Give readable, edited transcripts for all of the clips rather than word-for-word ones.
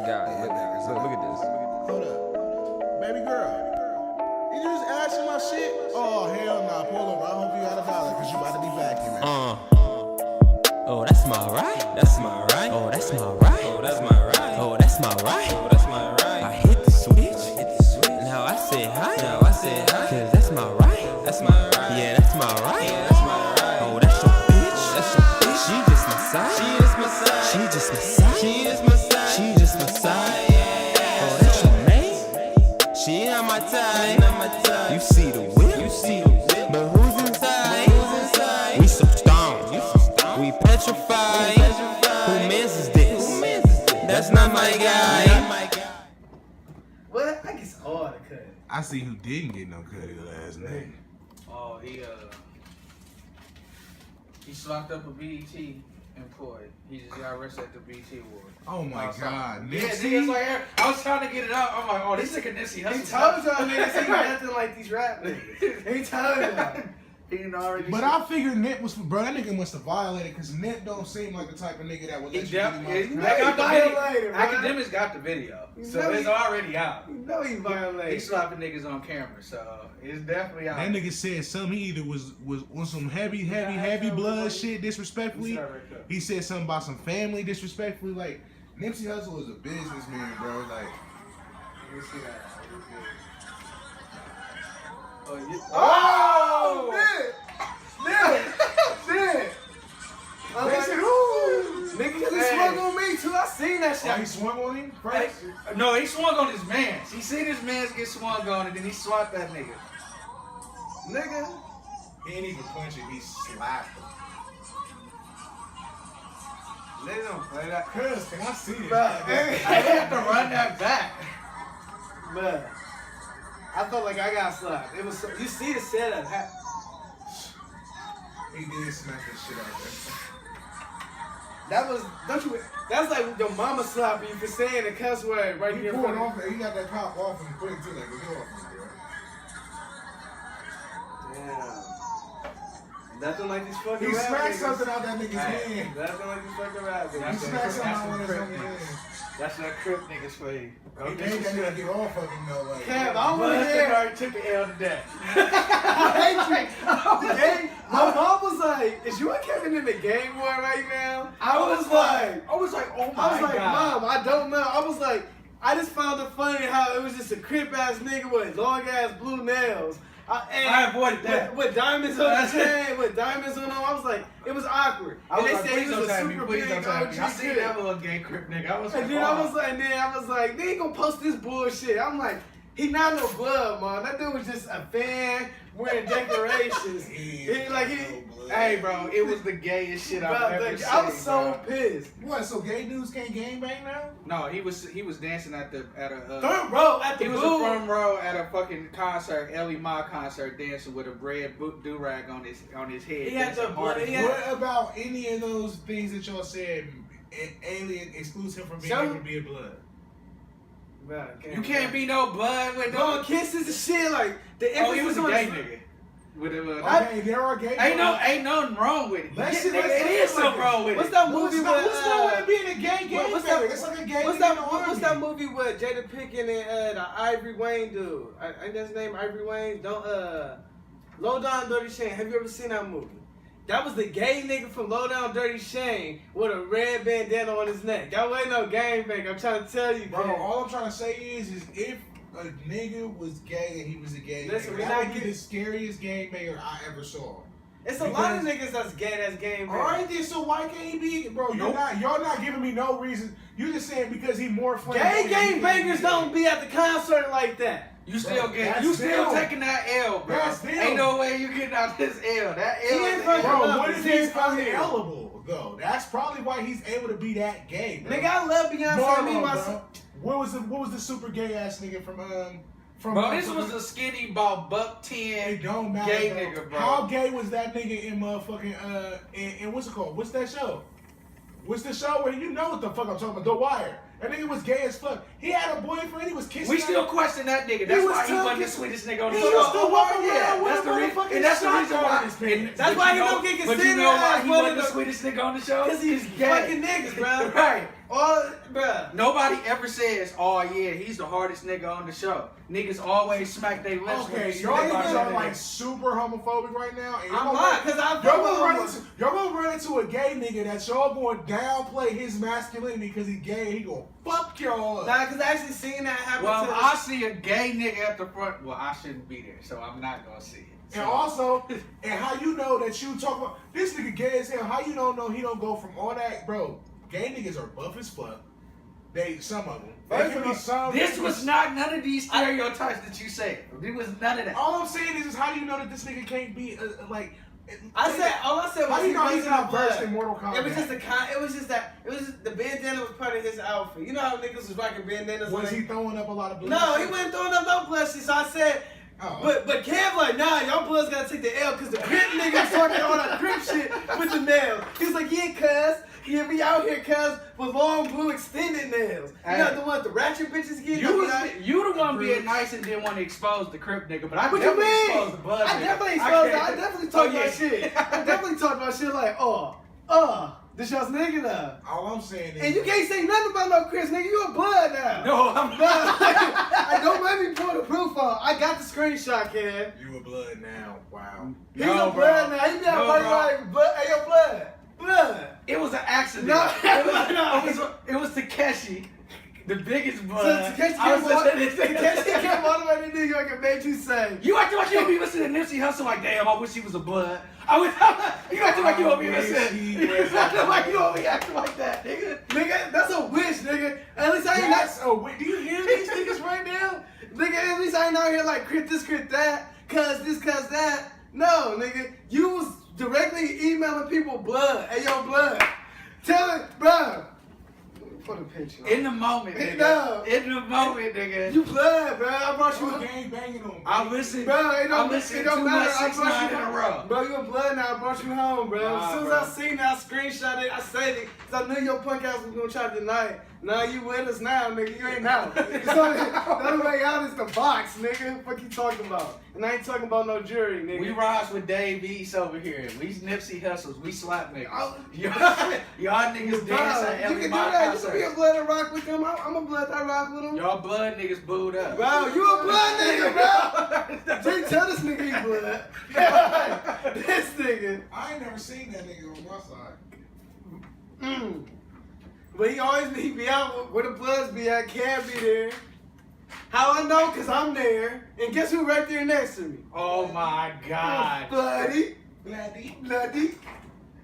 got it. Look at this. Hold up. Baby girl. You just asking my shit? Oh, hell nah. Pull over. I hope you got $1 because you about to be vacuuming. Oh, that's my right. That's my right. Oh, that's my right. Oh, that's my right. Oh, that's my right. Oh, that's my right. I hit the switch. Now I say hi. Cause that's my right. That's my right. Yeah, that's my right. Yeah, that's my right. Oh, that's your bitch. That's your bitch. She just my side. She just my side. She just my side. She just my side. She just my side. Oh, that's your mate. She not my type. You see the whip. You see the whip. But who's inside? We so stoned. We petrified. Who mans is this? That's not my guy. What? I guess all the cut. I see who didn't get no cut his last name. Oh, he slocked up a BET employee. He just got arrested at the BET Award. Oh my God. Yeah, Nipsey? niggas like, I was trying to get it out. I'm like, oh, this nigga Nipsey He Hussle. told y'all niggas he nothing like these rap niggas. He told y'all. He didn't already. But I figured Nip was, bro, that nigga must have violated because Nip don't seem like the type of nigga that would let you get him out. He the know crowd. got the violated, video. bro. Academics got the video, so know it's he- already out. You know he He violated. slapping niggas on camera, so it's definitely out. That nigga said something. He either was on some heavy blood shit disrespectfully. He said something about some family disrespectfully. Like Nipsey Hussle is a businessman, bro. Like, Let me see that. Oh! Shit! They said, ooh! Nigga, he swung on me too. I seen that shit. oh, he swung on him Hey, first. no, he swung on his mans. He seen his mans get swung on, and then he swat that nigga. Nigga. He ain't even punch it. He slapped him. They don't play that. Cuz, can I see it? Bruh, They have to run that back. Bruh. I felt like I got slapped. It was so, you see the setup. He did smack that shit out there. That was, don't you, that's like your mama slapping you for saying the cuss word right He here in pulled front off. He got that cop off and put it to like, get off me, bro. Damn. Nothing like these fucking He rap smacked niggas. something out that nigga's hand. Nothing like these fucking rap He niggas. smacked something out one of his That's own some hand. That's that crip niggas for you. He made that nigga get off of him though. Like, Kev, I But want to that hear. nigga already took an L today. I hate you. The game, my mom was like, is you and Kevin in the game war right now? I was like, oh my I was like, God. Mom, I don't know. I was like, I just found it funny how it was just a crip ass nigga with long ass blue nails. I avoided that. With diamonds on his chain, with diamonds on him. I was like, it was awkward. I And was they like, said he please was don't a tag me, super please big don't tag OG me. I seen crip. that little gay crip nigga. I was like, And then I was like, they ain't gonna post this bullshit. I'm like, he not no blood, man. That dude was just a fan wearing decorations. hey, bro, it was the gayest shit I've ever seen. I was so bro. pissed. what? So gay dudes can't gangbang now? No, he was dancing at a Third row at the he was booth. a front row at a fucking concert, Ellie Ma concert, dancing with a red do rag on his head. He had dancing the hard blood- as he fuck. had- What about any of those things that y'all said alien excludes him from being Some- able to be a blood? You can't be no blood with Going no. kisses and shit like the Oh, he was a emphasis gay on- nigga. With a, Okay, there are gay ain't nothing wrong with it. That shit Nigga, like- it is something wrong with What's it. that movie with? What's wrong with it being a gay what's gangbanger? that? It's like a gay What's nigga that? in the What's army. that movie with Jada Pinkett and the Ivory Wayne dude? I that's his name Ivory Wayne. Don't Low Down Dirty Shame. Have you ever seen that movie? That was the gay nigga from Low Down Dirty Shame with a red bandana on his neck. That wasn't no gangbang. I'm trying to tell you, Bro, man. all I'm trying to say is if a nigga was gay and he was a gay Listen, nigga, we that not would be getting- the scariest gangbanger I ever saw. It's a lot of niggas that's gay that's gangbang. Alright then, so why can't he be, bro? Y'all not giving me no reason. You just saying because he more flamboyant. Gay gangbangers don't be at the concert like that. You still Bro, get that's you still them. taking that L, bro. That's them. Ain't no way you getting out this L. That L. He ain't is fucking L. Bro, up. what if He's he's fucking unavailable though? That's probably why he's able to be that gay, bro. Nigga, I love Beyonce. Me, Bro, myself. what was the super gay ass nigga from Bro, this was a skinny ball buck 10 It don't matter, gay bro. nigga, bro. How gay was that nigga in motherfucking in what's it called? What's that show? was the show where you know what the fuck I'm talking about, The Wire. That nigga was gay as fuck. He had a boyfriend. He was kissing. We still question that nigga. That's was why he wasn't talking- the sweetest nigga on the He show. used to walk around Yeah, with that's a the reason. motherfucking And that's the shotgun reason in why. his pants. That's But why you he know- don't get But considered you know why as he one wasn't of the the sweetest nigga on the show? Cause he's gay. fucking niggas, bro. Right. All, bruh. Nobody ever says, "Oh yeah, he's the hardest nigga on the show." Niggas always smack their lips. when Okay, you see y'all that niggas about are that like nigga. super homophobic right now. And I'm not, cause I'm y'all gonna run into a gay nigga that y'all gonna downplay his masculinity because he gay. And he gonna fuck y'all up. Nah, cause I actually seen that happen Well, to if I see a gay nigga at the front, well, I shouldn't be there, so I'm not gonna see it. And So- also, and how you know that you talk about this nigga gay as hell? How you don't know he don't go from all that, bro? Gay niggas are buff as fuck. Some of them. First of all, This was not none of these stereotypes that you said. It was none of that. All I'm saying is how do you know that this nigga can't be like? all I said was How you know he's wasn't not a blood. versed in Mortal Kombat? It was just it was just the bandana was part of his outfit. You know how niggas was rocking bandanas? Was like, he throwing up a lot of blood? No, he wasn't throwing up no blood shit. So I said, Oh. but Kev like, nah, y'all bloods gotta take the L because the Crip nigga was talking all that Crip shit with the nails. He was like, yeah, cuz. Yeah, we out here, cuz, with long blue extended nails. You know the ones the ratchet bitches get? You the one being nice and didn't want to expose the Crip nigga, but I What you definitely mean? exposed the blood I nigga. definitely exposed can't- I definitely talked Oh, yeah. about shit. I definitely talked about shit like, this y'all's nigga now. All I'm saying is, And you can't say nothing about no Chris, nigga. You a blood now. No, I'm not. I don't let me pull the proof on. I got the screenshot, Kev. you a blood now. Wow. He's No, a blood bro. now. He be out No, like, bro. like, blood. Hey, yo, blood. Blood. It was an accident. No. It was Takeshi, the biggest So blood. Takeshi I was listening to Takeshi came all the way to New York and made you say. You acting like you don't be listening to Nipsey Hussle like, damn, I wish he was a blood. You acting like you don't be I wish listening. he You was a acting like you blood. don't be acting like that, nigga. Nigga, that's a wish, nigga. At least I ain't That's a wait. Do you hear these niggas right now? Nigga, at least I ain't out here like crit this, crit that, cuz this, cuz that. No, nigga, you was directly emailing people blood. Hey, yo, blood. Tell it, bro. Put a picture. In the moment, nigga. No. In the moment, nigga. You blood, bro. I brought you You a gang banging on. I listened. Bro, it I don't, listened it to don't too matter. much I 6 brought 9 you in a row. Bro, you a blood now. I brought you home, bro. Nah, as soon as bro. I seen it, I screenshot it. I saved it. Because I knew your punk ass was going to try to deny it. Now you with us now, nigga. You ain't out. So, the only way out is the box, nigga. What you talking about? And I ain't talking about no jury, nigga. We rise with Dave East over here. We Nipsey Hustles. We slap niggas. Oh. Y'all niggas Bro, dance at you every can do mock that. You can be a concert. blood and rock with them. I'm a blood that rock with them. Y'all blood niggas booed up. Bro, you a blood nigga, bro. Jay, tell this nigga he blood. This nigga. I ain't never seen that nigga on my side. But he be out where the bloods be at, can't be there. How I know? Cause I'm there. And guess who right there next to me? Oh my God. Bloody. Bloody, Bloody.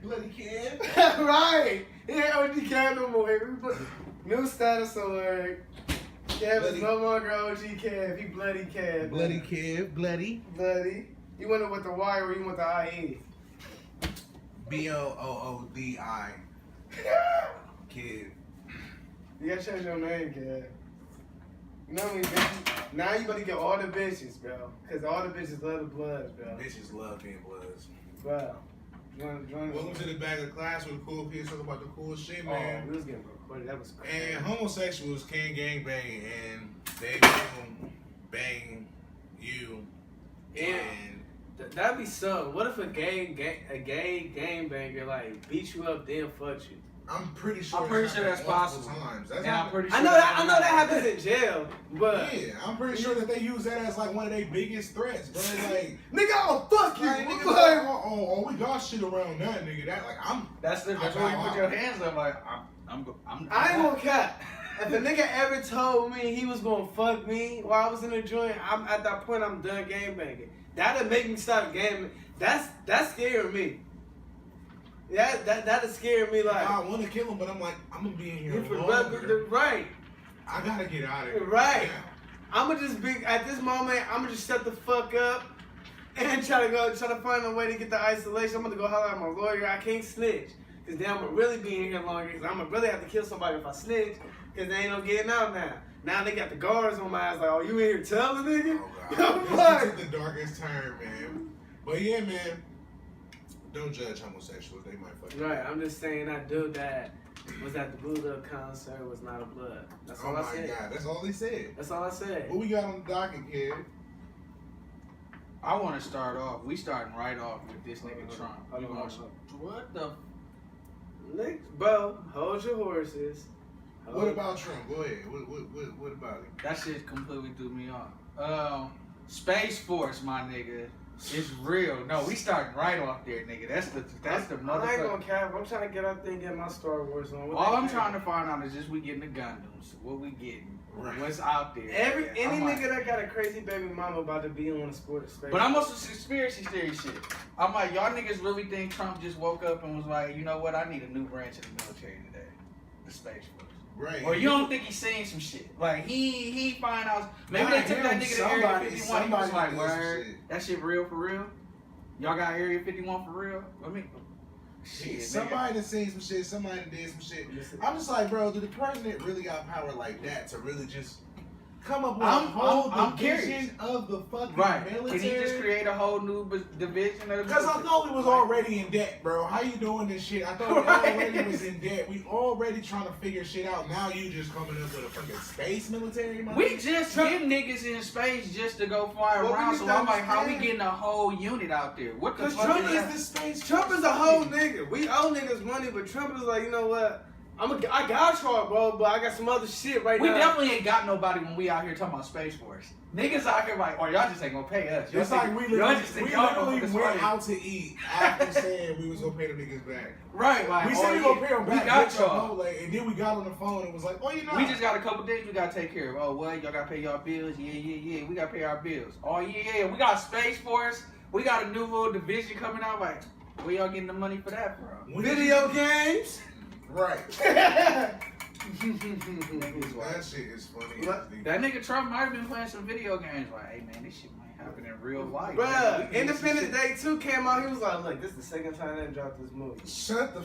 bloody kid. Right. He ain't OG Kev no more. New status alert. Kev is Bloody. no longer OG Kev. He bloody Kev. Bloody kid, bloody. Bloody. You went with the Y or you went the IE? BLOODI. Kid. You gotta change your name, Kev. You know what I mean, bitch? Now you better get all the bitches, bro. Cause all the bitches love the bloods, bro. Bitches love being bloods. Bro. You wanna join Welcome to the back of the class with the cool kids talking about the cool shit, Oh, man. we was getting recorded. That was crazy. And homosexuals can gang bang and they will bang you. And that'd be something. What if a gay gang banger like beat you up then fuck you? I'm pretty sure. I'm pretty it's sure that's happened multiple possible. Times. That's And I'm happened. pretty sure I know that happens in jail, but Yeah, I'm pretty sure that they use that as like one of their biggest threats, bro. Like, nigga, I'll fuck you. like, niggas Like, like, oh, we got shit around that nigga. That like, I'm. That's where you put your hands up like, I'm I ain't gonna cap. If a nigga ever told me he was gonna fuck me while I was in the joint, I'm at that point I'm done game banging. That'll make me stop gaming. That's scaring me. Yeah, that'll scare me like. I want to kill him, but I'm like, I'm gonna be in here You for longer. right. I gotta get out of here. Right. now. I'ma just be at this moment. I'ma just shut the fuck up and try to find a way to get the isolation. I'm gonna go holler at my lawyer. I can't snitch because then I'm gonna really be in here longer. Because I'm gonna really have to kill somebody if I snitch. Because they ain't no getting out now. Now they got the guards on my ass. Like, oh, you in here telling nigga? Oh god, Fuck. this is the darkest turn, man. But yeah, man, don't judge homosexuals. They might fuck you. Right. I'm just saying that dude that was at the Bulldog concert was not a blood. That's Oh all my I said. god, that's all he said. That's all I said. What we got on the docket, kid? I want to start off. We starting right off with this nigga Trump. Hold We on, gonna- hold What the? Bro, hold your horses. What about Trump? Go ahead. What about it? That shit completely threw me off. Space Force, my nigga. It's real. No, we starting right off there, nigga. That's the I ain't motherfucker. gonna cap. I'm trying to get out there and get my Star Wars on. What All they I'm think? trying to find out is just we getting the Gundams. What we getting? Right. What's out there? Any I'm like- nigga that got a crazy baby mama about to be on a sport space. But I'm on some conspiracy theory shit. I'm like, y'all niggas really think Trump just woke up and was like, you know what? I need a new branch of the military today, the Space Force. Right. Or you don't think he's seen some shit? Like he find out maybe they took that nigga to Area 51. He was like, did some word, shit. that shit real for real? Y'all got Area 51 for real? I mean, shit. Somebody that seen some shit, somebody that did some shit. I'm just like, bro, do the president really got power like that to really just come up with a whole I'm division curious. of the fucking Right? military? Can he just create a whole new division of the Because I military? thought we was already in debt, bro. How you doing this shit? I thought we already was in debt. We already trying to figure shit out. Now you just coming up with a fucking space military? My We nigga? just get niggas in space just to go fly Well, we around. need So to I'm like, how we understand- getting a whole unit out there? What the Because fuck Trump is is that? the space. Trump is a whole nigga. We owe niggas money, but Trump is like, you know what? I got y'all, bro, but I got some other shit right We now. definitely ain't got nobody when we out here talking about Space Force. Niggas out here like, oh, y'all just ain't gonna pay us. Y'all It's like we y'all literally, just think we y'all gonna literally fuck us went money. out to eat after saying we was gonna pay the niggas back. Right, like, We oh, said we yeah, gonna pay them we back. got with y'all. Chipotle, and then we got on the phone and was like, oh, you know. We just got a couple things we gotta take care of. Oh, what? Y'all gotta pay y'all bills? Yeah. We gotta pay our bills. Oh, yeah. We got Space Force. We got a new little division coming out. Like, where y'all getting the money for that from? When did Video games. Right. Niggas like, That shit is funny. that nigga Trump might have been playing some video games. Like, hey man, this shit might happen in real life. Bruh, Man. We can get some Independence shit. Day 2 came out. He was like, look, this is the second time they dropped this movie. Shut the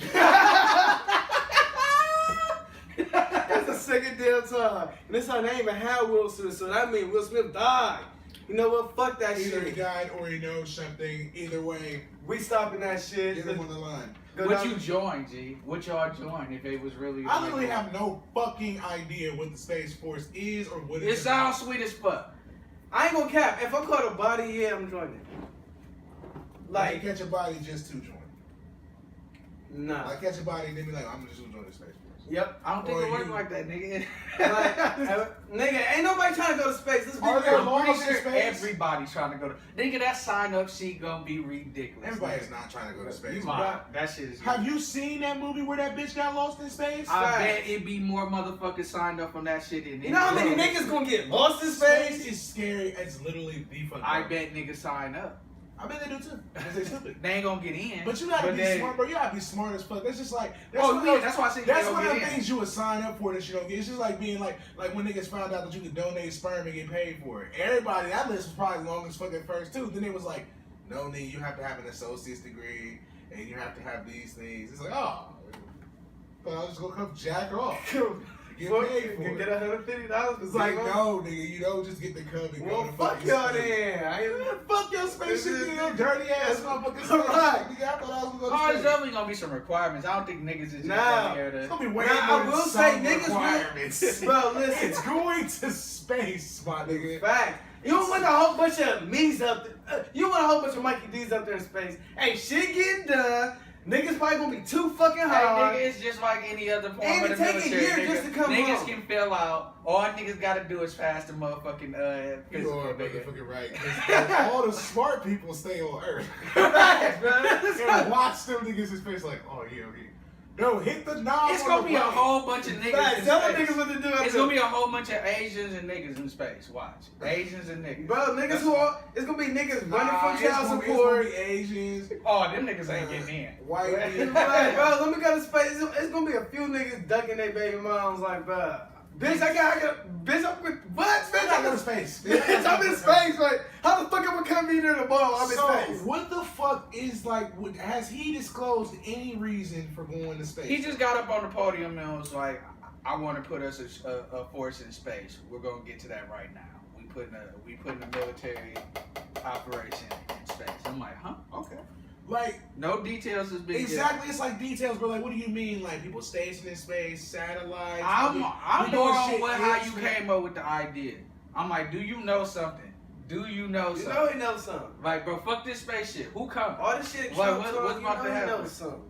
That's the second damn time. And this time they ain't even had Will Smith, so that means Will Smith died. You know what? Fuck that Either he shit. died or he knows something. Either way, We stopping that shit. get him on the line. Go What down- you join, G? What y'all join if it was really? I literally have no fucking idea what the Space Force is or what It sounds sweet as fuck. I ain't gonna cap. If I caught a body, yeah, I'm joining. Like, Like, catch a body just to join. nah. Like, catch a body and then be like, I'm just gonna join the Space Force. Yep. I don't think Or it works you- like that, nigga. Like, nigga, ain't nobody trying to go to space. Let's be Are there real. laws I'm in pretty sure space? everybody's trying to go to. Nigga, that sign up sheet gonna be ridiculous. Everybody's not trying to go to space. You bro. might. That shit is. Have you seen that movie where that bitch got lost in space? I bet it be more motherfuckers signed up on that shit than You know how many niggas gonna get lost in Space space? is scary. It's literally the fucking. I bet niggas sign up. I bet they do too. Because they stupid. They ain't gonna get in. But you gotta be they- smart, bro. You gotta be smart as fuck. That's just like that's Oh one yeah, of that's why I said that's they one don't of the get in. things you would sign up for that you don't get. It's just like being like when niggas found out that you could donate sperm and get paid for it. Everybody, that list was probably long as fuck at first too. Then it was like, no, nigga, you have to have an associate's degree and you have to have these things. It's like, oh, but I'll just go come jack off. Get paid for Can it. get $150. It's like, no, nigga, you don't just get the cup and Well, go to fuck fucking y'all space. then. I ain't- Fuck your spaceship, you know, dirty ass motherfuckers. Right. Nigga, I thought I was Oh, gonna there's go to space. definitely gonna be some requirements. I don't think niggas is just Nah. gonna be able It's to. gonna be way Now, more I than will some say niggas will- requirements. Bro, listen. It's going to space, my nigga. Fact. You don't want a whole bunch of me's up there. You want a whole bunch of Mikey D's up there in space. Ain't shit getting done. Niggas probably gonna be too fucking Hey, hard. nigga, it's just like any other form And of it the take a military. year nigga. just to come Niggas home. can fill out. All niggas gotta do is pass the motherfucking You physical, are nigga. motherfucking right. 'Cause all the smart people stay on Earth. Right, bro. And watch them niggas in space like, oh yeah, okay. No, hit the knob. It's on gonna the be a right. whole bunch of niggas Fact. in Tell them space. niggas what to do up It's there. gonna be a whole bunch of Asians and niggas in space. Watch. Asians and niggas. Bro, niggas who are, it's gonna be niggas running from It's child gonna support. be Asians, Oh, them niggas ain't getting in. white people. Right, bro, let me go to space. It's gonna be a few niggas ducking their baby moms like, bro. Bitch, I got, bitch, I'm with, what? Bitch, I gotta I'm go to in space. Bitch, I'm in space. Like, how the fuck am I coming in there tomorrow? I'm in So, space. what the fuck is like? Has he disclosed any reason for going to space? He just got up on the podium and was like, I want to put us a force in space. We're gonna get to that right now. We putting a military operation in space. I'm like, huh? Okay. Like, No details has been exactly, it's like details, bro. Like, what do you mean? Like, people stationed in space, satellites. I'm we more doing on shit how you instant. came up with the idea. I'm like, do you know something? Do you know You something? know he knows something. Like, bro, fuck this spaceship. Who coming? All the shit Like, Trump what's talking, about to you know he happen? knows something.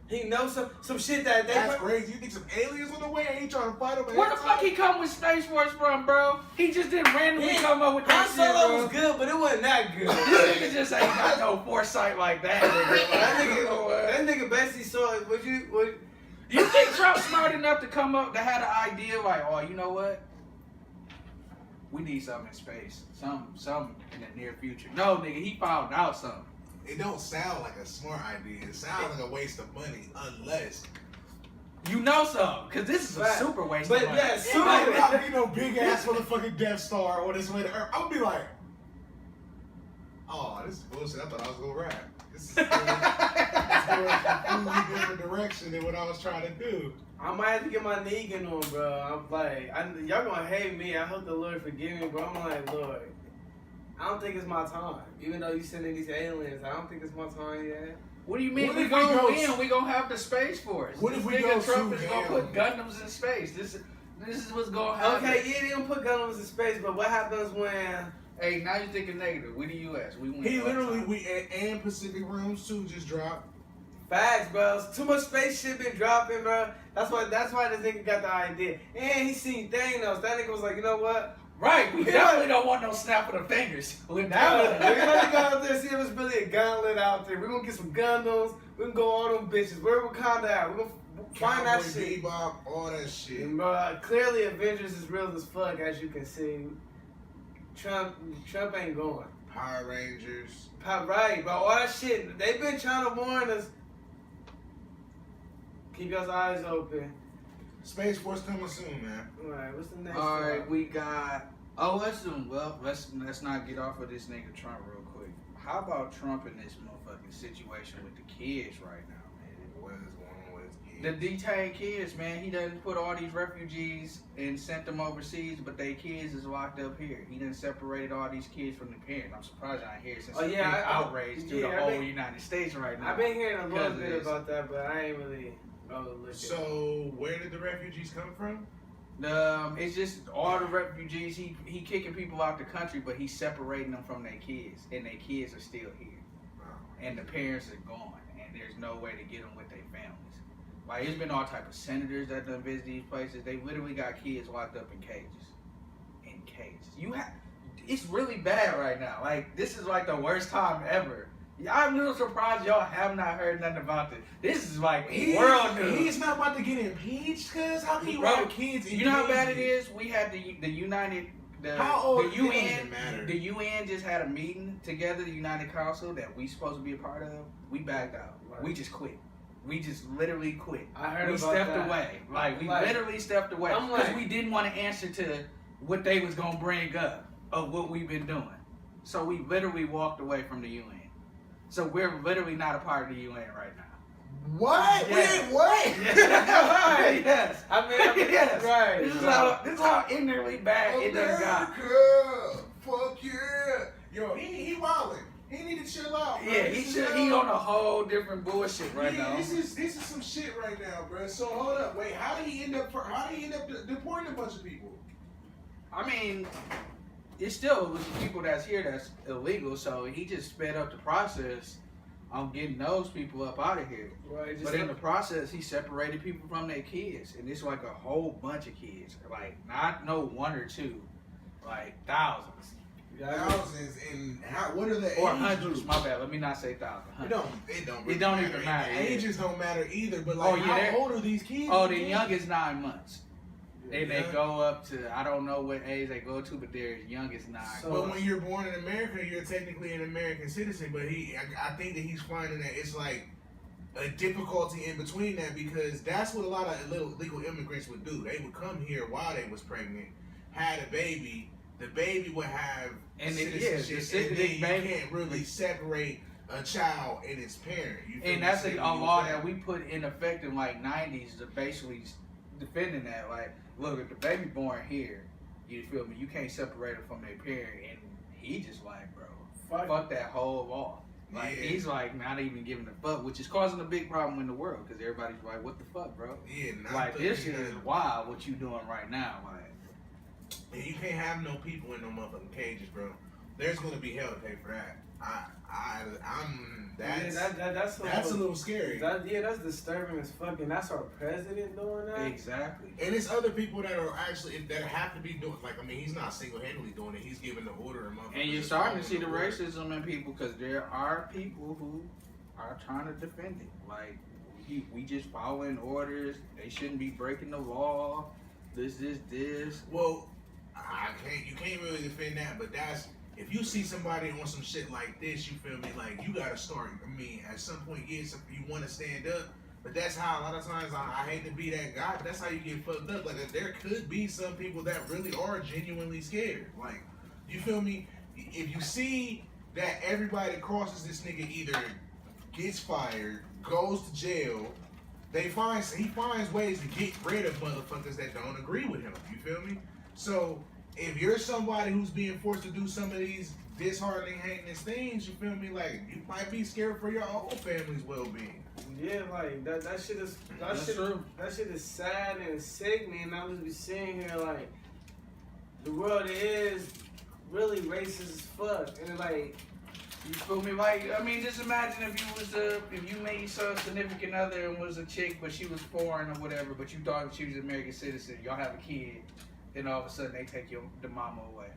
He knows some shit that they That's crazy. You think some aliens on the way? Ain't trying to fight them? Where the fuck he come with Space Force from, bro? He just didn't randomly Yeah, come up with Han that shit, Solo bro. was good, but it wasn't that good. This nigga just ain't got no foresight like that. that nigga basically saw it. You think Trump's smart enough to come up to have an idea like, oh, you know what? We need something in space. Something in the near future. No, nigga, he found out something. It don't sound like a smart idea. It sounds like a waste of money, unless. You know something, because this is a Right. super waste But of money. yeah, It super. might not be no big ass motherfucking Death Star on its way to Earth. I'm gonna be like, oh, this is bullshit. I thought I was gonna rap. This is going a completely different direction than what I was trying to do. I might have to get my Negan on, bro. I'm like, y'all gonna hate me. I hope the Lord forgive me, bro. I'm like, Lord, I don't think it's my time. Even though you sending these aliens, I don't think it's my time yet. What do you mean What we if we gonna go win? We gonna have the Space Force. What if This we nigga go Trump to is gonna hell? put Gundams in space. This is what's gonna happen. Okay, yeah, they don't put guns in space, but what happens when? Hey, now you're thinking negative. We the U.S. We win. He all the literally, time. and Pacific Rims too just dropped. Facts, bro. Too much space shit been dropping, bro. That's why this nigga got the idea. And he seen Thanos. That nigga was like, you know what? Right, we Yeah. definitely don't want no snap of the fingers. With Now that we're gonna go out there see if it's really a gauntlet out there. We're gonna get some Gundams. We can go all them bitches. Where Wakanda at? We're gonna find that Cowboy shit. Bebop, all that shit. And, bro, clearly Avengers is real as fuck, as you can see. Trump ain't going. Power Rangers. Right, bro. All that shit. They've been trying to warn us. Keep your eyes open. Space Force coming soon, man. Alright, what's the next All right, one? we got. Oh, let's not get off of this nigga Trump real quick. How about Trump in this motherfucking situation with the kids right now, man? What is going on with his The kids? detained kids, man. He doesn't put all these refugees and sent them overseas, but they kids is locked up here. He done separated all these kids from the parents. I'm surprised I ain't here since Oh, it's yeah, big I- outrage to yeah, the I whole been- United States right now. I've been hearing a little Because bit of this. about that, but I ain't really look at it. So, where did the refugees come from? It's just all the refugees. He kicking people out the country, but he's separating them from their kids, and their kids are still here, and the parents are gone, and there's no way to get them with their families. Like, there's been all type of senators that done visit these places. They literally got kids locked up in cages. In cages. It's really bad right now. Like, this is like the worst time ever. I'm a little surprised y'all have not heard nothing about this. This is like world news. He's not about to get impeached, cuz how can you Bro, have kids in You know how bad it cages? is? We had the United, How old? the It don't UN, even matter. the UN just had a meeting together, the United Council that we supposed to be a part of. We backed out. Right. We just quit. We just literally quit. I heard We about stepped that. away. Like, we Like, literally stepped away I'm because like- we didn't want to answer to what they was gonna bring up of what we've been doing. So we literally walked away from the UN. So we're literally not a part of the UN right now. What? Yeah. Wait, what? Right. Yes. I mean, Yes. right. This is how ignorantly bad it done got. America! Fuck yeah! Yo, he wildin'. He need to chill out, bro. Yeah, This is, he on a whole different bullshit right yeah, now. this is some shit right now, bro. So hold up, wait. How did he end up deporting a bunch of people? I mean, it's still people that's here that's illegal, so he just sped up the process on getting those people up out of here. Right, just But in the process, he separated people from their kids, and it's like a whole bunch of kids, like not no one or two, like thousands Thousands and what are the or age hundreds. groups? My bad, let me not say thousands. It don't. It don't even matter, The yeah. ages don't matter either. But like, Oh, yeah, how they're- old are these kids? Oh, the youngest 9 months. They Yeah. go up to, I don't know what age they go to, but they're as young as 9. So- But when you're born in America, you're technically an American citizen. But I think that he's finding that it's like a difficulty in between that because that's what a lot of illegal immigrants would do. They would come here while they was pregnant, had a baby. The baby would have And it- citizenship, the and then you baby- can't really separate a child and its parent. You feel And me? that's So a you law use that we put in effect in like 90s to basically defending that. Like, look, if the baby born here, you feel me, you can't separate it from their parent. And he just like, bro, fuck that whole law. Like Yeah. he's like not even giving a fuck, which is causing a big problem in the world because everybody's like, "What the fuck, bro?" Yeah, not Like the- this shit is wild. What you doing right now? Like And you can't have no people in no motherfucking cages, bro. There's gonna be hell to pay for that. That's a little scary. That's disturbing as fuck, and that's our president doing that. exactly. And it's other people that are actually that have to be doing. Like, I mean, he's not single-handedly doing it. He's giving the order. And you're starting to see the racism in people because there are people who are trying to defend it. Like we just following orders. They shouldn't be breaking the law. This. Well, you can't really defend that, but that's if you see somebody on some shit like this, you feel me? Like you gotta start. I mean, at some point, yes, you want to stand up, but that's how a lot of times I hate to be that guy. But that's how you get fucked up. Like there could be some people that really are genuinely scared. Like you feel me? If you see that everybody that crosses this nigga either gets fired, goes to jail. He finds ways to get rid of motherfuckers that don't agree with him. You feel me? So if you're somebody who's being forced to do some of these disheartening, heinous things, you feel me? Like you might be scared for your own family's well-being. Yeah, like that shit is true. that shit is sad and sick, man. I'm just be sitting here like the world is really racist as fuck, and like You feel me? Like, I mean, just imagine if you made your significant other and was a chick, but she was foreign or whatever, but you thought she was an American citizen. Y'all have a kid, then all of a sudden they take the mama away,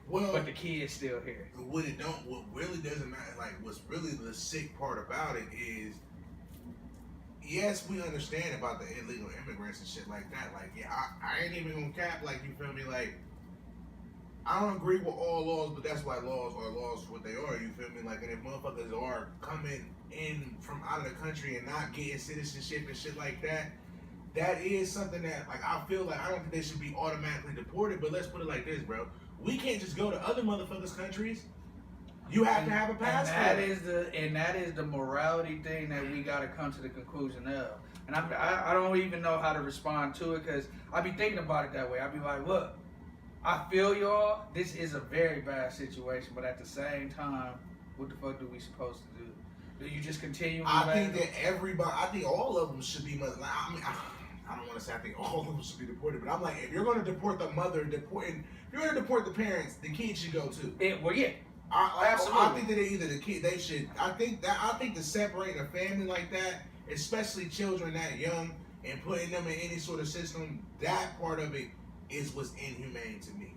Well, but the kid's still here. what really doesn't matter, like what's really the sick part about it is, yes, we understand about the illegal immigrants and shit like that. Like, yeah, I ain't even gonna cap, like, you feel me? Like, I don't agree with all laws, but that's why laws are what they are, you feel me? Like, and if motherfuckers are coming in from out of the country and not getting citizenship and shit like that, that is something that, like, I feel like I don't think they should be automatically deported, but let's put it like this, bro. We can't just go to other motherfuckers' countries. You have to have a passport. And that is the morality thing that we gotta come to the conclusion of. And I don't even know how to respond to it because I be thinking about it that way. I be like, look, I feel y'all. This is a very bad situation, but at the same time, what the fuck do we supposed to do? Do you just continue? I think all of them should be. Like, I mean, I don't want to say I think all of them should be deported, but I'm like, if you're going to deport the mother, if you're going to deport the parents, the kids should go too. Well, yeah. Absolutely. I think that either the kid, they should. I think to separate a family like that, especially children that young, and putting them in any sort of system, that part of it is what's inhumane to me.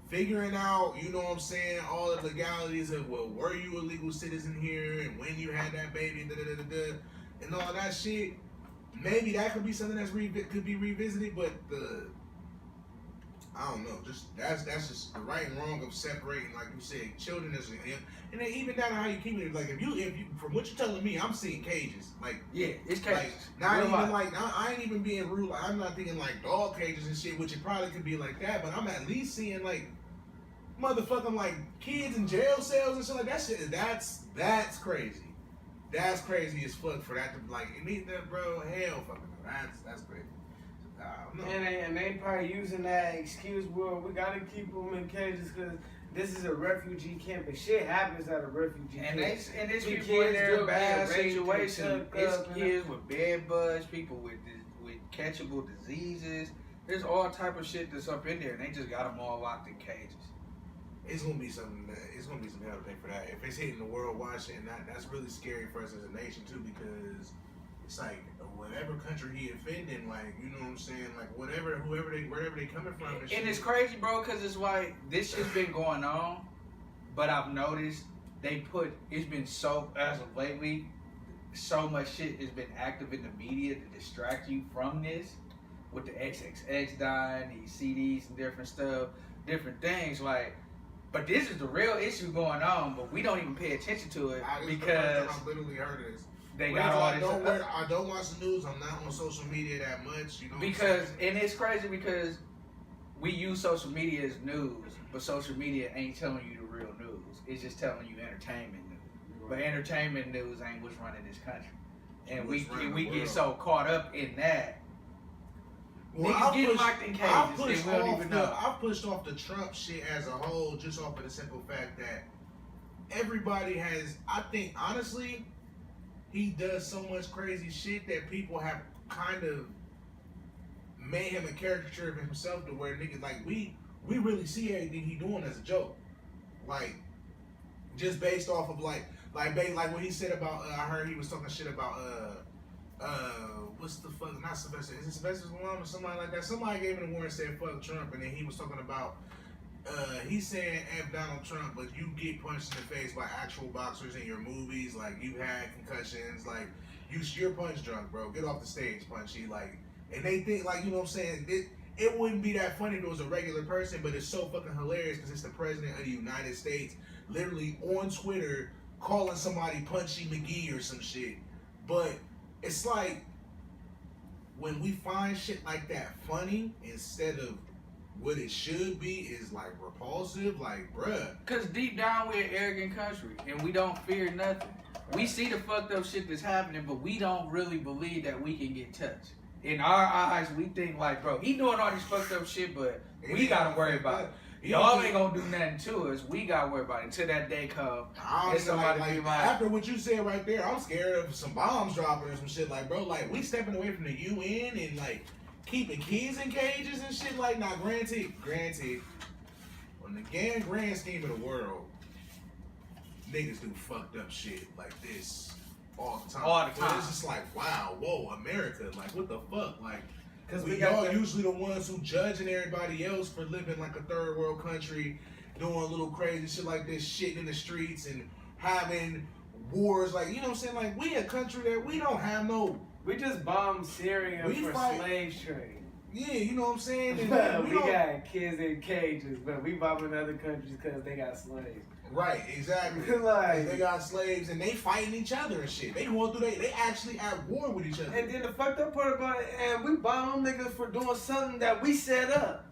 Figuring out, you know what I'm saying, all the legalities of, well, were you a legal citizen here, and when you had that baby, and all that shit. Maybe that could be something could be revisited, but I don't know. That's just the right and wrong of separating, like you said, children as and then even down to how you keep it. Like if you from what you're telling me, I'm seeing cages. Like Yeah, it's cages. like not Real even life. like I ain't even being rude. Like, I'm not thinking like dog cages and shit, which it probably could be like that. But I'm at least seeing like motherfucking like kids in jail cells and shit like that. Shit that's crazy. That's crazy as fuck for that to like meet that, bro. Hell, fucking that's crazy. No. and they probably using that excuse, well, we gotta keep them in cages because this is a refugee camp and shit happens at a refugee And camp. there's The people in kids there do in bad get raped and situations. took It's up and kids with bed bugs, people with catchable diseases. There's all type of shit that's up in there, and they just got them all locked in cages. It's gonna be some hell to pay for that. If it's hitting the worldwide shit, and that's really scary for us as a nation too, because it's like whatever country he offending, like, you know what I'm saying, like wherever they coming from, and shit. And it's crazy, bro, because it's like this shit's been going on, but I've noticed it's been so, as of lately, so much shit has been active in the media to distract you from this, with the XXX dying, these CDs and different things, like. But this is the real issue going on, but we don't even pay attention to it because I've literally heard of this. they got all this. I don't watch the news. I'm not on social media that much. You know. Because and it's crazy because we use social media as news, but social media ain't telling you the real news. It's just telling you entertainment news. But entertainment news ain't what's running this country, and we get so caught up in that. Niggas getting locked in cages, they don't even know. I've pushed off the Trump shit as a whole, just off of the simple fact that everybody has. I think honestly, he does so much crazy shit that people have kind of made him a caricature of himself to where niggas like we really see everything he doing as a joke, like just based off of like what he said about. I heard he was talking shit about what's the fuck? Not Sylvester. Is it Sylvester Stallone or somebody like that? Somebody gave him a warning and said fuck Trump, and then he was talking about. He said F Donald Trump, but you get punched in the face by actual boxers in your movies. Like you had concussions. Like you're punch drunk, bro. Get off the stage, punchy. Like, and they think like you know what I'm saying. It wouldn't be that funny if it was a regular person, but it's so fucking hilarious because it's the president of the United States, literally on Twitter calling somebody Punchy McGee or some shit. But it's like when we find shit like that funny instead of what it should be is like repulsive, like bruh. Cause deep down we're an arrogant country and we don't fear nothing. We see the fucked up shit that's happening, but we don't really believe that we can get touched. In our eyes, we think like, bro, he doing all this fucked up shit, but we gotta worry about it. Y'all ain't gonna do nothing to us. We gotta worry about it until that day comes. And somebody be like, after what you said right there, I'm scared of some bombs dropping or some shit. Like, bro, like we stepping away from the UN and like keeping kids in cages and shit. Like, now, granted, on the grand scheme of the world, niggas do fucked up shit like this all the time. All the time. But it's just like, wow, whoa, America, like what the fuck, like. Because we y'all usually the ones who judging everybody else for living like a third world country, doing little crazy shit like this, shitting in the streets and having wars. Like, you know what I'm saying? Like, we a country that we don't have no... We just bombed Syria for slave trade. Yeah, you know what I'm saying? And we got kids in cages, but we bombing other countries because they got slaves. Right, exactly. Like, they got slaves and they fighting each other and shit. They going through they actually at war with each other. And then the fucked up part about it, and we bomb them niggas for doing something that we set up.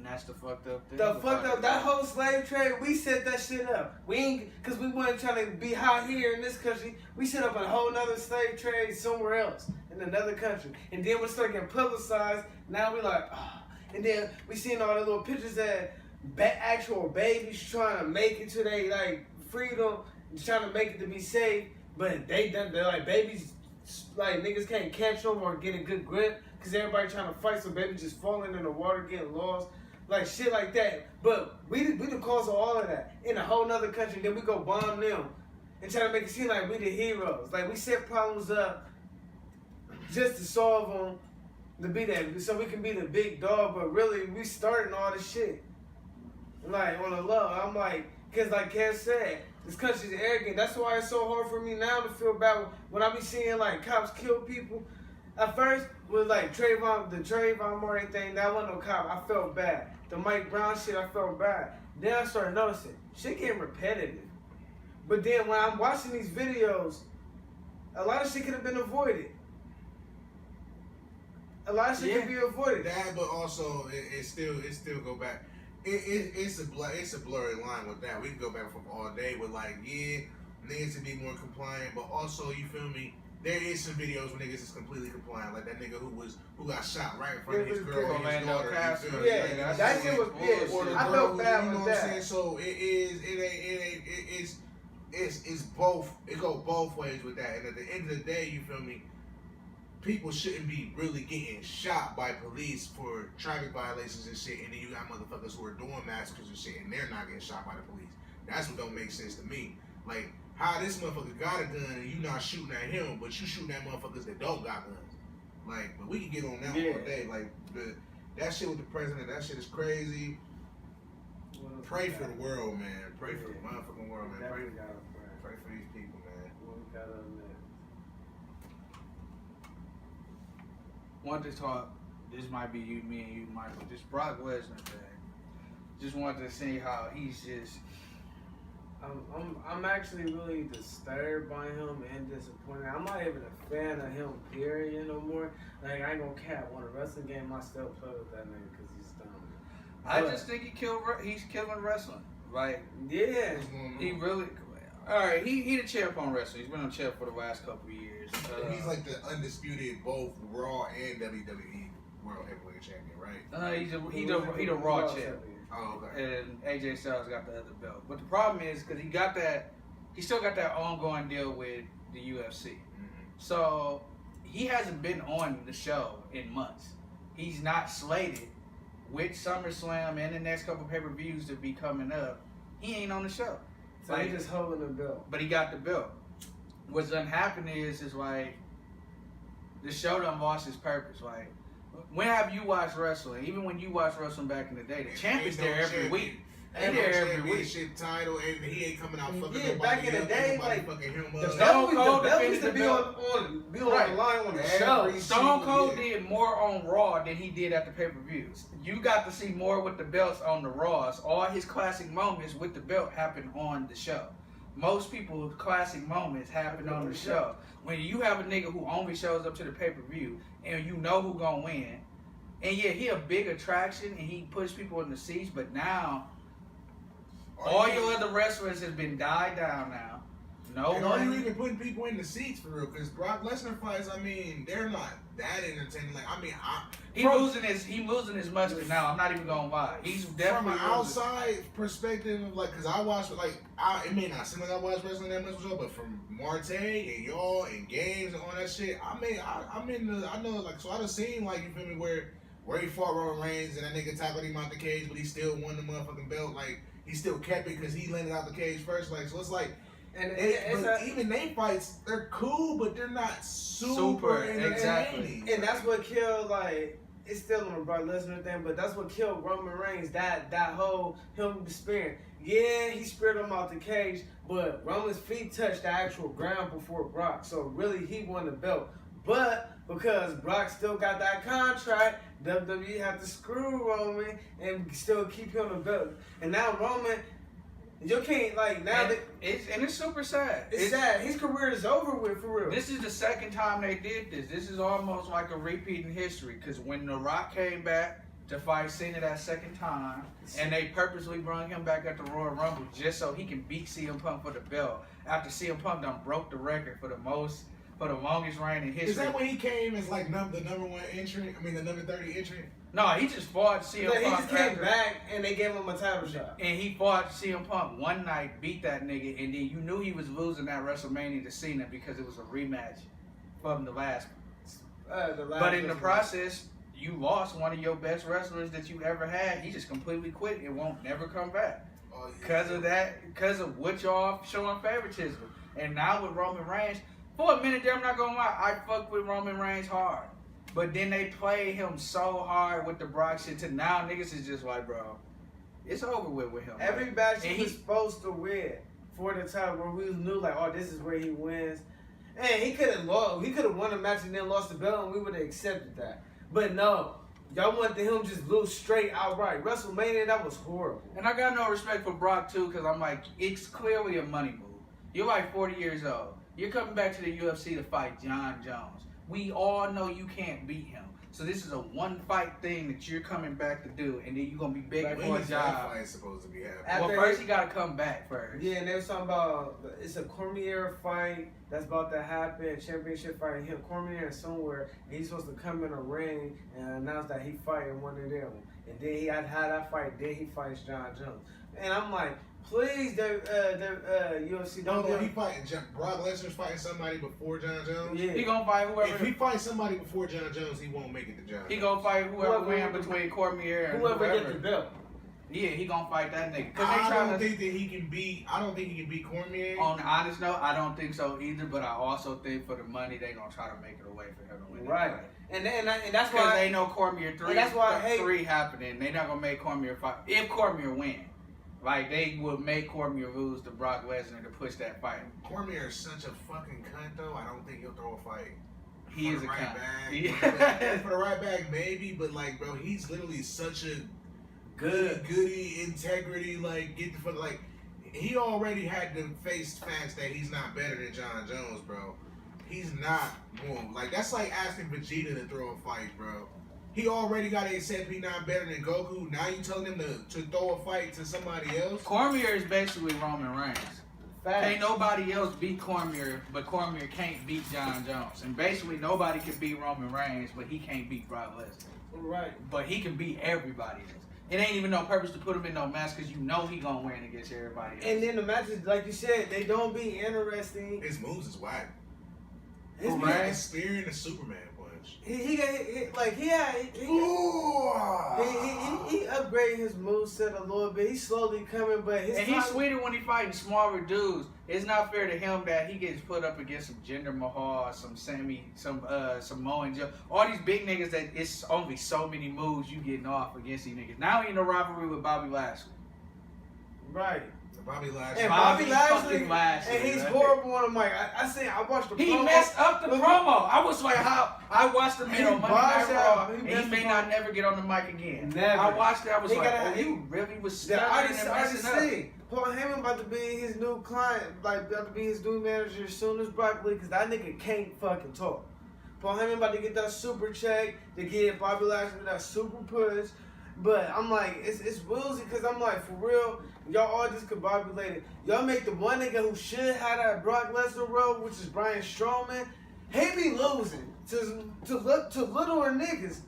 and that's the fucked up thing. The fucked up, that whole slave trade, we set that shit up. We ain't, cause we wasn't trying to be hot here in this country. We set up a whole nother slave trade somewhere else, in another country. And then we start getting publicized. Now we like, oh. And then we seeing all the little pictures that actual babies trying to make it to their like freedom, trying to make it to be safe, but they're like babies, like niggas can't catch them or get a good grip because everybody trying to fight, so babies just falling in the water, getting lost, like shit like that. But we the cause of all of that in a whole nother country. Then we go bomb them and try to make it seem like we the heroes. Like we set problems up just to solve them, to be that, so we can be the big dog. But really, we starting all this shit. Like, on the low, I'm like, because like Kev said, this country's arrogant. That's why it's so hard for me now to feel bad when I be seeing, like, cops kill people. At first, with, like, the Trayvon Martin thing, that wasn't no cop. I felt bad. The Mike Brown shit, I felt bad. Then I started noticing, shit getting repetitive. But then when I'm watching these videos, a lot of shit could have been avoided. A lot of shit could be avoided. That, but also, it still go back. It's a blurry line with that. We can go back from all day with like, yeah, niggas to be more compliant, but also, you feel me? There is some videos where niggas is completely compliant, like that nigga who got shot right in front of his girl and his daughter. Yeah, that shit was pissed. I felt bad with that. Saying? So it's both. It go both ways with that. And at the end of the day, you feel me? People shouldn't be really getting shot by police for traffic violations and shit, and then you got motherfuckers who are doing massacres and shit, and they're not getting shot by the police. That's what don't make sense to me. Like, how this motherfucker got a gun and you not shooting at him, but you shooting at motherfuckers that don't got guns. Like, but we can get on that all day. Like, that shit with the president, that shit is crazy. Pray for the world, man. Pray for the motherfucking world, man. Pray for these people, man. Wanted to talk, this might be you, me and you, Michael, this Brock Lesnar thing. Just wanted to see how he's just... I'm actually really disturbed by him and disappointed. I'm not even a fan of him, period, no more. Like, I ain't gonna cap. On a wrestling game, I still play with that nigga because he's dumb. I just think he's killing wrestling. Like, yeah. He really... Alright, he the champ on wrestling. He's been on champ for the last couple of years. He's like the undisputed both Raw and WWE World Heavyweight Champion, right? He's a Raw champ. Oh, okay. and AJ Styles got the other belt. But the problem is because he still got that ongoing deal with the UFC. Mm-hmm. So he hasn't been on the show in months. He's not slated with SummerSlam and the next couple pay-per-views to be coming up. He ain't on the show. So he just holding the belt. But he got the belt. What's done happen is like the show done lost its purpose. Like, when have you watched wrestling? Even when you watched wrestling back in the day, the champ is there every week. They Ain't there no every week. championship title, and he ain't coming out fucking Yeah, nobody back in the up, day, ain't nobody like, fucking him The up. Stone Cold belt used defended to the be belt. on the Right. line on the Every show. Stone Cold Yeah. did more on Raw than he did at the pay-per-views. You got to see more with the belts on the Raws. All his classic moments with the belt happened on the show. Most people's classic moments happen on the show. When you have a nigga who only shows up to the pay-per-view and you know who gonna win, and yeah, he a big attraction and he puts people in the seats, but now all your other wrestlers has been died down now. No And are you one. even putting people in the seats for real? Because Brock Lesnar fights, I mean, they're not that entertaining. Like, I mean, He losing his muscle now. I'm not even gonna lie. He's from definitely an losing. outside perspective, like, because I watch, like, it may not seem like I watch wrestling that much, but from Marte and y'all and games and all that shit, I mean, I know, like, so I done seen, like, you feel me, where he fought Roman Reigns and that nigga tackled him out the cage, but he still won the motherfucking belt. Like, he still kept it because he landed out the cage first. Like, so it's like, And even they fights, they're cool, but they're not super Super, entertaining. exactly. And that's what killed, like, it's still on the Brock Lesnar thing, but that's what killed Roman Reigns. That whole him spearing. Yeah, he speared him out the cage, but Roman's feet touched the actual ground before Brock. So really, he won the belt. But because Brock still got that contract, WWE have to screw Roman and still keep him the belt. And now Roman, you can't, like, now that It's super sad. it's sad. His career is over with, for real. This is the second time they did this. This is almost like a repeat in history. Because when The Rock came back to fight Cena that second time, and they purposely brought him back at the Royal Rumble just so he can beat CM Punk for the belt. After CM Punk done broke the record for the longest reign in history. Is that when he came as like the number 1 entrant? I mean, the number 30 entrant? No, he just fought CM But he Punk. just came after- back and they gave him a title shot. And he fought CM Punk one night, beat that nigga, and then you knew he was losing that WrestleMania to Cena because it was a rematch from the last. But in the process, you lost one of your best wrestlers that you ever had. He just completely quit and won't never come back. Oh, yeah. Because of that, because of what y'all showing favoritism. And now with Roman Reigns, for a minute there, I'm not gonna lie, I fuck with Roman Reigns hard. But then they play him so hard with the Brock shit to now niggas is just like, bro, it's over with him. Every Like, match and he was supposed to win for the title, where we knew like, oh, this is where he wins. And he could have lost. He could have won a match and then lost the belt, and we would have accepted that. But no, y'all wanted him just lose straight outright. WrestleMania, that was horrible. And I got no respect for Brock too, because I'm like, it's clearly a money move. You're like 40 years old. You're coming back to the UFC to fight John Jones. We all know you can't beat him. So this is a one fight thing that you're coming back to do, and then you're gonna be begging for When a is that job. fight supposed to be happening? After Well, first he gotta come back first. Yeah, and they was talking about it's a Cormier fight that's about to happen, championship fight. Him, Cormier somewhere, and he's supposed to come in a ring and announce that he fighting one of them. And then he had that fight. Then he fights John Jones. And I'm like, please, UFC No, don't. no, he fighting Brock Lesnar's fighting somebody before John Jones. Yeah. He gonna fight whoever. If he fights somebody before John Jones, he won't make it to John. He gonna fight whoever Whoever- wins between Cormier and Whoever whoever. get the belt. Yeah, he gonna fight that nigga. Cause they I trying don't to. think that he can beat. I don't think he can beat Cormier. On the honest note, I don't think so either. But I also think for the money, they gonna try to make it a way for him to win. Right. And that's Because why they know Cormier 3. And that's why I hate- 3 happening. They not gonna make Cormier fight. If Cormier win, like they would make Cormier lose to Brock Lesnar to push that fight. Cormier is such a fucking cunt, though. I don't think he'll throw a fight. He For is the a right cunt. bag. Yeah. For the right bag, maybe, but like, bro, he's literally such a Good. goody integrity. Like, get the fuck, like, he already had to face facts that he's not better than John Jones, bro. He's not going. Like, that's like asking Vegeta to throw a fight, bro. He already got to accept he's not better than Goku. Now you telling him to throw a fight to somebody else? Cormier is basically Roman Reigns. facts. Can't nobody else beat Cormier, but Cormier can't beat John Jones. And basically nobody can beat Roman Reigns, but he can't beat Brock Lesnar. Right. But he can beat everybody else. It ain't even no purpose to put him in no match because you know he gonna win against everybody else. And then the matches, like you said, they don't be interesting. His moves is whack. His Who, He's Ray? like a spear and a Superman punch. he upgraded his moveset a little bit. He's slowly coming, but his And he's sweeter when he fighting smaller dudes. It's not fair to him that he gets put up against some Jinder Mahal, some Samoan Joe. All these big niggas that it's only so many moves you getting off against these niggas. Now he in a rivalry with Bobby Lashley. Right. Bobby Lashley. And Bobby Bobby Lashley, fucking Lashley, and he's right? horrible on the mic. I watched the He promo. messed up the promo. I was like, how? I watched the He man on Monday botched Night out. Raw, He and he messed may the not promo. never get on the mic again. Never. I watched it. I was He like, gotta- oh, you really was The stuttering artist and already messing up. see. Paul Heyman about to be his new client, like about to be his new manager as soon as Brock Lee, because that nigga can't fucking talk. Paul Heyman about to get that super check to get Bobby Lashley that super push. But I'm like, it's wheelsy because I'm like, for real, y'all all discombobulated. Y'all make the one nigga who should have that Brock Lesnar role, which is Braun Strowman, he be losing to littler niggas.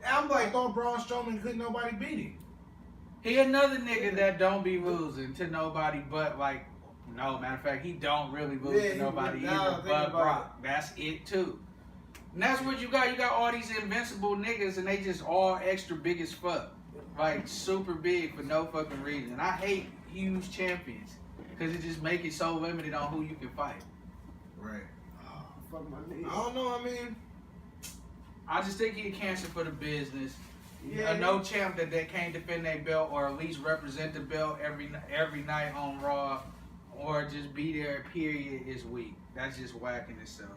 And I'm I like, thought Braun Strowman couldn't nobody beat him. He another nigga that don't be losing to nobody but like, no, matter of fact, he don't really lose Yeah, to he- nobody now either think but about Brock. That's it too. And that's what you got. You got all these invincible niggas and they just all extra big as fuck. Like super big for no fucking reason. I hate huge champions because it just make it so limited on who you can fight. Right. fuck my knees. I don't know. I mean, I just think he a cancer for the business. Yeah, No champ that they can't defend their belt or at least represent the belt every night on Raw or just be there. Period is weak. That's just whacking itself.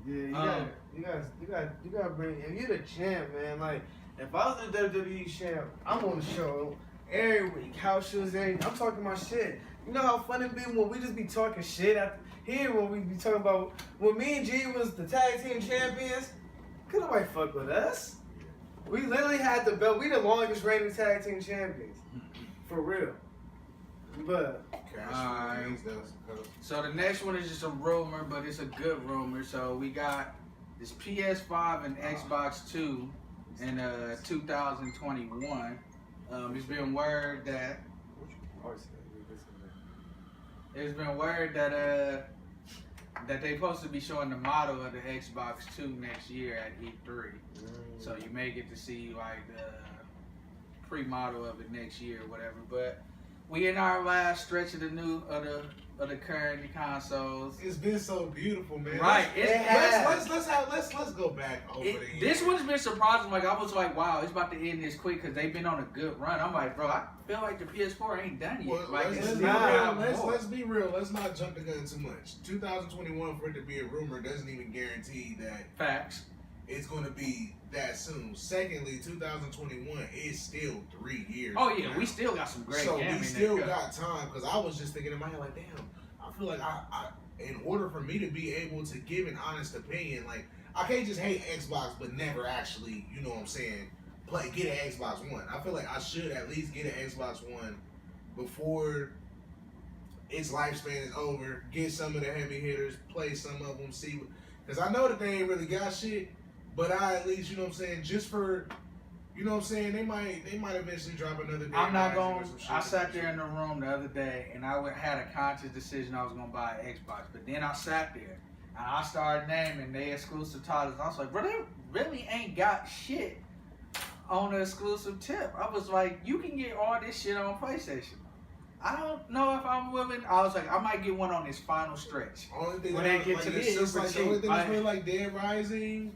Yeah, you gotta bring. If you're the champ, man, like if I was the WWE champ, I'm on the show every week. House shows every. I'm talking my shit. You know how fun it be when we just be talking shit after here when we be talking about when me and G was the tag team champions. Could nobody fuck with us? We literally had the belt. We the longest reigning tag team champions, for real. But Cash Alright. Wins does. So the next one is just a rumor, but it's a good rumor. So we got this PS5 and Xbox 2 in 2021. It's been word that that they supposed to be showing the model of the Xbox 2 next year at E3. So you may get to see like the pre-model of it next year or whatever. But we in our last stretch of the current consoles. It's been so beautiful, man. Right. Let's go back over the years. This one's been surprising. Like I was like, wow, it's about to end this quick because they've been on a good run. I'm like, bro, I feel like the PS4 ain't done yet. Well, like let's, it's be still real. got more. Let's be real. Let's not jump the gun too much. 2021 for it to be a rumor doesn't even guarantee that Facts. it's going to be that soon. Secondly, 2021 is still 3 years. Oh yeah, now. we still got some great So games we in still there. got time because I was just thinking in my head like, damn, I feel like I in order for me to be able to give an honest opinion, like I can't just hate Xbox but never actually, you know what I'm saying, get an Xbox One. I feel like I should at least get an Xbox One before its lifespan is over. Get some of the heavy hitters, play some of them, see, because I know that they ain't really got shit, but I at least, you know what I'm saying, just for. You know what I'm saying? They might eventually drop another Dead I'm not Rising or going. some shit. I sat there in the room the other day and I had a conscious decision I was gonna buy an Xbox, but then I sat there and I started naming their exclusive titles. I was like, bro, they really ain't got shit on the exclusive tip. I was like, you can get all this shit on PlayStation. I don't know if I'm willing. I was like, I might get one on this final stretch. Only thing When that they get like, to it's me, just it's like for the only cheap. thing that's Like- really like Dead Rising,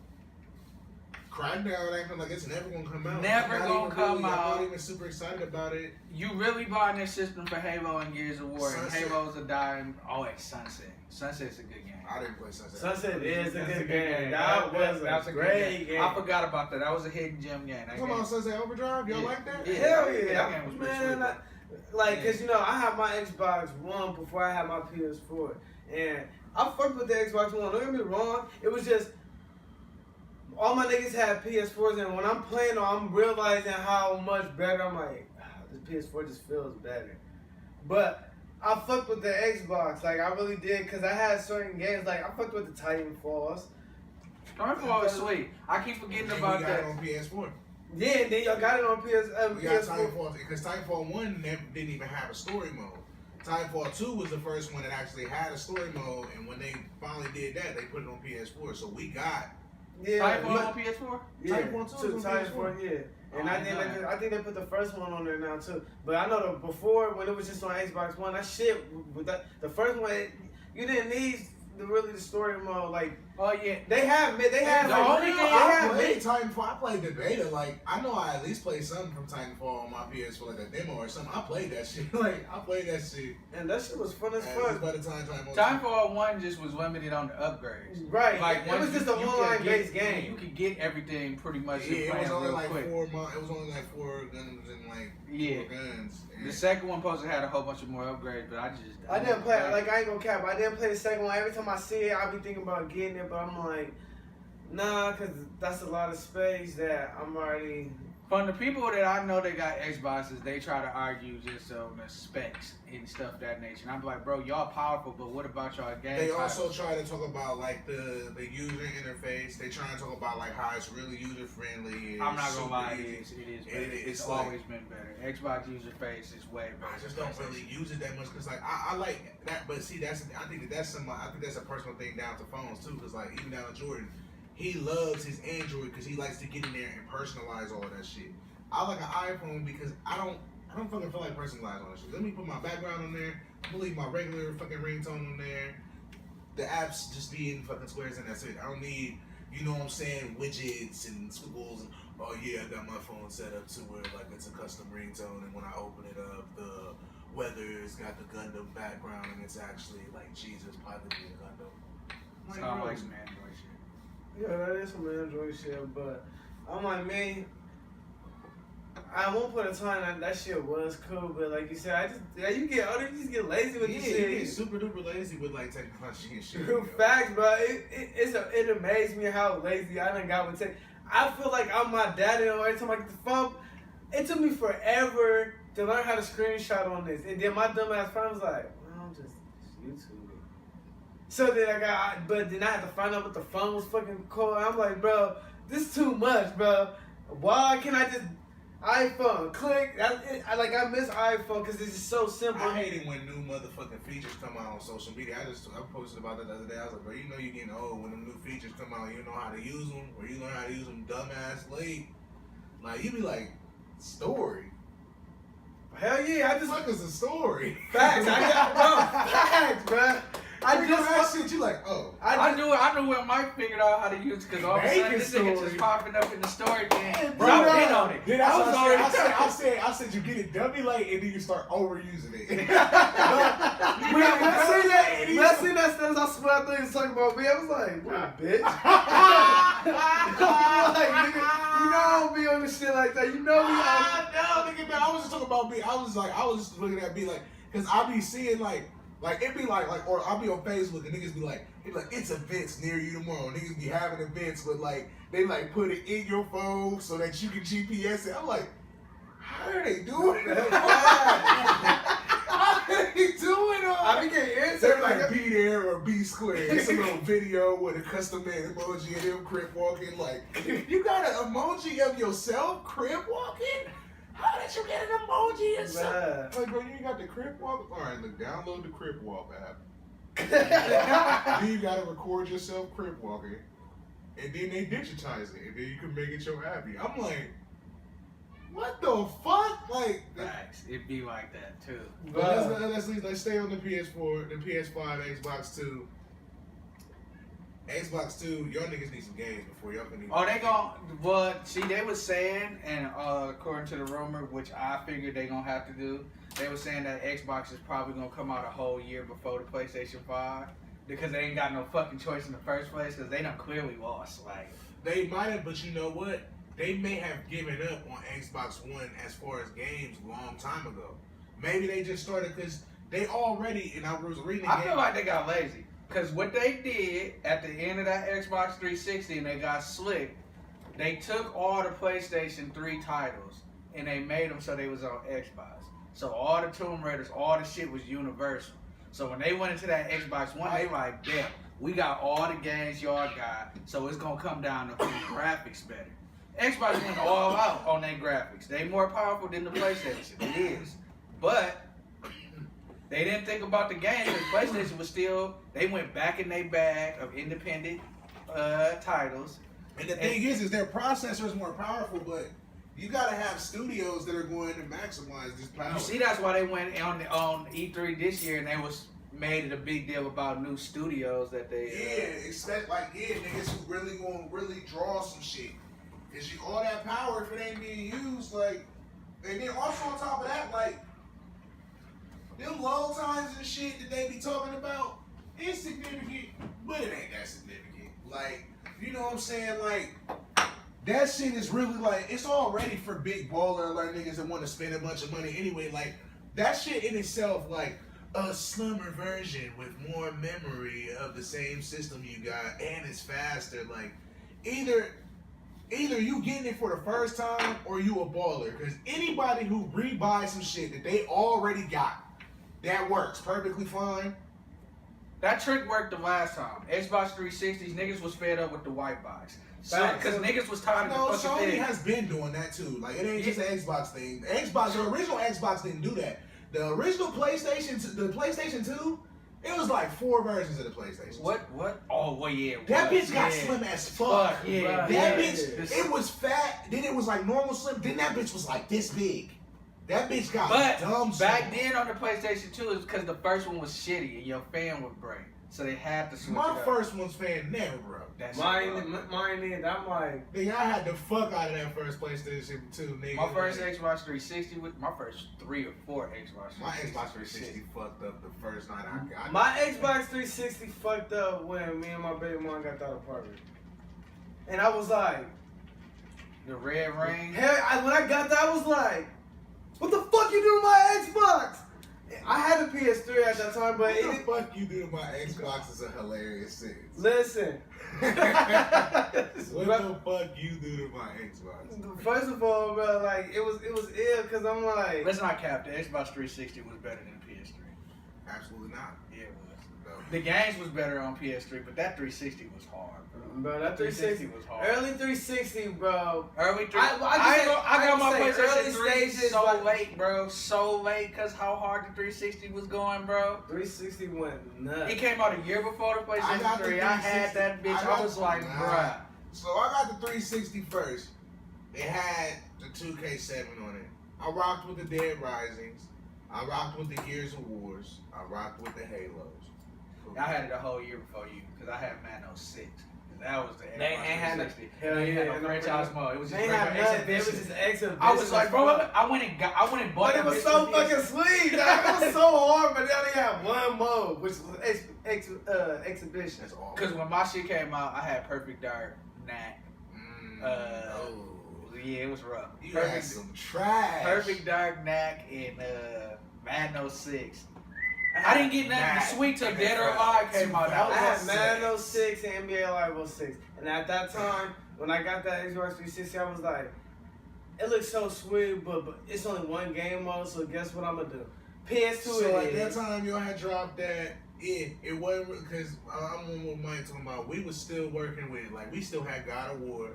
Crackdown acting like it's never gonna come out. Never I'm not gonna even come really, I'm out. not even super excited about it. You really buying this system for Halo and Gears of War, and Sunset. Halo's a dying. Oh, it's Sunset. Sunset's a good game. I didn't play Sunset. Sunset is a That's good game. That was That's a good great game. I forgot about that. That was a hidden gem game. That Come game. on, Sunset Overdrive. Y'all Yeah. like that? Yeah. Hell yeah, That game was pretty man! sweet. Like, cause you know, I had my Xbox One before I had my PS4, and I fucked with the Xbox One. Don't get me wrong; it was just all my niggas had PS4s, and when I'm playing, I'm realizing how much better. I'm like, this PS4 just feels better. But I fucked with the Xbox, like I really did, cause I had certain games. Like I fucked with the Titanfalls. Titanfall is sweet. I keep forgetting And about we got it that. on PS4. Yeah, and then y'all got it on We got PS4. Titanfall because Titanfall 1 didn't even have a story mode. Titanfall 2 was the first one that actually had a story mode, and when they finally did that, they put it on PS4. So we got Yeah, Titanfall on PS4? yeah, Titanfall 2 is on Titanfall, yeah. And Oh, I think they put the first one on there now too. But I know before when it was just on Xbox One, that shit with the first one, you didn't need the story mode. Like Oh yeah. they have The like, only they game I have played mid- Titanfall. I played the beta. Like I know I at least played something from Titanfall on my PS4, like a demo or something. I played that shit. Like I played that shit. and that shit was fun as And fuck. by the time Titanfall, Titanfall 1 just was limited on the upgrades. Right, Like it once was just an you could online get- based game. You could get everything pretty much yeah, in it playing was only real like quick. It was only like 4 guns and like Yeah. 4 guns. And The second one supposed to have a whole bunch of more upgrades, but I didn't play it. Like I ain't gonna cap. I didn't play the second one. Every time I see it, I be thinking about getting it, but I'm like, nah, cause that's a lot of space that I'm already. From the people that I know that got Xboxes, they try to argue just on the specs and stuff that nature. And I'm like, bro, y'all powerful, but what about y'all game they titles? also try to talk about like the user interface. They try to talk about like how it's really user friendly. I'm not gonna lie, it is better. It's It's like- always been better. Xbox user face is way better. I just don't really use it that much because like I like that, but see I think that's a personal thing down to phones too. Because like even down to Jordan, he loves his Android because he likes to get in there and personalize all of that shit. I like an iPhone because I don't fucking feel like personalizing all that shit. Let me put my background on there. I'm gonna leave my regular fucking ringtone on there. The apps just be in fucking squares and that's it. I don't need, you know what I'm saying, widgets and squiggles and oh yeah, I got my phone set up to where like it's a custom ringtone and when I open it up the weather's got the Gundam background and it's actually like Jesus possibly a Gundam. I'm Sound bro, like some Android shit. Yeah, that is some Android shit, but I'm like, man, I won't put a time that shit was cool, but like you said, you get older, you just get lazy with yeah, this you shit. get super duper lazy with like technology and shit. True facts, bro. It amazed me how lazy I done got with tech. I feel like I'm my daddy. Every time I get the phone, it took me forever to learn how to screenshot on this, and then my dumb ass friend was like, well, I'm just YouTube it. So then but then I had to find out what the phone was fucking called. I'm like, bro, this is too much, bro. Why can't I just iPhone click? I miss iPhone because it's just so simple. I hate it when new motherfucking features come out on social media. I posted about that the other day. I was like, bro, you know you're getting old when them new features come out. You know how to use them, or you learn how to use them dumbass late. Like you be like, story. Hell yeah, I What the just fuck is a story? facts. Facts, bro. I just that shit. You like, oh. I knew when Mike figured out how to use it because all of a sudden Making this nigga story. just popping up in the story thing. Bro, I've been on it. Then I was already. I said you get it dummy late and then you start overusing it. When I seen that status, I swear I thought he was talking about me. I was like, what, bitch? Like, nigga, you know I don't be on this shit like that. You know me. No, nigga, man, I was just talking about me. I was just looking at me like, cause I be seeing like it be like, or I'll be on Facebook and niggas be like, it's events near you tomorrow. Niggas be having events, but like they like put it in your phone so that you can GPS it. I'm like, how are they doing it? How are they doing all I be getting answers They're like, like be there or be square. It's a little video with a custom made emoji of them crip walking. Like, you got an emoji of yourself crip walking? How did you get an emoji of yourself? man. Like, bro, you ain't got the crip walk? Alright, look, download the crip walk app. Then you gotta record yourself crip walking. And then they digitize it. And then you can make it your happy. I'm like, what the fuck? Like, Facts. It be like that too. but let's stay on the PS4, the PS5, Xbox 2. Xbox 2, y'all niggas need some games before y'all can even. Oh, they gon' but see, they was saying, and according to the rumor, which I figured they gonna have to do, they were saying that Xbox is probably gonna come out a whole year before the PlayStation 5 because they ain't got no fucking choice in the first place because they done clearly lost. Like, They might have, but you know what? They may have given up on Xbox One as far as games a long time ago. Maybe they just started because they already, and I was reading I feel like they got lazy. Because what they did at the end of that Xbox 360 and they got slick, they took all the PlayStation 3 titles and they made them so they was on Xbox. So all the Tomb Raiders, all the shit was universal. So when they went into that Xbox One, they like, damn, we got all the games y'all got, so it's going to come down to who graphics better. Xbox went all out on their graphics. They more powerful than the PlayStation. It is. But they didn't think about the game because PlayStation was still, they went back in their bag of independent titles. And the thing is their processor is more powerful, but you gotta have studios that are going to maximize this power. You see, that's why they went on E3 this year and they was made it a big deal about new studios that they. Expect niggas who really gonna really draw some shit. Cause you all that power if it ain't being used, like, and then also on top of that, like, them load times and shit that they be talking about, it's significant, but it ain't that significant. Like, you know what I'm saying? Like, that shit is really like, it's already for big baller alert niggas that want to spend a bunch of money anyway. Like, that shit in itself, like, a slimmer version with more memory of the same system you got, and it's faster. Like, either you getting it for the first time or you a baller. Because anybody who rebuys some shit that they already got, that works perfectly fine. That trick worked the last time. Xbox 360s, niggas was fed up with the white box. Because niggas was tired of the fucking Sony thing. has been doing that too. Like, it ain't just an Xbox thing. The original Xbox didn't do that. The original PlayStation, the PlayStation 2, it was like 4 versions of the PlayStation 2. What? Oh, well, yeah. That bitch got slim as fuck. Yeah. That bitch, it was fat, then it was like normal slim, then that bitch was like this big. That bitch got dumb back slim. then on the PlayStation 2, it was because the first one was shitty and your fan would break. So they had to switch it My up. first one's fan never broke. Mine, I'm like, Nigga, I had the fuck out of that first PlayStation 2, nigga. My first Xbox 360, my first 3 or 4 Xbox 360. My Xbox 360 fucked up the first night I got my Xbox 360 fucked up when me and my baby mom got that apartment. And I was like, The red ring. hell, when I got that, I was like, what the fuck you do to my Xbox? I had a PS3 at that time, but What the fuck you do to my Xbox is a hilarious sentence. listen. What the fuck you do to my Xbox? First of all, bro, like it was ill because I'm like, Let's not cap. The Xbox 360 was better than the PS3. Absolutely not. Yeah, it was. No. The games was better on PS3, but that 360 was hard, bro. that 360 was hard. early 360, bro. Early I got my just say PlayStation early 3 stages, so like- late, bro. So late, cause how hard the 360 was going, bro. 360 went nuts. It came out a year before the I PlayStation got the 3. I had 360. that bitch. I was like, bruh. So I got the 360 first. It had the 2K7 on it. I rocked with the Dead Risings. I rocked with the Gears of Wars. I rocked with the Halos. I had it a whole year before you, cause I had Madden 06. That was the Xbox They ain't had no- 360. hell They had yeah, no no franchise regular- mode. It was just They had regular nothing. It was exhibition. just exhibition. I was like, bro, I went and bought But it that was bitch so for fucking PS3. sweet. Like, it was so hard, but they only had one mode, which was exhibition. That's all. Cause when my shit came out, I had Perfect Dark, Knack. Oh. Yeah, it was rough. You had some trash. Perfect Dark, Knack, and Madden 06. I didn't get nothing sweet till Dead or Alive came out. That I was had my Madden 06 and NBA Live 06. And at that time, when I got that Xbox 360, I was like, it looks so sweet, but it's only one game mode, so guess what I'm going to do? PS2 So it at that is. time, y'all had dropped that. It wasn't because I'm on what Mike talking about. We was still working with, like, we still had God of War.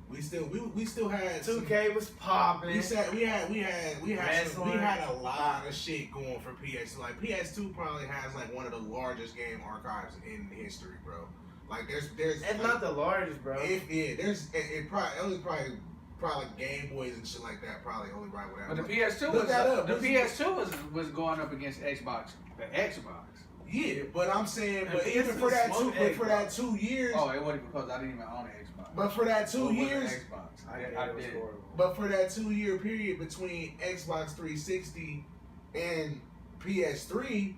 We still had 2K was popping. We had Wrestling. a lot of shit going for PS. Like PS2 probably has like one of the largest game archives in history, bro. Like there's It's like, not the largest, bro. It probably like Game Boys and shit like that probably only right with that. But the PS2 Look that up. the PS2 was going up against Xbox, the Xbox. Yeah, but I'm saying, And but PS2 even for that smoked but for that Xbox. 2 years, Oh, it wasn't because I didn't even own an Xbox. but for that 2 It wasn't years, Xbox. I It was did. horrible. but for that 2-year period between Xbox 360 and PS3,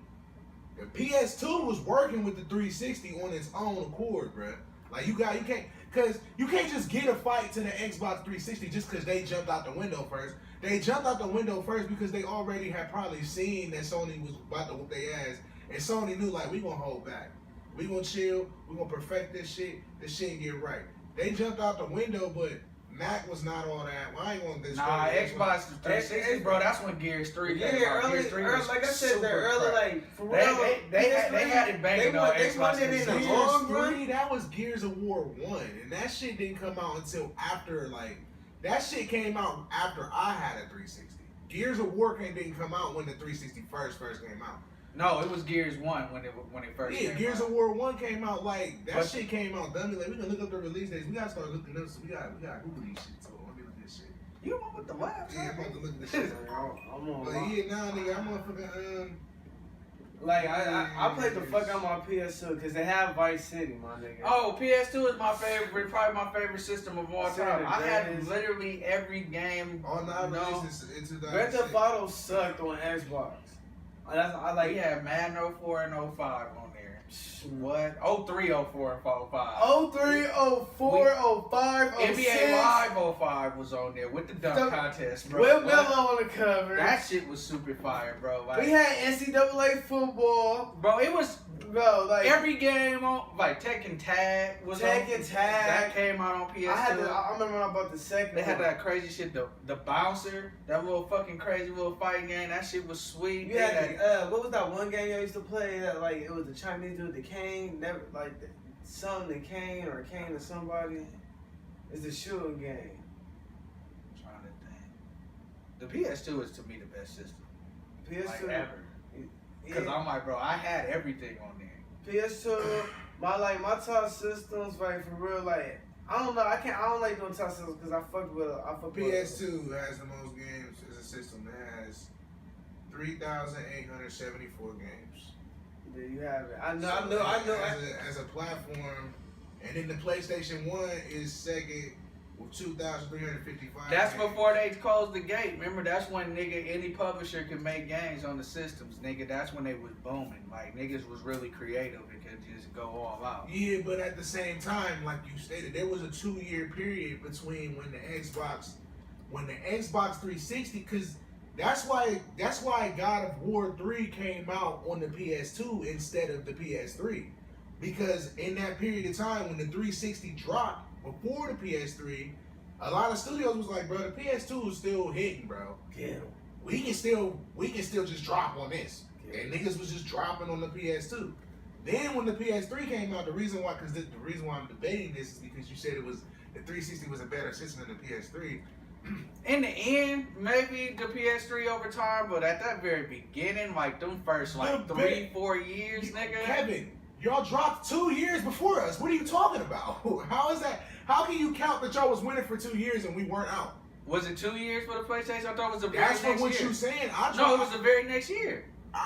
the PS2 was working with the 360 on its own accord, bruh. Like you can't just get a fight to the Xbox 360 just because they jumped out the window first. They jumped out the window first because they already had probably seen that Sony was about to whoop their ass, and Sony knew like we gonna hold back, we gonna chill, we gonna perfect this shit get right. They jumped out the window, but Mac was not all that. Well, I ain't gonna Nah, Xbox 360, bro. That's when Gears 3 came out. early, Gears 3 was like I said, super they're early, crack. like, for real. They had it banging on They Xbox wanted it in the 360. long Gears run. 3, that was Gears of War 1, and that shit didn't come out until after like That shit came out after I had a 360. Gears of War didn't come out when the 360 first came out. No, it was Gears 1 when it first came Yeah, Gears out. of War 1 came out like that But- shit came out dummy. Like we can look up the release dates. We gotta start looking up. We gotta Google these shit. So let me look at this shit. You the one with the laptop? Yeah, I'm about to look at this shit. I'm on. But yeah, nah, nigga, I'm motherfucking Like I played the fuck out my PS2 because they have Vice City, my nigga. Oh, PS2 is my favorite, probably my favorite system of all San time. I had Andreas. literally every game. all nine No. releases in 2006. Grand Theft Auto sucked on Xbox. I We like had Madden 04 and 05 on there. What? 03, 04, and 05. 03, 04, 05, 06. NBA Live 05 was on there with the dunk The- contest, bro. Will What? Miller on the cover. That shit was super fire, bro. Like, We had NCAA football, bro, it was bro. Like every game on, like Tekken Tag was on. Tekken Tag. That came out on PS2. I remember when I bought the second. They had one. that crazy shit, the bouncer, that little fucking crazy little fighting game. That shit was sweet. You They had had- what was that one game I used to play that like it was the Chinese dude, the Kane, never like the Son the Kane or Kane or somebody. It's a shooting game. I'm trying to think. The PS2 is to me the best system, PS2. like ever. Because yeah, I'm like, bro, I had everything on there. PS2. My top systems like for real like I don't know I don't like doing top systems because I fuck with PS2 has the most games as a system. It has 3,874 games. There you have it. I know. As a platform, and then the PlayStation 1 is second with 2,355. That's games. before they closed the gate. Remember, that's when any publisher could make games on the systems, nigga. That's when they was booming. Like niggas was really creative and could just go all out. Yeah, but at the same time, like you stated, there was a 2-year period between when the Xbox 360, because that's why God of War 3 came out on the PS2 instead of the PS3, because in that period of time when the 360 dropped before the PS3, a lot of studios was like, bro, the PS2 is still hitting, bro. Yeah. We can still just drop on this. And niggas was just dropping on the PS2. Then when the PS3 came out, the reason why I'm debating this is because you said the 360 was a better system than the PS3. In the end, maybe the PS3 over time, but at that very beginning, like them first like The 3-4 years, nigga. Kevin, y'all dropped 2 years before us. What are you talking about? How is that? How can you count that y'all was winning for 2 years and we weren't out? Was it 2 years for the PlayStation? I thought it was the very That's next from what year. you saying. I No, it dropped. was the very next year. All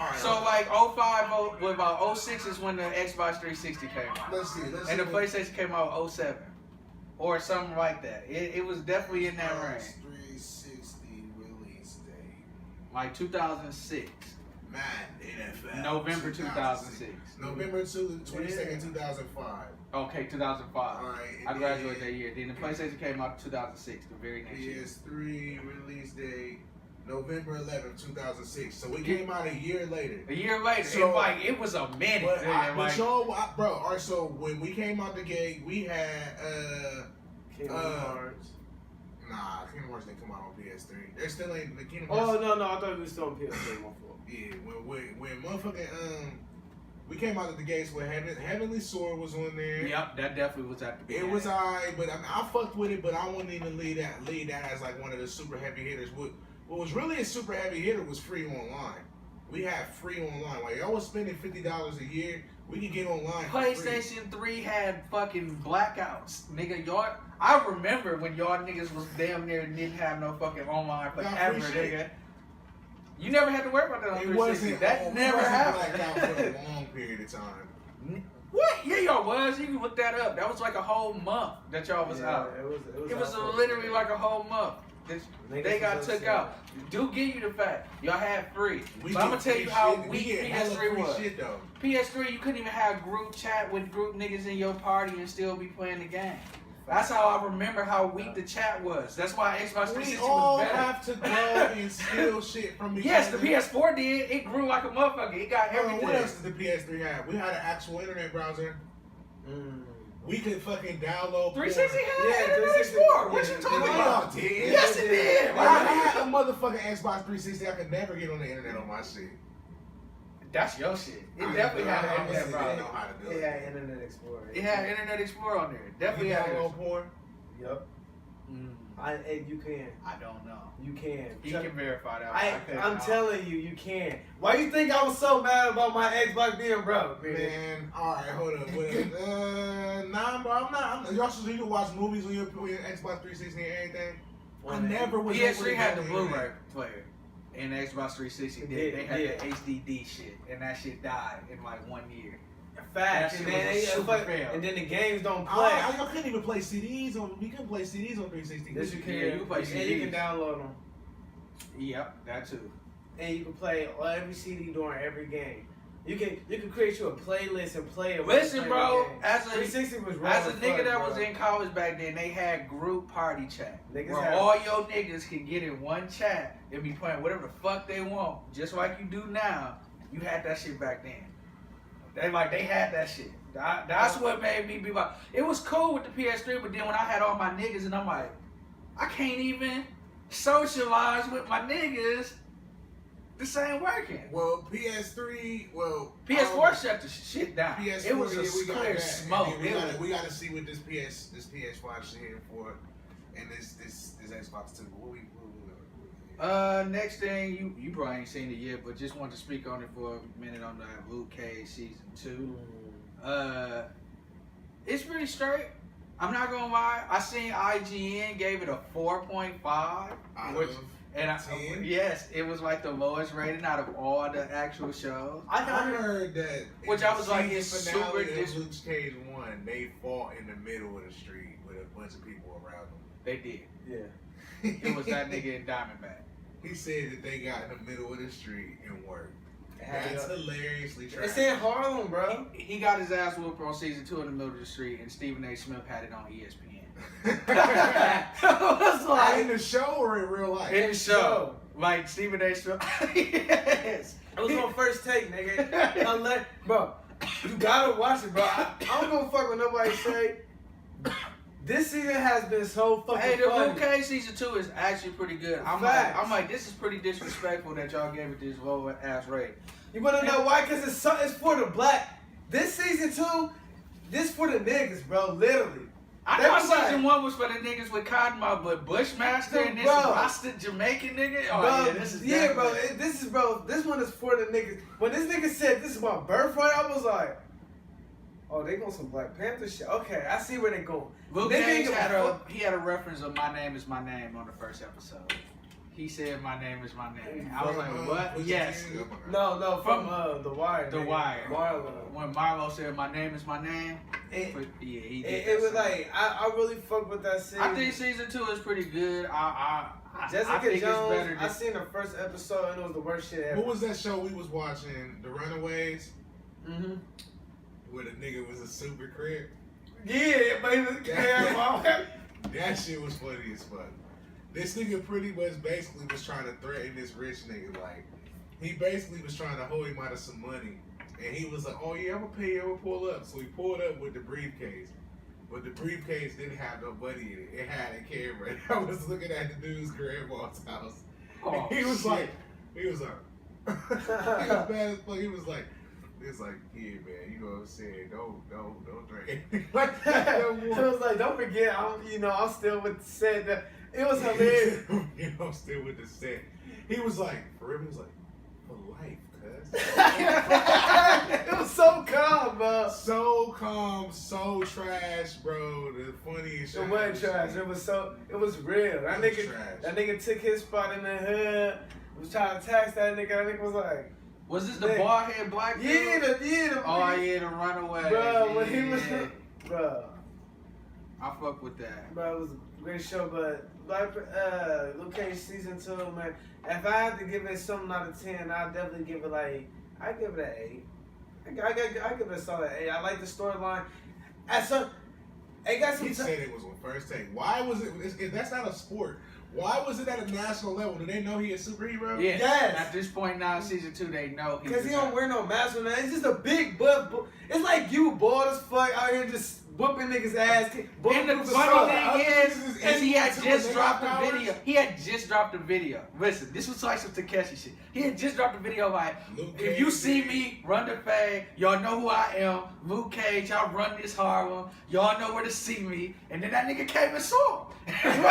right. So like 05, what about 06 is when the Xbox 360 came out. let's see. And the PlayStation came out 07. Or something like that. It was definitely in that range. 360 release date. Like 2006. Madden NFL. November 2006. November 22nd, 2005. Okay, 2005. All right. I graduated that year. Then the PlayStation came out in 2006, the very next year. PS3 release date November 11th, 2006. So it came out a year later. A year later, So- it was a minute. But, man, like, bro, all right, so when we came out the gate, we had, Kingdom Hearts. nah, Kingdom Hearts didn't come out on PS3. There still ain't, the Kingdom Oh Hearts, no, I thought we was still on PS3. My fault. yeah, when motherfucking, we came out of the gates with Heavenly Sword was on there. yep, that definitely was at the It beginning. was alright, but I mean, I fucked with it, but I wouldn't even lead that as like one of the super heavy hitters. What was really a super heavy hitter was free online. We had free online. While y'all was spending $50 a year, we could get online. for free. PlayStation 3 had fucking blackouts, nigga. Y'all, I remember when y'all niggas was damn near didn't have no fucking online Got forever, free shit. nigga. You never had to worry about that on It 360. wasn't. That never blacked out happened. for a long period of time. What? Yeah, y'all was. You can look that up. That was like a whole month that y'all was out. It was out for- literally like a whole month. They Niggas got was took upset. out. Do give you the fact. Y'all had free. We But I'm get gonna tell free you how shit. We weak get hella PS3 free was. shit though. PS3, you couldn't even have group chat with group niggas in your party and still be playing the game. That's how I remember how weak the chat was. That's why Xbox 360 We all was better. have to go and steal shit from each Yes, other. the PS4 did. It grew like a motherfucker. It got Bro, everything. what else did the PS3 have? We had an actual internet browser. We could fucking download. 360 had Yeah, Internet 360 Explorer. What yeah, you talking Yeah, about? y'all did. Yes, it did. I had a motherfucking Xbox 360. I could never get on the internet on my shit. That's your shit. It I definitely had an honestly internet didn't browser. know how to do It it. had Internet Explorer. It had Internet Explorer on there. You Definitely had it. download porn? Yep. You can. I don't know. You can. He can verify that. I'm telling you, you can. Why you think I was so mad about my Xbox being broke, man? Man, all right, hold up. Nah, bro, I'm not. Y'all should you can watch movies on your Xbox 360 and everything. I never was. PS3 had the able to Blu-ray internet. player, and Xbox 360 It did. did, They had yeah. the HDD shit, and that shit died in like 1 year. Facts. That And shit then, was a super fail. and then the games don't play. Y'all couldn't even play CDs on. We couldn't play CDs on 360. Yes, you can. Yeah, you can play And you can CDs. download them. Yep, that too. And you can play every CD during every game. You can create you a playlist and play it. Listen, bro, as a 360 was raw as a as nigga fuck, that bro. was in college back then, they had group party chat. Niggas Where had- all your niggas can get in one chat and be playing whatever the fuck they want, just like you do now. You had that shit back then. They had that shit. That's what made me be like, it was cool with the PS3, but then when I had all my niggas and I'm like, I can't even socialize with my niggas. This ain't working. Well, PS3. Well, PS4 shut the shit down. PS4. It was a we got clear that. smoke. And It was- we gotta see what this PS5 shit here for, and this Xbox 2. What we Next thing, you probably ain't seen it yet, but just want to speak on it for a minute on the Luke Cage season 2. It's pretty straight. I'm not gonna lie. I seen IGN gave it a 4.5, which and 10? yes, it was like the lowest rating out of all the actual shows. I heard that. Which in I was the like, season it's finale super of Luke Cage 1, they fought in the middle of the street with a bunch of people around them. They did. Yeah. It was that nigga in Diamondback. He said that they got in the middle of the street and worked. Had That's it. hilariously trash. It's in Harlem, bro. He got his ass whooped on season 2 in the middle of the street, and Stephen A. Smith had it on ESPN. I was like, in the show or in real life? in the show, like Stephen A. Smith. Yes, It was on First Take, nigga. Bro, you gotta watch it, bro. I don't give a fuck what nobody say. This season has been so fucking Hey, the funny. Luke Cage season 2 is actually pretty good. Facts. I'm like, this is pretty disrespectful that y'all gave it this low ass rate. You wanna know why? Cause it's for the black. This season 2, this for the niggas, bro. Literally. I They thought was like- season 1 was for the niggas with Cottonmouth, but Bushmaster and this Bro. Rasta Jamaican nigga. Oh Bro, yeah, this is yeah, bro. definitely- This one is for the niggas. When this nigga said this is my birthright, I was like, oh, they going some Black Panther shit. Okay, I see where they going. Luke They Cage didn't had give a a he had a reference of "My Name Is My Name" on the first episode. He said, "My name is my name." I was like, "What?" Yes. No, from The Wire. The nigga. Wire. Marlo. When Marlo said, "My name is my name," It, yeah, he did. it that was scene. like I really fuck with that scene. I think season 2 is pretty good. I Jessica think Jones. it's better I than. seen the first episode and it was the worst shit ever. What was that show we was watching? The Runaways, Mm-hmm. where the nigga was a super crip. Yeah, baby. That shit was funny as fuck. This nigga pretty much basically was trying to threaten this rich nigga. Like, he basically was trying to hold him out of some money. And he was like, oh yeah, I'm gonna pay you, I'm gonna pull up. So he pulled up with the briefcase. But the briefcase didn't have no money in it. It had a camera. And I was looking at the dude's grandma's house. Oh, he was shit. like, he was bad as fuck. He was like, yeah, man, you know what I'm saying? Don't drink. Like that. It was like, don't forget, I'm still with the set. That it was hilarious. You know, I'm still with the set. He was like, for real, he was like, for life, cuz. It was so calm, bro. So calm, so trash, bro. The funniest shit. It wasn't trash. It was real. That It was nigga, trash. that nigga took his spot in the hood. Was trying to tax that nigga. That nigga was like, Was this the Yeah. bald head black dude? yeah, Oh yeah, the Runaway. bro. When he was, Yeah. bro. I fuck with that. Bro, it was a great show, but Luke Cage season 2, man. If I had to give it something out of 10, I'd definitely give it I'd give it an 8. I give it a solid 8. I like the storyline. It got some He said it was on First Take. Why was it? That's not a sport. Why was it at a national level? Do they know he a superhero? Yeah. Yes. At this point now, season 2, they know Because he don't wear no mask or nothing. It's just a big butt. It's like you bald as fuck out here just whooping niggas' ass. And the Bulletproof funny assault. thing is he had until just they dropped got a powers. video. He had just dropped a video. Listen, this was like some Takeshi shit. He had just dropped a video like, Luke if you Cage see did. me, run the fade. Y'all know who I am. Luke Cage, y'all run this Harlem. Y'all know where to see me. And then that nigga came and saw him.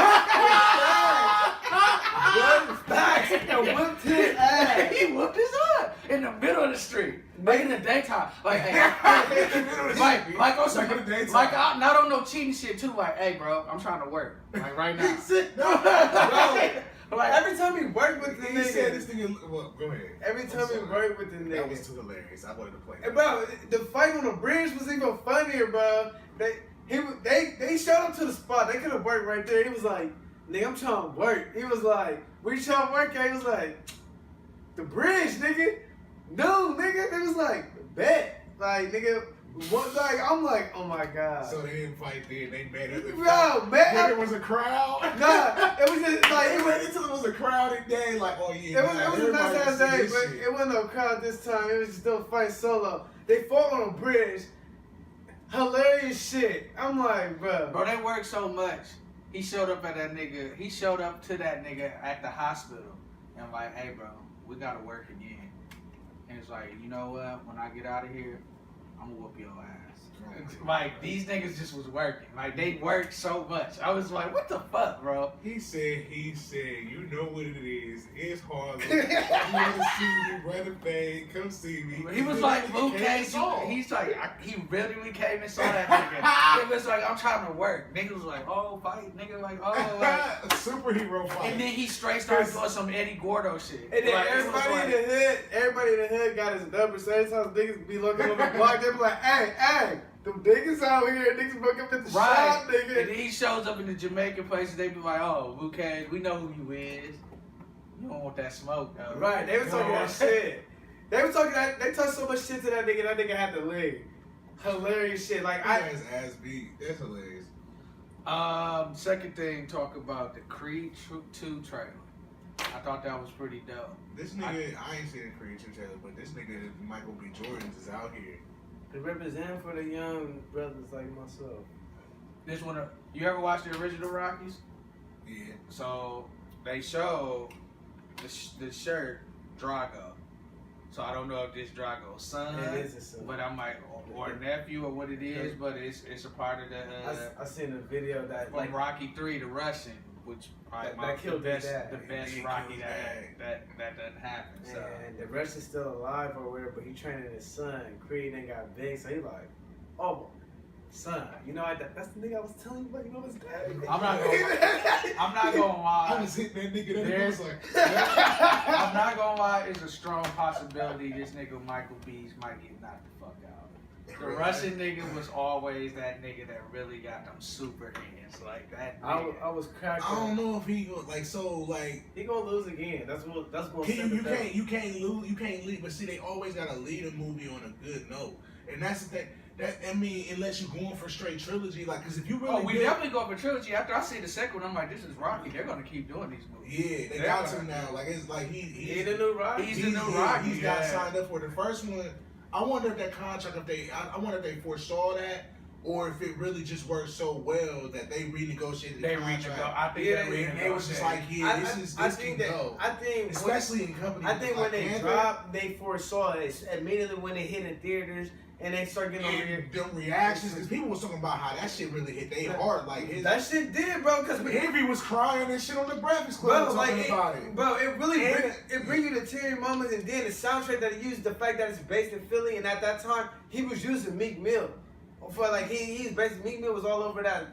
Facts. And whipped his ass. He whooped his ass in the middle of the street. Like in the daytime. Like, hey, like on some, Like in the daytime. like not on no cheating shit too. Like, hey, bro, I'm trying to work. Like right now. Bro, Like, every time he worked with the He said nigga, this nigga. Well, go ahead. every time I'm he sorry. worked with the That was nigga. too hilarious. I wanted to play. And bro, the fight on the bridge was even funnier, bro. They showed up to the spot. They could have worked right there. He was like, nigga, I'm trying to work. He was like, where you trying to work at? He was like, the bridge, nigga. No, nigga. They was like, bet. Like, nigga, what, like, I'm like, oh my God. So they didn't fight then. They met up. Bro, When man. there was a crowd. Nah, it was just like, They waited until it was a crowded day. Like, oh yeah. It was a everybody nice ass see day, this but shit. it wasn't no crowd this time. It was just them fight solo. They fought on a bridge. Hilarious shit. I'm like, bro. bro, they work so much. He showed up at that nigga. He showed up to that nigga at the hospital and like, hey, bro, we gotta work again. And it's like, you know what? When I get out of here, I'm gonna whoop your ass. Like these niggas just was working. Like they worked so much. I was like, what the fuck, bro? He said, you know what it is. It's Harlem. You want to see me, brother Fade, come see me. He was like, Luke Cage. He's like, he really came and saw that nigga. It was like, I'm trying to work. Nigga was like, oh, fight. Nigga like, oh, like. Superhero fight. And then he straight started doing some Eddie Gordo shit. And then Like, it was everybody in the hood got his number. So every time niggas be looking on the block, they be like, hey, them niggas out here, niggas broke up at the shop, right. And nigga. then he shows up in the Jamaican places. They be like, oh, Luke Cage, we know who you is. You don't want that smoke, though. Right, they was talking that shit. They talked so much shit to that nigga had to leave. Hilarious shit. Like, He got his ass beat. That's hilarious. Second thing, talk about the Creed 2 trailer. I thought that was pretty dope. This nigga, I ain't seen the Creed 2 trailer, but this nigga, Michael B. Jordan, is out here. to represent for the young brothers like myself. This one, you ever watch the original Rockies? Yeah. So they show the shirt Drago. So I don't know if this Drago's son, It is his son. but I'm like, or nephew or what it is, but it's a part of the I seen a video that from Rocky 3, the Russian, which probably That killed the best, his dad. the best He Rocky killed that doesn't happen. So and the rest is still alive or whatever, but he training his son. Creed ain't got big, so he like, oh, son, you know, that's the nigga I was telling you about. You know his dad. I'm not gonna I lie. was hitting that nigga that There's- was like, I'm not gonna lie. It's a strong possibility this nigga Michael Bees might get knocked the fuck out. The Russian nigga was always that nigga that really got them super hands like that. I Nigga. was cracking. I don't know if he go like so like. He gonna lose again. That's gonna You can't lose, you can't lead, but see, they always gotta lead a movie on a good note, and that's the thing. That I mean, unless you're going for straight trilogy, like, cause if you really, Oh, we definitely go for trilogy. After I see the second one, I'm like, this is Rocky. They're gonna keep doing these movies. yeah, they They're got gonna- to now. Like it's like He the new Rock. He's the new Rocky, He's got yeah. signed up for the first one. I wonder if that contract, I wonder if they foresaw that, or if it really just worked so well that they renegotiated the They contract. I think Yeah, they And they was just like, yeah, this can go. I think Especially in companies. I think like when they Panther, dropped, they foresaw it immediately when they hit in theaters and they start getting over here. and them reactions, because people was talking about how that shit really hit they hard. Like his, That shit did, bro. Cause Envy was crying and shit on the Breakfast Club bro, talking like about it. bro, it really And- bring you to teary moments, and then the soundtrack that he used, the fact that it's based in Philly, and at that time he was using Meek Mill for like he's based. Meek Mill was all over that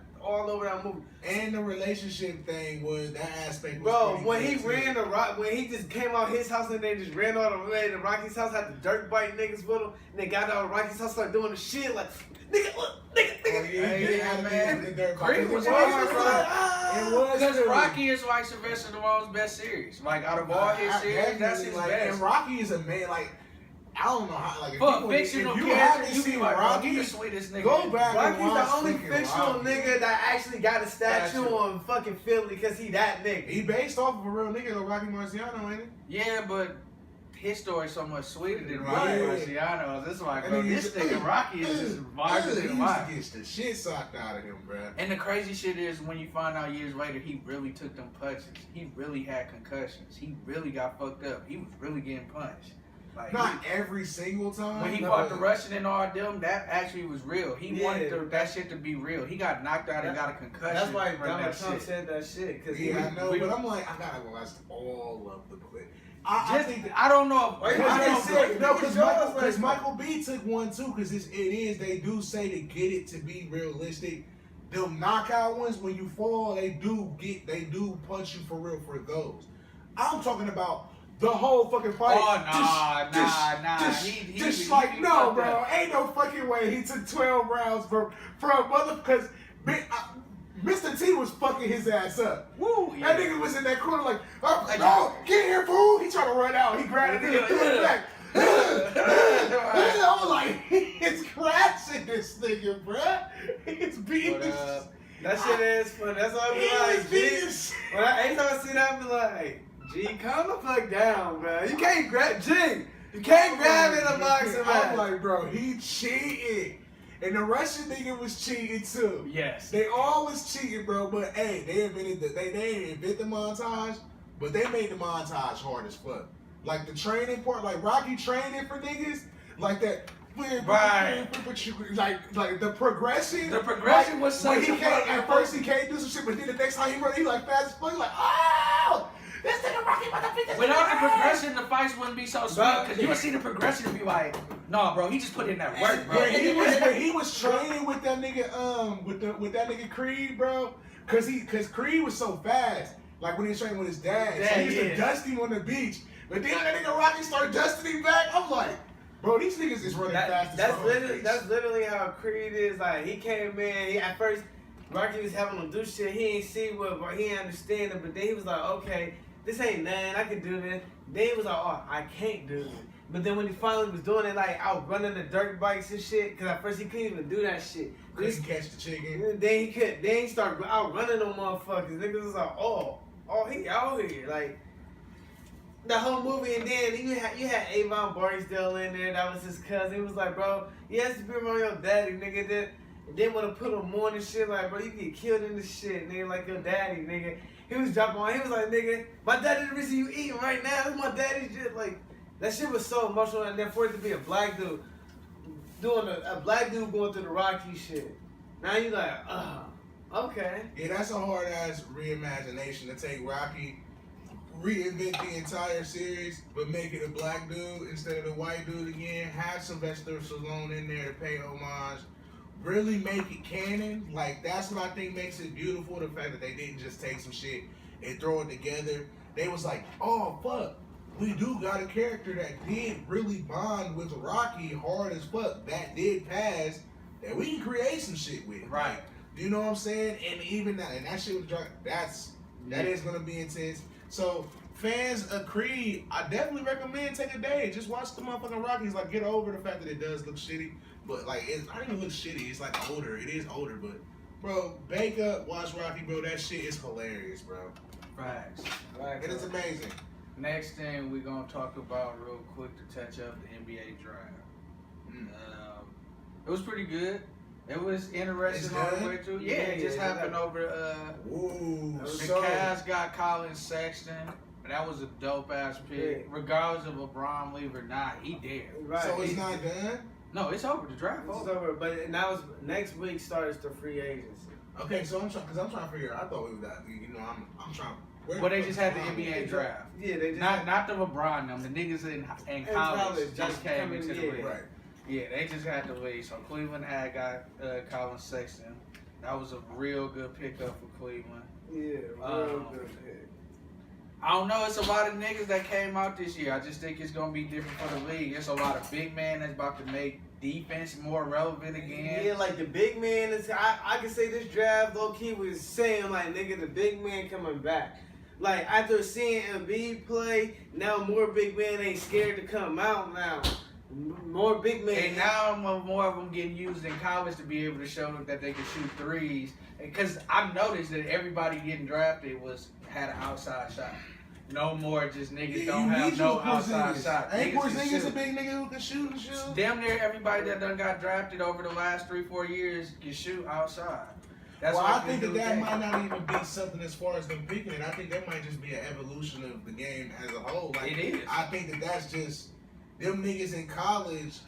movie. And the relationship thing was that aspect. Was Bro, pretty when good, he too. ran the rock, when he just came out his house and they just ran all the way to Rocky's house, had the dirt bike niggas with him, and they got out of Rocky's house, started doing the shit like, nigga, look, nigga. Oh, yeah, he did have to man. be the dirt Creed bike. was It hard, was bro. like- It was Because really- Rocky is like Sylvester Stallone's best series. Like out of all his series, that's his like, best. And Rocky is a man, like, I don't know how, like, if For a people- fictional if you character, haven't you be seen like, Rocky, he the sweetest nigga. go back and Rocky's watch the only fucking fictional Rocky. nigga that actually got a statue Statue. on fucking Philly because he that nigga. He based off of a real nigga, though, Rocky Marciano, ain't he? Yeah, but his story so much sweeter than Right. Rocky Marciano's. It's like, And bro, then this nigga Rocky is just He larger used than to life. get the shit sucked out of him, bro. And the crazy shit is when you find out years later he really took them punches. He really had concussions. He really got fucked up. He was really getting punched. Like Not every single time. when he no, fought the but- Russian and all them, that actually was real. He wanted Yeah. that shit to be real. He got knocked out and got a concussion. That's why from Donald that Trump shit. said that shit. Cause Yeah, I know, we- but I'm like, I gotta watch all of the clip. I think I don't know. Why you I just don't say- know, because because Michael B took one too, because they do say to get it to be realistic. Them knockout ones, when you fall, they do punch you for real for those. I'm talking about the whole fucking fight. Oh, nah. Just He like no, fucked bro, up. ain't no fucking way he took 12 rounds from mother because Mr. T was fucking his ass up. Woo, That nigga was in that corner like, oh, no, get here, fool. He trying to run out. He grabbed it and threw it back. I was like, he's crashing this nigga, bruh. He's beating But, this. that shit is fun. That's all I He be was like, beating G. this. When anytime I see that, I be like, G, calm the fuck down, bro. You can't grab G. You can't grab in a boxing I'm match. like, bro, he cheated. And the Russian nigga was cheating too. Yes. They all was cheating, bro. But hey, they didn't invent the montage, but they made the montage hard as fuck. Like the training part, like Rocky training for niggas, like that. Right. Like the progression. The progression like, was when such he a can't. fucking- At first he can't do some shit, but then the next time he run, he like fast as fuck. He like, oh, this nigga Rocky about to beat this Without the nigga ass." progression, the fights wouldn't be so sweet. Because you would see the progression and be like, nah, bro, he just put in that work, bro. When he was training with that nigga, with that nigga Creed, bro, cause Creed was so fast. Like when he was training with his dad, so he used to dust him on the beach. But then that nigga Rocky started dusting him back. I'm like, bro, these niggas is running fast as fuck. That's literally how Creed is. Like he came in. At first, Rocky was having him do shit. He ain't see what, but he ain't understand it. But then he was like, okay, this ain't nothing. I can do this. Then he was like, oh, I can't do it. But then when he finally was doing it, like out running the dirt bikes and shit, because at first he couldn't even do that shit. Couldn't catch the chicken. Then he could. Then he started out running them motherfuckers. Niggas was like, oh, he out here. Like the whole movie, and then you had Avon Barksdale in there. That was his cousin. He was like, bro, he has to be around your daddy, nigga. Then want to put him on and shit. Like, bro, you get killed in this shit, nigga. Like your daddy, nigga. He was dropping on. He was like, nigga, my daddy the reason you eating right now. That's my daddy's shit. Like that shit was so emotional. And then for it to be a black dude doing a black dude going through the Rocky shit. Now you like, okay. Yeah, that's a hard ass reimagination to take Rocky, reinvent the entire series, but make it a black dude instead of the white dude again. Have Sylvester Stallone in there to pay homage. Really make it canon. Like that's what I think makes it beautiful. The fact that they didn't just take some shit and throw it together. They was like, oh fuck, we do got a character that did really bond with Rocky hard as fuck. That did pass. That we can create some shit with. Right. Do you know what I'm saying? And even that, and that shit was that is gonna be intense. So fans of Creed, I definitely recommend take a day and just watch the motherfucking Rockies. Like get over the fact that it does look shitty, but like it I don't even look shitty. It's like older. It is older, but bro, bake up, watch Rocky, bro. That shit is hilarious, bro. Facts. It is amazing. Next thing we're gonna talk about real quick to touch up the NBA draft. It was pretty good. It was interesting It's all the good? way through. Yeah, Yeah, it just yeah, happened over. Ooh, The so Cavs got Colin Sexton. That was a dope ass pick. Yeah. Regardless of LeBron leave or not, he there. Right. so it's not done. No, it's over. The draft It's over. over, but now it's next week starts the free agency. Okay, so I'm trying to figure. I thought we was that. You know, I'm trying. where Well, they the just fuck had the is LeBron? NBA draft. Yeah, they just Not the LeBron them. The niggas in college just came coming into the in. league. Right. Yeah, they just had to leave. So Cleveland had got Colin Sexton. That was a real good pickup for Cleveland. Yeah, real good pick. I don't know. It's a lot of niggas that came out this year. I just think it's gonna be different for the league. It's a lot of big man that's about to make defense more relevant again. Yeah, like the big man is. I can say this draft low key was saying like nigga the big man coming back. Like after seeing Embiid play, now more big men ain't scared to come out now. More big men. And now more of them getting used in college to be able to show them that they can shoot threes. Because I've noticed that everybody getting drafted had an outside shot. No more just niggas Yeah, don't you have need no your outside Porzingis. shot. Ain't Niggas can Porzingis shoot. a big nigga who can shoot and shoot? Damn near everybody that done got drafted over the last 3-4 years can shoot outside. That's Well, what I think the new that game. might not even be something as far as them picking it. I think that might just be an evolution of the game as a whole. Like, It is. I think that that's just them niggas in college,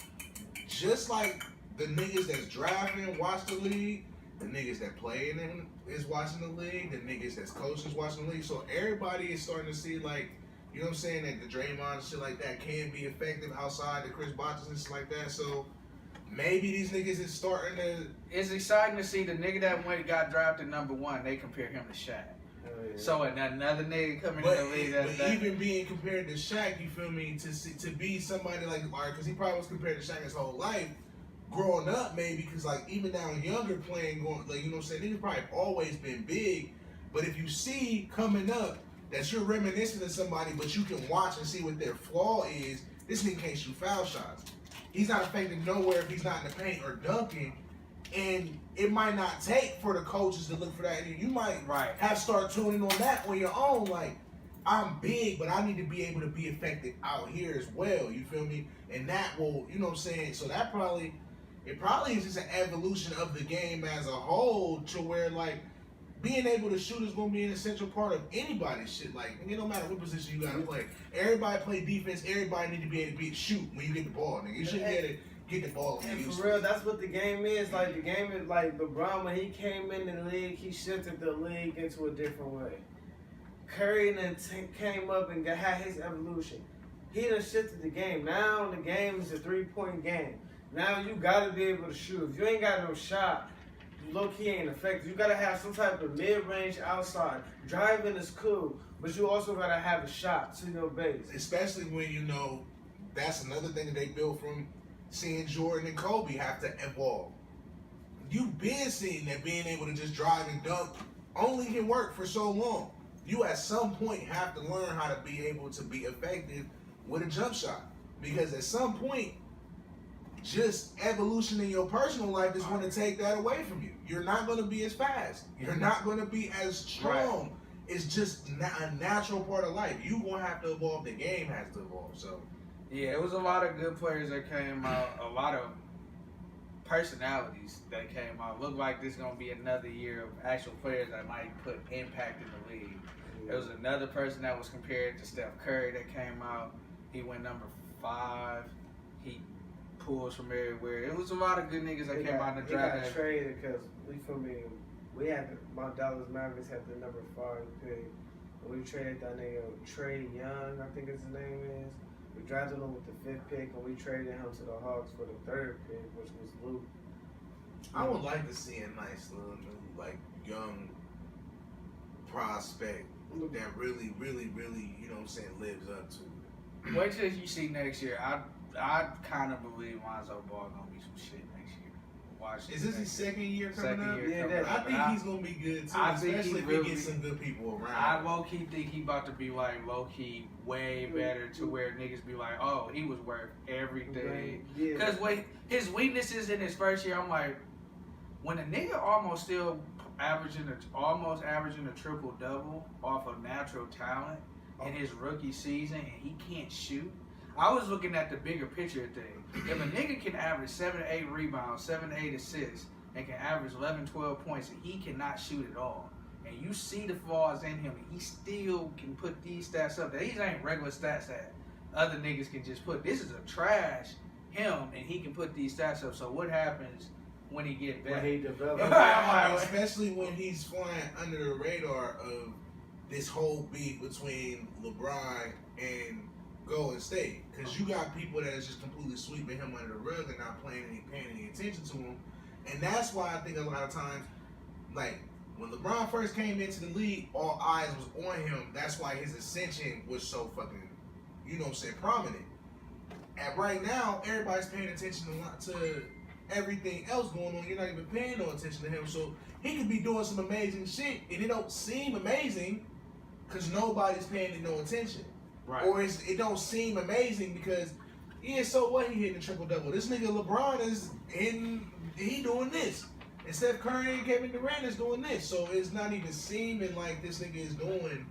just like the niggas that's drafting watch the league, the niggas that play in it is watching the league, the niggas that's coaches watching the league. So everybody is starting to see, like, you know what I'm saying, that the Draymond and shit like that can be effective outside the Chris Bosh's and shit like that. So maybe these niggas is starting to. It's exciting to see the nigga that went got drafted number 1. They compare him to Shaq. Oh, yeah. So another nigga coming But, in the league but that even being compared to Shaq, you feel me, to be somebody like, all right, because he probably was compared to Shaq his whole life, growing up maybe, because like even now younger playing, going like, you know what I'm saying, niggas probably always been big, but if you see coming up that you're reminiscent of somebody, but you can watch and see what their flaw is, this nigga can't shoot foul shots. He's not effective nowhere if he's not in the paint or dunking. And it might not take for the coaches to look for that. You might Right. have to start tuning on that on your own. Like, I'm big, but I need to be able to be effective out here as well. You feel me? And that will, you know what I'm saying? So that probably is just an evolution of the game as a whole, to where like being able to shoot is gonna be an essential part of anybody's shit. Like, it don't matter what position you gotta play. Everybody play defense. Everybody need to be able to shoot when you get the ball, nigga. You shouldn't be able to get the ball. when And you for real, that's what the game is. Like, the game is like LeBron, when he came into the league, he shifted the league into a different way. Curry then came up and had his evolution. He done shifted the game. Now the game is a 3-point game. Now you gotta be able to shoot. If you ain't got no shot, you low-key ain't effective. You gotta have some type of mid-range outside. Driving is cool, but you also gotta have a shot to your base. Especially when you know that's another thing that they built from seeing Jordan and Kobe have to evolve. You've been seeing that being able to just drive and dunk only can work for so long. You at some point have to learn how to be able to be effective with a jump shot. Because at some point, just evolution in your personal life is going to take that away from you. You're not going to be as fast. You're not going to be as strong. Right. It's just a natural part of life. You're going to have to evolve. The game has to evolve. So, yeah, it was a lot of good players that came out, a lot of personalities that came out. Looked like this is going to be another year of actual players that might put impact in the league. There was another person that was compared to Steph Curry that came out. He went number 5. He pulls from everywhere. It was a lot of good niggas that came out in the draft. He got traded because we had my Dallas Mavericks had the number 5 pick. We traded that nigga Trey Young, I think his name is. We drafted him with the 5th pick, and we traded him to the Hawks for the 3rd pick, which was Luke. I would like to see a nice little new, like, young prospect that really, really, really, you know what I'm saying, lives up to it. Wait till you see next year. I kind of believe Lonzo Ball gonna be some shit next year. Watch. Is this his second year coming Second up? year Yeah, coming I up. think And he's gonna be good too, I think especially he if will he gets be. some good people around. I low key think he about to be like low key way better to where niggas be like, oh, he was worth everything. Yeah. Cause his weaknesses in his first year, I'm like, when a nigga almost averaging a triple double off of natural talent in his rookie season, and he can't shoot. I was looking at the bigger picture thing. If a nigga can average 7 to 8 rebounds, 7 to 8 assists, and can average 11, 12 points, and he cannot shoot at all, and you see the flaws in him, and he still can put these stats up. These ain't regular stats that other niggas can just put. This is a trash him, and he can put these stats up. So what happens when he get better? When he develops. Especially when he's flying under the radar of this whole beef between LeBron and Golden State, because you got people that is just completely sweeping him under the rug and not paying any attention to him, and that's why I think a lot of times, like when LeBron first came into the league, all eyes was on him. That's why his ascension was so fucking, you know what I'm saying, prominent. And right now, everybody's paying attention to everything else going on. You're not even paying no attention to him, so he could be doing some amazing shit, and it don't seem amazing because nobody's paying it no attention. Right. Or it don't seem amazing because, yeah, so what, he hitting a triple-double. This nigga LeBron he doing this. And Steph Curry and Kevin Durant is doing this. So it's not even seeming like this nigga is doing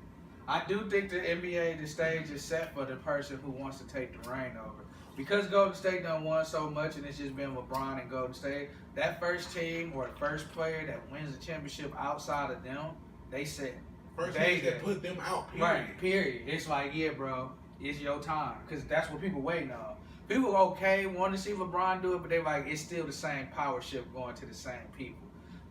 I do think the NBA, the stage is set for the person who wants to take the reign over. Because Golden State done won so much and it's just been LeBron and Golden State, that first team or the first player that wins the championship outside of them, they set. First They niggas that put them out, period. Right, period. It's like, yeah, bro, it's your time. Because that's what people waiting on. People okay, want to see LeBron do it, but they like, it's still the same power shift going to the same people.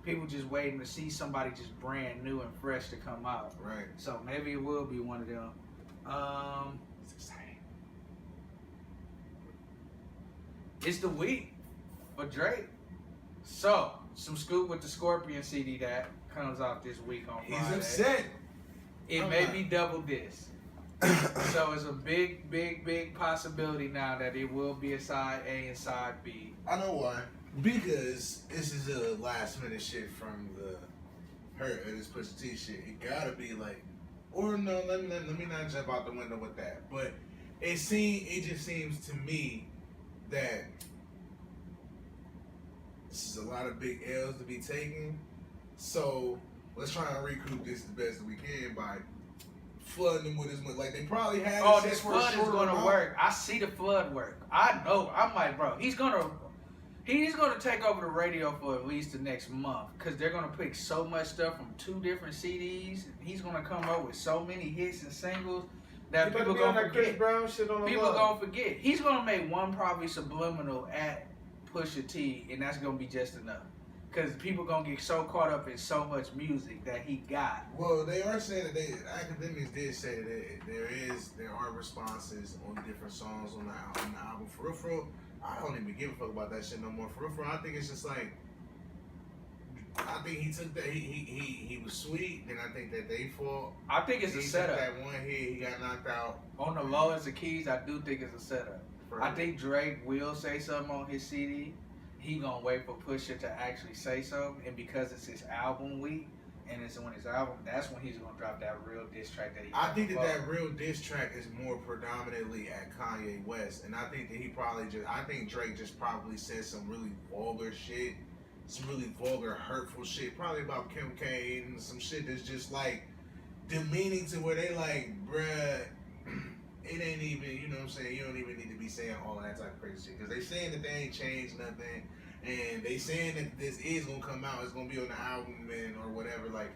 People just waiting to see somebody just brand new and fresh to come out. Right. So maybe it will be one of them. It's exciting. It's the week for Drake. So, some scoop with the Scorpion CD that comes out this week on Friday. He's upset. It may be double this. So it's a big possibility now that it will be a side A and side B. I know why. Because this is a last minute shit from the Hurt or this Pusha T shit. It gotta be like, or no, let me not jump out the window with that. But it just seems to me that this is a lot of big L's to be taken. So let's try and recoup this the best that we can by flooding them with as much. Like they probably had. Oh, this flood is gonna work. I see the flood work. I know. I'm like, bro, he's gonna take over the radio for at least the next month because they're gonna pick so much stuff from 2 different CDs. He's gonna come up with so many hits and singles that people gonna forget. Chris Brown shit on the People love. gonna forget. He's gonna make one probably subliminal at Pusha T, and that's gonna be just enough. Cause people gonna get so caught up in so much music that he got. Well, they are saying that academics did say that there are responses on different songs on the album. For real, I don't even give a fuck about that shit no more. For real, I think it's just like, I think he took that he was sweet. Then I think that they fought. I think it's a He setup. took that one hit, he got knocked out. On the low as the keys, I do think it's a setup. For I think Drake will say something on his CD. He gonna wait for Pusha to actually say something, and because it's his album week, and it's on his album, that's when he's gonna drop that real diss track that he. I think that real diss track is more predominantly at Kanye West, and I think that I think Drake just probably said some really vulgar shit, some really vulgar, hurtful shit, probably about Kim K and some shit that's just like demeaning to where they like, bruh, it ain't even, you know what I'm saying, you don't even need to be saying all of that type of crazy shit, because they saying that they ain't changed nothing, and they saying that this is gonna come out, it's gonna be on the album and or whatever. Like,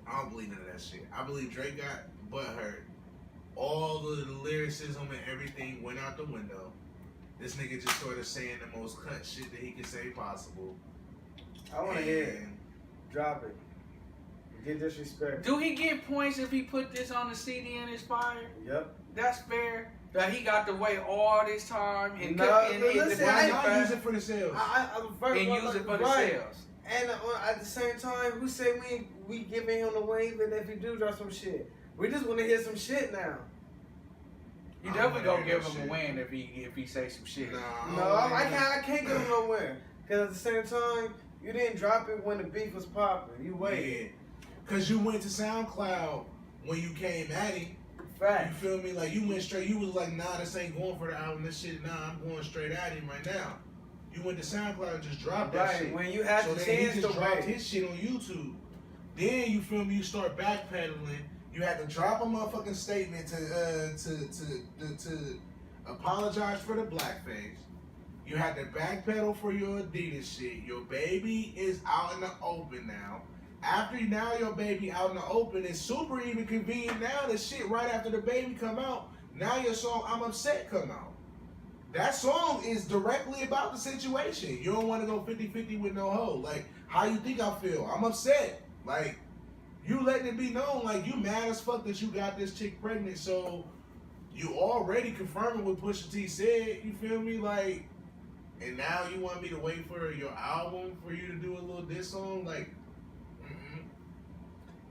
I don't believe none of that shit. I believe Drake got butthurt. All of the lyricism and everything went out the window. This nigga just started saying the most cut shit that he could say possible. I want to hear it. Drop it. Get disrespect. Do he get points if he put this on the CD and it's fire? Yep. That's fair. That he got to wait all this time and listen, Why not use it for the sales? use it for the sales. And at the same time, who say we giving him the wave, and if he do drop some shit, we just want to hear some shit now. You definitely gonna give him a win if he say some shit. No, I can't give him no win. Cause at the same time, you didn't drop it when the beef was popping. You waited. Yeah. Cause you went to SoundCloud when you came at him. Fact. You feel me? Like you went straight. You was like, nah, this ain't going for the album. This shit, nah, I'm going straight at him right now. You went to SoundCloud and just dropped that shit. When you had so the then he chance just to dropped wait. his shit on YouTube. Then you feel me? You start backpedaling. You had to drop a motherfucking statement to apologize for the blackface. You had to backpedal for your Adidas shit. Your baby is out in the open now. After now your baby out in the open, it's super even convenient now that shit right after the baby come out. Now your song I'm Upset come out. That song is directly about the situation. You don't want to go 50-50 with no hoe. Like, how you think I feel? I'm upset. Like, you letting it be known, like, you mad as fuck that you got this chick pregnant, so you already confirming what Pusha T said, you feel me? Like, and now you want me to wait for your album for you to do a little diss song? Like,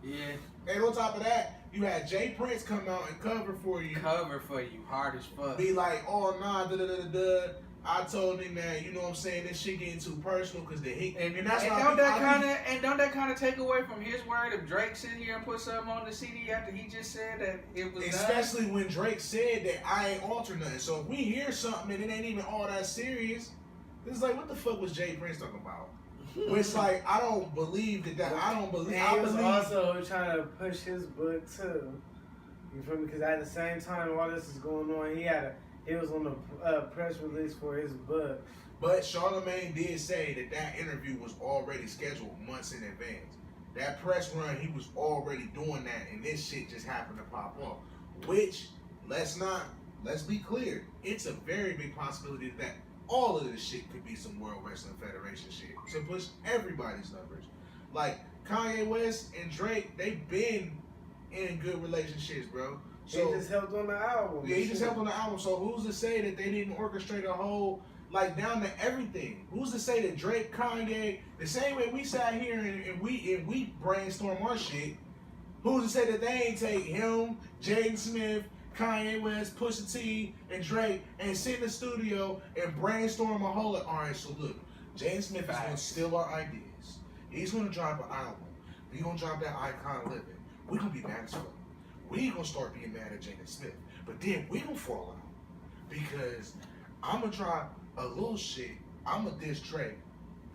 Yeah. And on top of that, you had Jay Prince come out and cover for you, hard as fuck. be like, oh nah, da. I told him that, you know what I'm saying, this shit getting too personal because and that's why don't that kind of take away from his word if Drake sit here and put something on the CD after he just said that it was especially when Drake said that I ain't alter nothing. So if we hear something and it ain't even all that serious, it's like, what the fuck was Jay Prince talking about? Which like I don't believe that. I don't believe. And I he was believe. also trying to push his book too. You feel me? Because at the same time all this is going on, he was on the press release for his book. But Charlamagne did say that interview was already scheduled months in advance. That press run, he was already doing that, and this shit just happened to pop off. Which, let's be clear, it's a very big possibility that all of this shit could be some World Wrestling Federation shit to push everybody's numbers. Like Kanye West and Drake, they've been in good relationships, bro. So He just helped on the album. yeah, he just helped on the album. So who's to say that they didn't orchestrate a whole, like, down to everything? Who's to say that Drake, Kanye, the same way we sat here and we brainstorm our shit, who's to say that they ain't take him, Jaden Smith, Kanye West, Pusha T, and Drake and sit in the studio and brainstorm a whole, all right, so look, Jaden Smith is going to steal our ideas. He's going to drop an album. We're going to drop that Icon Living. We're going to be mad as fuck. We ain't gonna start being mad at Jaden Smith. But then we gonna fall out. Because I'm gonna drop a little shit. I'm gonna diss Drake.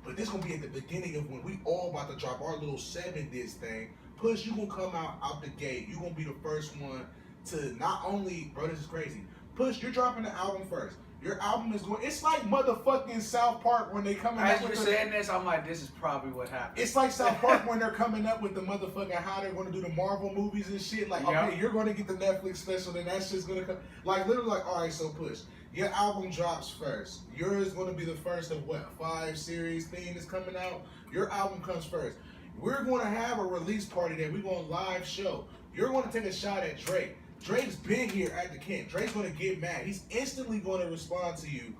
But this gonna be at the beginning of when we all about to drop our little 7 diss thing. Push, you gonna come out the gate. You gonna be the first one to not only, bro, this is crazy. Push, you're dropping the album first. Your album is going, it's like motherfucking South Park when they coming As up you're with saying this, I'm like, this is probably what happened. It's like South Park when they're coming up with the motherfucking how they're going to do the Marvel movies and shit. Like, Yep. okay, you're going to get the Netflix special, then that's just going to come. Like, literally, like, all right, so Push. Your album drops first. Yours is going to be the first of what? 5 series thing is coming out. Your album comes first. We're going to have a release party that we're going to live show. You're going to take a shot at Drake. Drake's been here at the camp. Drake's going to get mad. He's instantly going to respond to you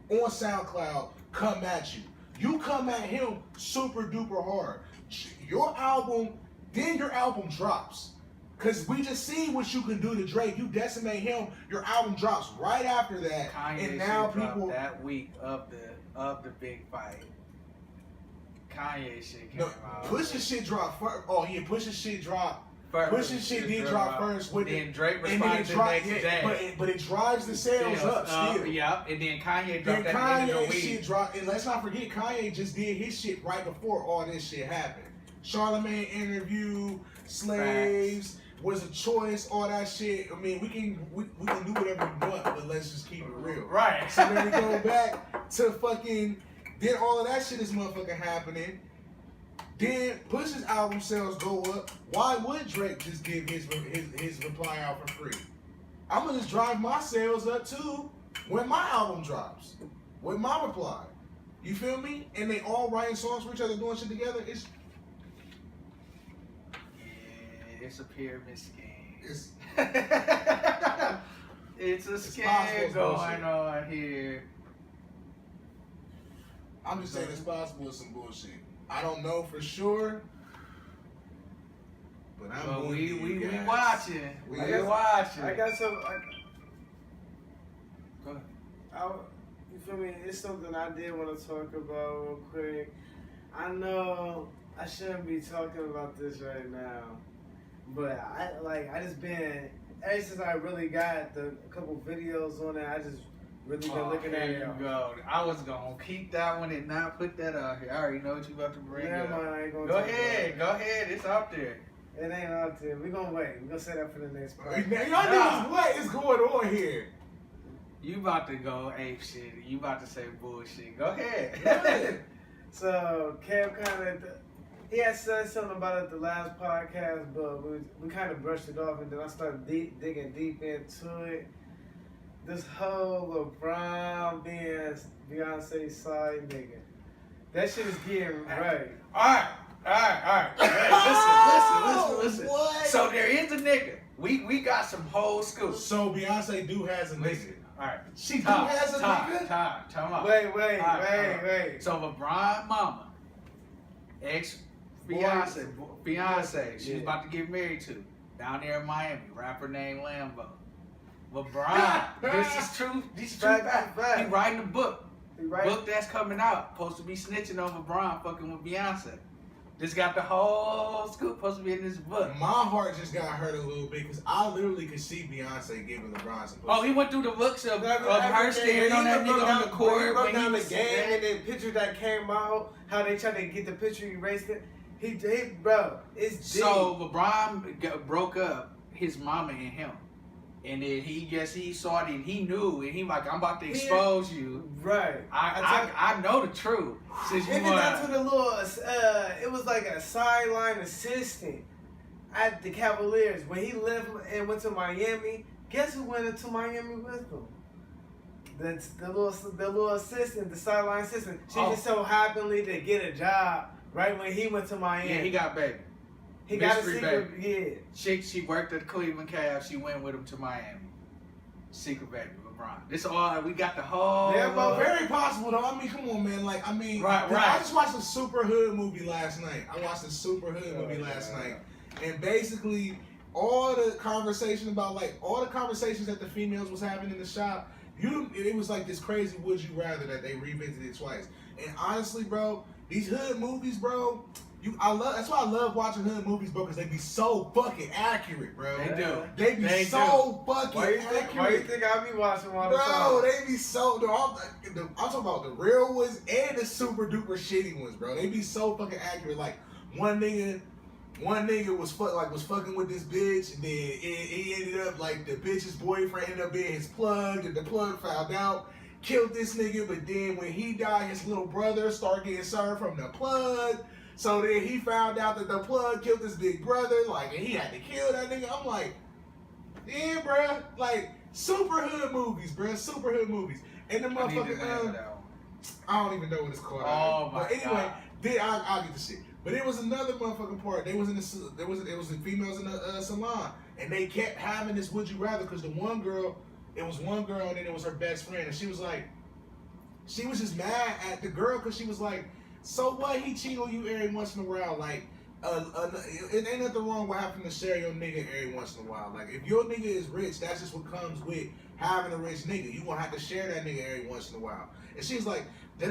on SoundCloud, come at you. You come at him super duper hard. Your album, then your album drops. Cause we just see what you can do to Drake. You decimate him, your album drops right after that. Kanye and now shit dropped people that week of the big fight. Kanye shit came no, out. Pusha shit dropped first. Oh yeah, Pusha shit dropped. First, Pusha shit did drop first with then it. Drake And then responded it the dropped, next day. but it drives the sales up still. Yeah, and then Kanye dropped Then that end of the Kanye week. shit dropped, and let's not forget Kanye just did his shit right before all this shit happened. Charlamagne interview, Slaves was a choice, all that shit. I mean, we can do whatever we want, but let's just keep it real. Right. So then we go back to fucking. Then all of that shit is motherfucking happening. Then Push's album sales go up. Why would Drake just give his reply out for free? I'm gonna just drive my sales up too when my album drops with my reply. You feel me? And they all writing songs for each other, doing shit together. Yeah, it's a pyramid scheme. It's It's a possible scam it's going bullshit. on here. I'm just saying it's possible it's some bullshit. I don't know for sure, but I'm But going we to guys. watching. We We watching. I got some. Go ahead. You feel me? It's something I did want to talk about real quick. I know I shouldn't be talking about this right now, but I just been ever since I really got a couple videos on it. I just really been looking at here it. you go. I was gonna keep that one and not put that out here. I already know what you about to bring Never up. mind, I ain't gonna Go talk ahead, about go ahead. It's out there. it. It ain't out there. We gonna wait. We gonna say that for the next part. Now, y'all niggas, what is going on here? You about to go ape shit. You about to say bullshit. Go ahead. Good. So Kev he had said something about it at the last podcast, but we kind of brushed it off, and then I started digging deep into it. This whole LeBron being Beyonce's side nigga, that shit is getting right. All right. Hey, listen. What? So there is a nigga. We got some whole scoops. So Beyonce do has a nigga. Listen. All right. She do has a nigga? Time out. Wait. So LeBron mama, Beyonce, she's about to get married to, down there in Miami, rapper named Lambo. LeBron, this is true. This is true Fact. fact. He writing a book. He right? Book that's coming out, supposed to be snitching on LeBron fucking with Beyonce. This got the whole scoop supposed to be in this book. My heart just got hurt a little bit because I literally could see Beyonce giving LeBron some pussy. Oh, he went through the looks of her staring on that nigga on the court broke when he down the was game and then picture that came out, how they tried to get the picture erased it. He bro, it's deep. So LeBron broke up his mama and him. And then he saw it and he knew and he like, I'm about to expose you. Right. I know the truth. Since you And then that's when the little, it was like a sideline assistant at the Cavaliers. When he left and went to Miami, guess who went into Miami with him? The little assistant, the sideline assistant. She just so happened to get a job right when he went to Miami. Yeah, he got baby. He got a Mystery secret, baby. She worked at the Cleveland Cavs. She went with him to Miami. Secret baby, LeBron. This all we got the whole. Yeah, but very possible though. I mean, come on, man. Like, I mean, Right. I just watched a Super Hood movie last night. And basically, all the conversations that the females was having in the shop, it was like this crazy would you rather that they revisited twice. And honestly, bro, these hood movies, bro. That's why I love watching hood movies, bro, because they be so fucking accurate, bro. They do. They be so fucking accurate. Why you think I be watching all the Bro, time? they be so. I'm talking about the real ones and the super duper shitty ones, bro. They be so fucking accurate. Like one nigga was fucking with this bitch, and then he ended up like the bitch's boyfriend ended up being his plug, and the plug found out, killed this nigga. But then when he died, his little brother started getting served from the plug. So then he found out that the plug killed his big brother, like, and he had to kill that nigga. I'm like, yeah, bruh, like, super hood movies, bruh, super hood movies. And the motherfucker, I don't even know what it's called. Oh my but anyway, God. I'll get the shit. But it was another motherfucking part. It was the females in the salon, and they kept having this would you rather because it was one girl, and then it was her best friend, and she was just mad at the girl because she was like, so what? He cheat on you every once in a while. Like, it ain't nothing wrong with having to share your nigga every once in a while. Like, if your nigga is rich, that's just what comes with having a rich nigga. You gonna have to share that nigga every once in a while. And she's like, get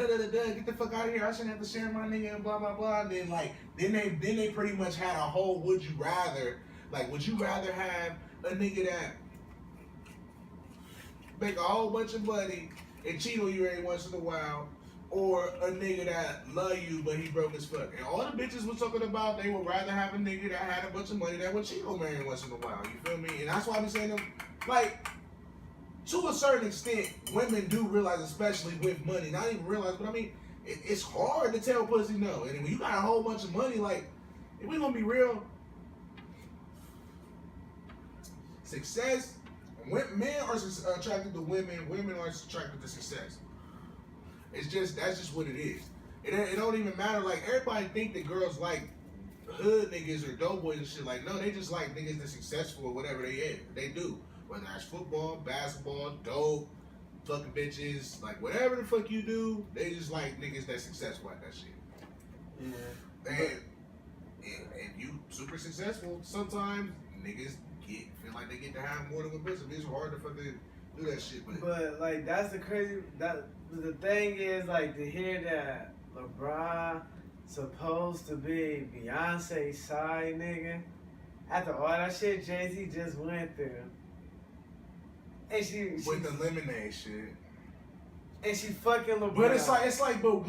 the fuck out of here. I shouldn't have to share my nigga and blah blah blah. And then they pretty much had a whole would you rather. Like, would you rather have a nigga that make a whole bunch of money and cheat on you every once in a while, or a nigga that love you but he broke as fuck? And all the bitches was talking about they would rather have a nigga that had a bunch of money that would cheat on me every once in a while. You feel me? And that's why I be saying them, like, to a certain extent, women do realize, especially with money, not even realize, but I mean, it's hard to tell pussy no. And when you got a whole bunch of money, like, if we gonna be real, success, men are attracted to women, women are attracted to success. That's just what it is. It don't even matter. Like, everybody think that girls like hood niggas or dope boys and shit. Like, no, they just like niggas that's successful or whatever they do. Whether that's football, basketball, dope, fucking bitches, like whatever the fuck you do, they just like niggas that's successful at that shit. Yeah. And if you super successful, sometimes niggas feel like they get to have more than one person. It's hard to fucking do that shit. But like, that's the crazy. The thing is, like, to hear that LeBron supposed to be Beyonce's side nigga after all that shit Jay-Z just went through, and she with the lemonade shit. And she fucking LeBron. But it's like, but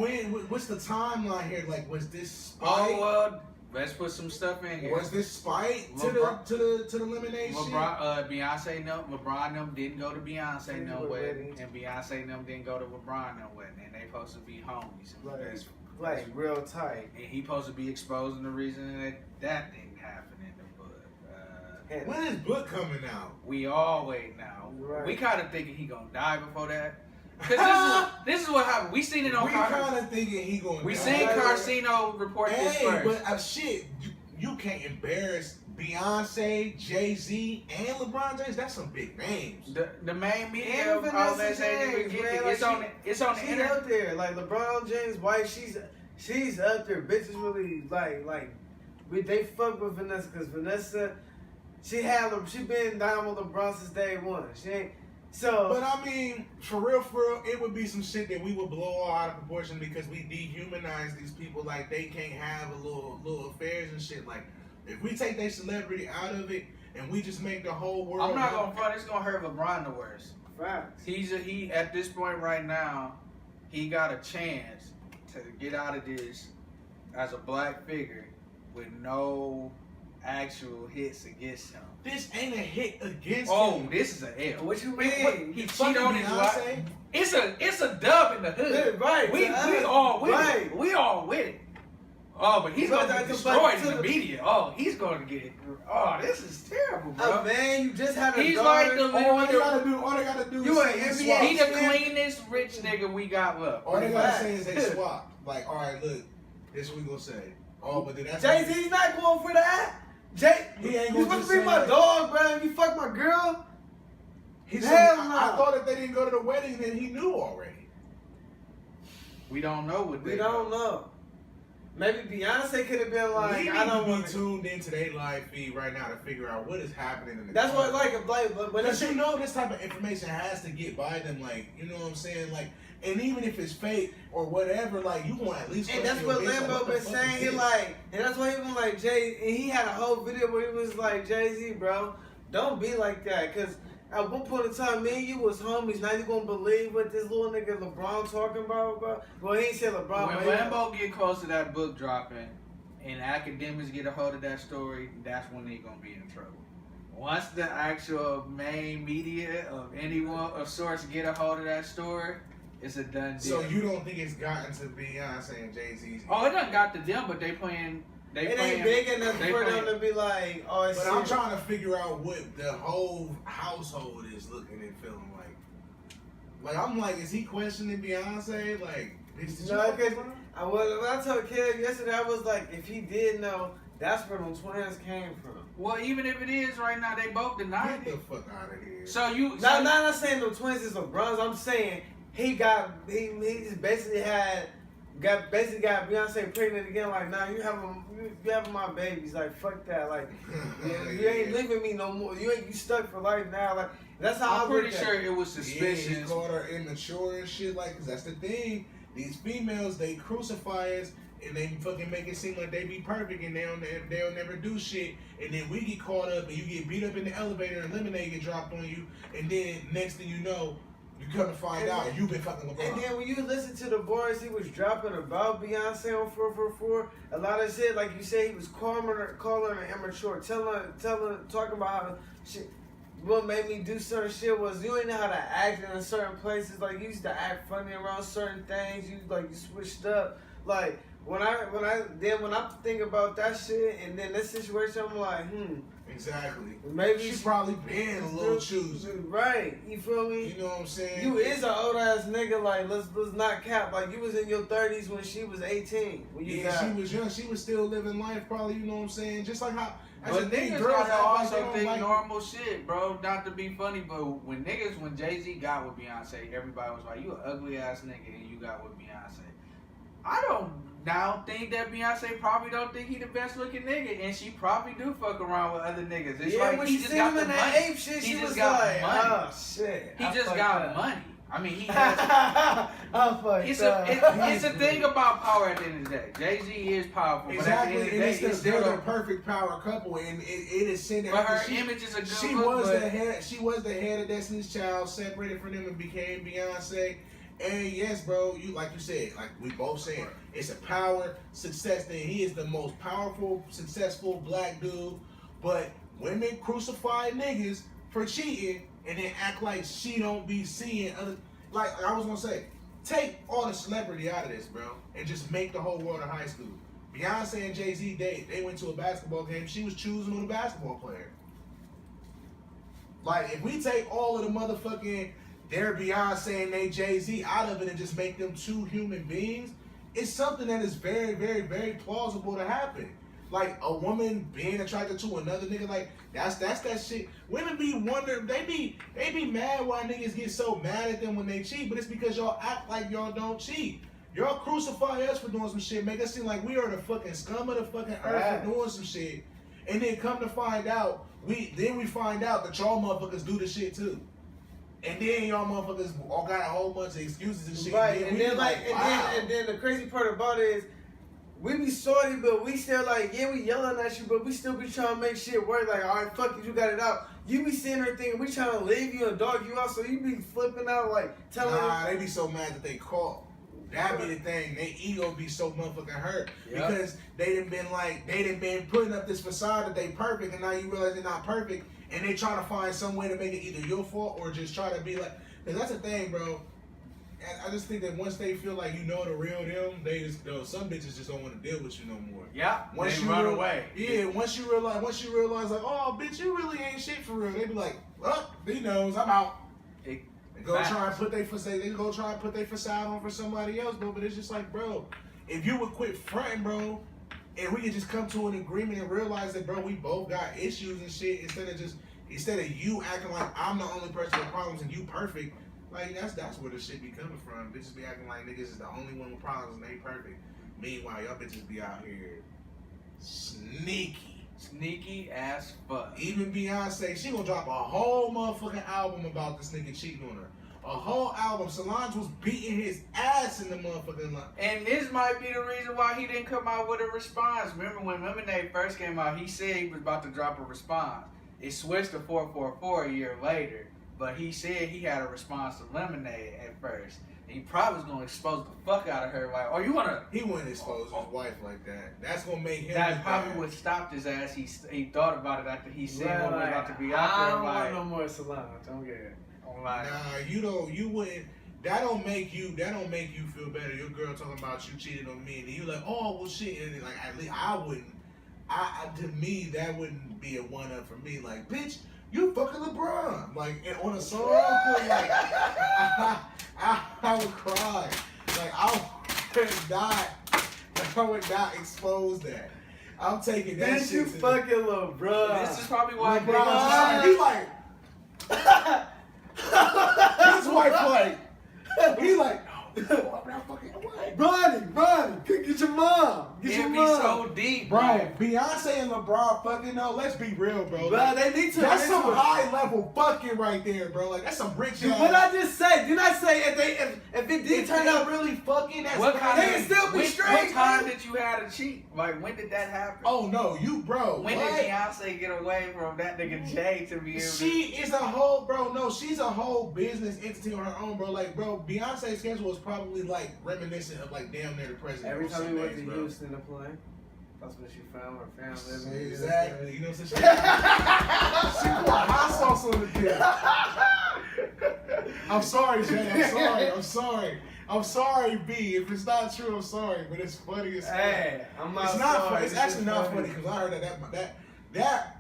what's the timeline here? Like, was this spite? Oh well, let's put some stuff in here. Was this spite to the lemonade shit? Beyonce LeBron them didn't go to Beyonce no wedding, and Beyonce them didn't go to LeBron no wedding, and they supposed to be homies. Like real tight. And he supposed to be exposing the reason that didn't happen in the book. When is book coming out? We all wait now. Right. We kind of thinking he gonna die before that. Cause this is what happened. We seen it on. We kind of thinking he gonna. We die. seen Carcino report this first. But shit, you can't embarrass Beyonce, Jay-Z, and LeBron James. That's some big names. The main media And of all that Vanessa James, man, it's on the she's internet. up there. Like, LeBron James' wife, she's up there. Bitches really they fuck with Vanessa because Vanessa, she been down with LeBron since day one. So, But I mean, for real, it would be some shit that we would blow all out of proportion because we dehumanize these people. Like they can't have a little affairs and shit. Like if we take their celebrity out of it and we just make the whole world. I'm not gonna front. It's gonna hurt LeBron the worst. facts. He at this point right now, he got a chance to get out of this as a black figure with no actual hits against him. This ain't a hit against Oh, him. this is an L. What you mean? He Fucking cheated on his wife. Beyonce. It's a dub in the hood. Right. We all with right. it. We all with it. Oh, but he's But gonna that's get the destroyed fucking in the to the- media. Oh, he's gonna get it. Oh, this is terrible, bro. Oh, man, you just had a He's daughter. like the All they gotta do You is an say NBA swap. He the champ. cleanest rich nigga we got left. All they gotta Facts. say is they swap. Like, all right, look, this is what we gonna say. Oh, but then that's Jay-Z's not going for that. Jay, He ain't you gonna supposed just to be say my that. dog, bro. You fuck my girl. He Hell said, no. I thought if they didn't go to the wedding, then he knew already. We don't know what We they don't know. Maybe Beyonce could have been like, we I don't need want to be tuned into their live feed right now to figure out what is happening in the That's what country. but Because you know this type of information has to get by them, like, you know what I'm saying? Like, and even if it's fake or whatever, like, you want at least and that's question what your bitch, like, Lambo the been fuck saying. is He this? like, and that's why he been like Jay. And he had a whole video where he was like, Jay-Z, bro, don't be like that. Cause at one point in time, me and you was homies. Now you gonna believe what this little nigga LeBron talking about, bro? Well, he ain't said LeBron. When but he- Lambo get close to that book dropping and academics get a hold of that story, that's when they gonna be in trouble. Once the actual main media of anyone of sorts get a hold of that story, it's a done deal. So you don't think it's gotten to Beyonce and Jay-Z's? Oh, it done got to them, but they playing. They It playing. ain't big enough they for playing- them to be like, oh, it's But I'm serious. trying to figure out what the whole household is looking and feeling like. Like, I'm like, is he questioning Beyonce? Like, did you No, fuck because with her? when I told Kev yesterday, I was like, if he did know, that's where them twins came from. Well, even if it is right now, they both denied Get the it. fuck out of here. So you. Not, not saying the twins is LeBron's. I'm saying he just basically got Beyonce pregnant again. Like, nah, you having my babies. Like, fuck that. Like, you ain't leaving me no more. You stuck for life now. Like, that's how I'm I pretty sure it was Yeah, he suspicious. called her immature and shit, like, cause that's the thing. These females, they crucify us and they fucking make it seem like they be perfect and they'll never do shit. And then we get caught up and you get beat up in the elevator and lemonade get dropped on you. And then next thing you know, you come to find And out then- you've been fucking LeBron. And then when you listen to the bars he was dropping about Beyonce on 444, a lot of shit, like you say, he was calling her immature, talking about how shit. What made me do certain shit was you ain't know how to act in certain places. Like you used to act funny around certain things. You switched up. Like when I think about that shit and then this situation, I'm like, Exactly. maybe She's probably been a little choosy. Right? You feel me? You know what I'm saying? You is an old ass nigga. Like let's not cap. Like you was in your 30s when she was 18. When you Yeah, got. she was young. She was still living life, probably. You know what I'm saying? Just like how. As a But thing, niggas girls gotta act like also they don't think like. normal shit, bro. Not to be funny, but when Jay-Z got with Beyonce, everybody was like, you an ugly ass nigga and you got with Beyonce. I don't now think that Beyonce probably don't think he the best looking nigga, and she probably do fuck around with other niggas. It's Yeah, like when he she just seen got him the in that money. ape shit, He she just was got like, money. oh shit. He I just fucked got up. money. I mean, he has. I fucked It's up. it's a thing about power at the end of the day. Jay-Z is powerful, Exactly, but at the and end it's of the day, it's they're still the perfect power couple, and it is said that But her after image is a good she look, was but the head. She was the head of Destiny's Child, separated from them and became Beyonce. And yes, bro, you like you said, like we both saying, it's a power success thing. He is the most powerful, successful black dude. But women crucify niggas for cheating and then act like she don't be seeing other. Like I was gonna say, take all the celebrity out of this, bro, and just make the whole world a high school. Beyonce and Jay-Z, they went to a basketball game. She was choosing on the basketball player. Like, if we take all of the motherfucking their Beyonce and they Jay-Z out of it and just make them two human beings, it's something that is very, very, very plausible to happen. Like, a woman being attracted to another nigga, like, that's that shit. Women be wondering, they be mad why niggas get so mad at them when they cheat, but it's because y'all act like y'all don't cheat. Y'all crucify us for doing some shit, make us seem like we are the fucking scum of the fucking earth for doing some shit. And then come to find out, we find out that y'all motherfuckers do the shit too. And then y'all motherfuckers all got a whole bunch of excuses and shit. Right, and we then be wow. and then the crazy part about it is, we be sorry, but we still like, yeah, we yelling at you, but we still be trying to make shit work. Like, all right, fuck it, you got it out. You be sitting there thinking we trying to leave you and dog you out, so you be flipping out like telling Nah, they be so mad that they caught. That be the thing. They ego be so motherfucking hurt because they done been putting up this facade that they perfect, and now you realize they're not perfect, and they trying to find some way to make it either your fault or just try to be like. Cause that's the thing, bro. And I just think that once they feel like you know the real them, they just some bitches just don't want to deal with you no more. Yeah, Once they you run away. Yeah, once you realize like, oh, bitch, you really ain't shit for real. They be like, oh, he knows, I'm out. They go try and put their facade on for somebody else, bro. But it's just like, bro, if you would quit fronting, bro, and we could just come to an agreement and realize that, bro, we both got issues and shit, instead of you acting like I'm the only person with problems and you perfect. Like that's where the shit be coming from. Bitches be acting like niggas is the only one with problems and they perfect. Meanwhile, y'all bitches be out here sneaky as fuck. Even Beyonce, she gonna drop a whole motherfucking album about this nigga cheating on her. A whole album. Solange was beating his ass in the motherfucking line. And this might be the reason why he didn't come out with a response. Remember when Lemonade first came out, he said he was about to drop a response. It switched to 444 a year later, but he said he had a response to Lemonade at first. And he probably was gonna expose the fuck out of her. Like, oh, you wanna? He wouldn't expose his wife like that. That's gonna make him. That probably would stop his ass. He thought about it after he said what was about to be out there. I don't want no more Solange. Don't get it. Nah, you wouldn't. That don't make you feel better. Your girl talking about you cheated on me, and you like, oh well, shit. And like, at least I wouldn't. To me, that wouldn't be a one up for me. Like, bitch, you fucking LeBron. Like, and on a song, like, I would cry. Like, I would not expose that. I'm taking that Bitch, shit. you fucking LeBron. This is probably why LeBron. He like. His wife like. He like. No, I'm not fucking. Ronnie, get your mom. Get your It'd be mom. so deep, Bro, Beyonce and LeBron fucking though. Let's be real, bro. Bro, they need to. That's some high level fucking right there, bro. Like that's some rich. Dude, what I just say? Did I say if it did turn out really fucking? That's what kind they can still be straight. What time did you have to cheat? Like when did that happen? Oh no, you bro. When did Beyonce get away from that nigga Jay to be able to? She is a whole bro. No, she's a whole business entity on her own, bro. Like bro, Beyonce's schedule was probably like reminiscent of like damn near the president. Every time we went to bro. Houston to play, that's when she found her family. Exactly. You know what I'm saying? She put hot sauce on the dick. I'm sorry, Jay. I'm sorry, B. If it's not true, I'm sorry, but it's funny as fuck. Hey, I'm not. It's not sorry. funny. It's actually not funny because I heard that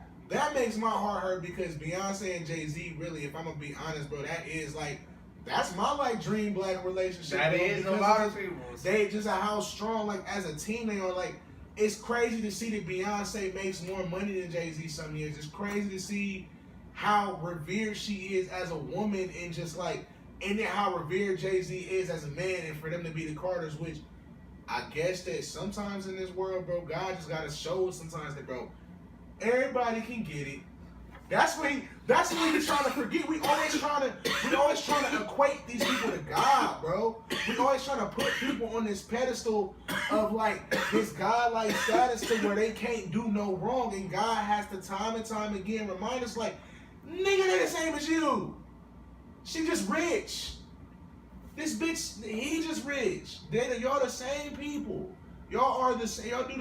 makes my heart hurt because Beyonce and Jay-Z really, if I'm gonna be honest, bro, that is like. That's my like dream black relationship. That bro, is a lot of people. They just how strong like as a team they are. Like it's crazy to see that Beyonce makes more money than Jay-Z some years. It's crazy to see how revered she is as a woman and just like and then how revered Jay-Z is as a man and for them to be the Carters, which I guess that sometimes in this world, bro, God just gotta show us sometimes that bro, everybody can get it. That's what he's trying to forget. We always trying to equate these people to God, bro. We always trying to put people on this pedestal of like this God-like status to where they can't do no wrong, and God has to time and time again remind us like, nigga, they the same as you. She just rich. This bitch, he just rich. Y'all the same people. Y'all do the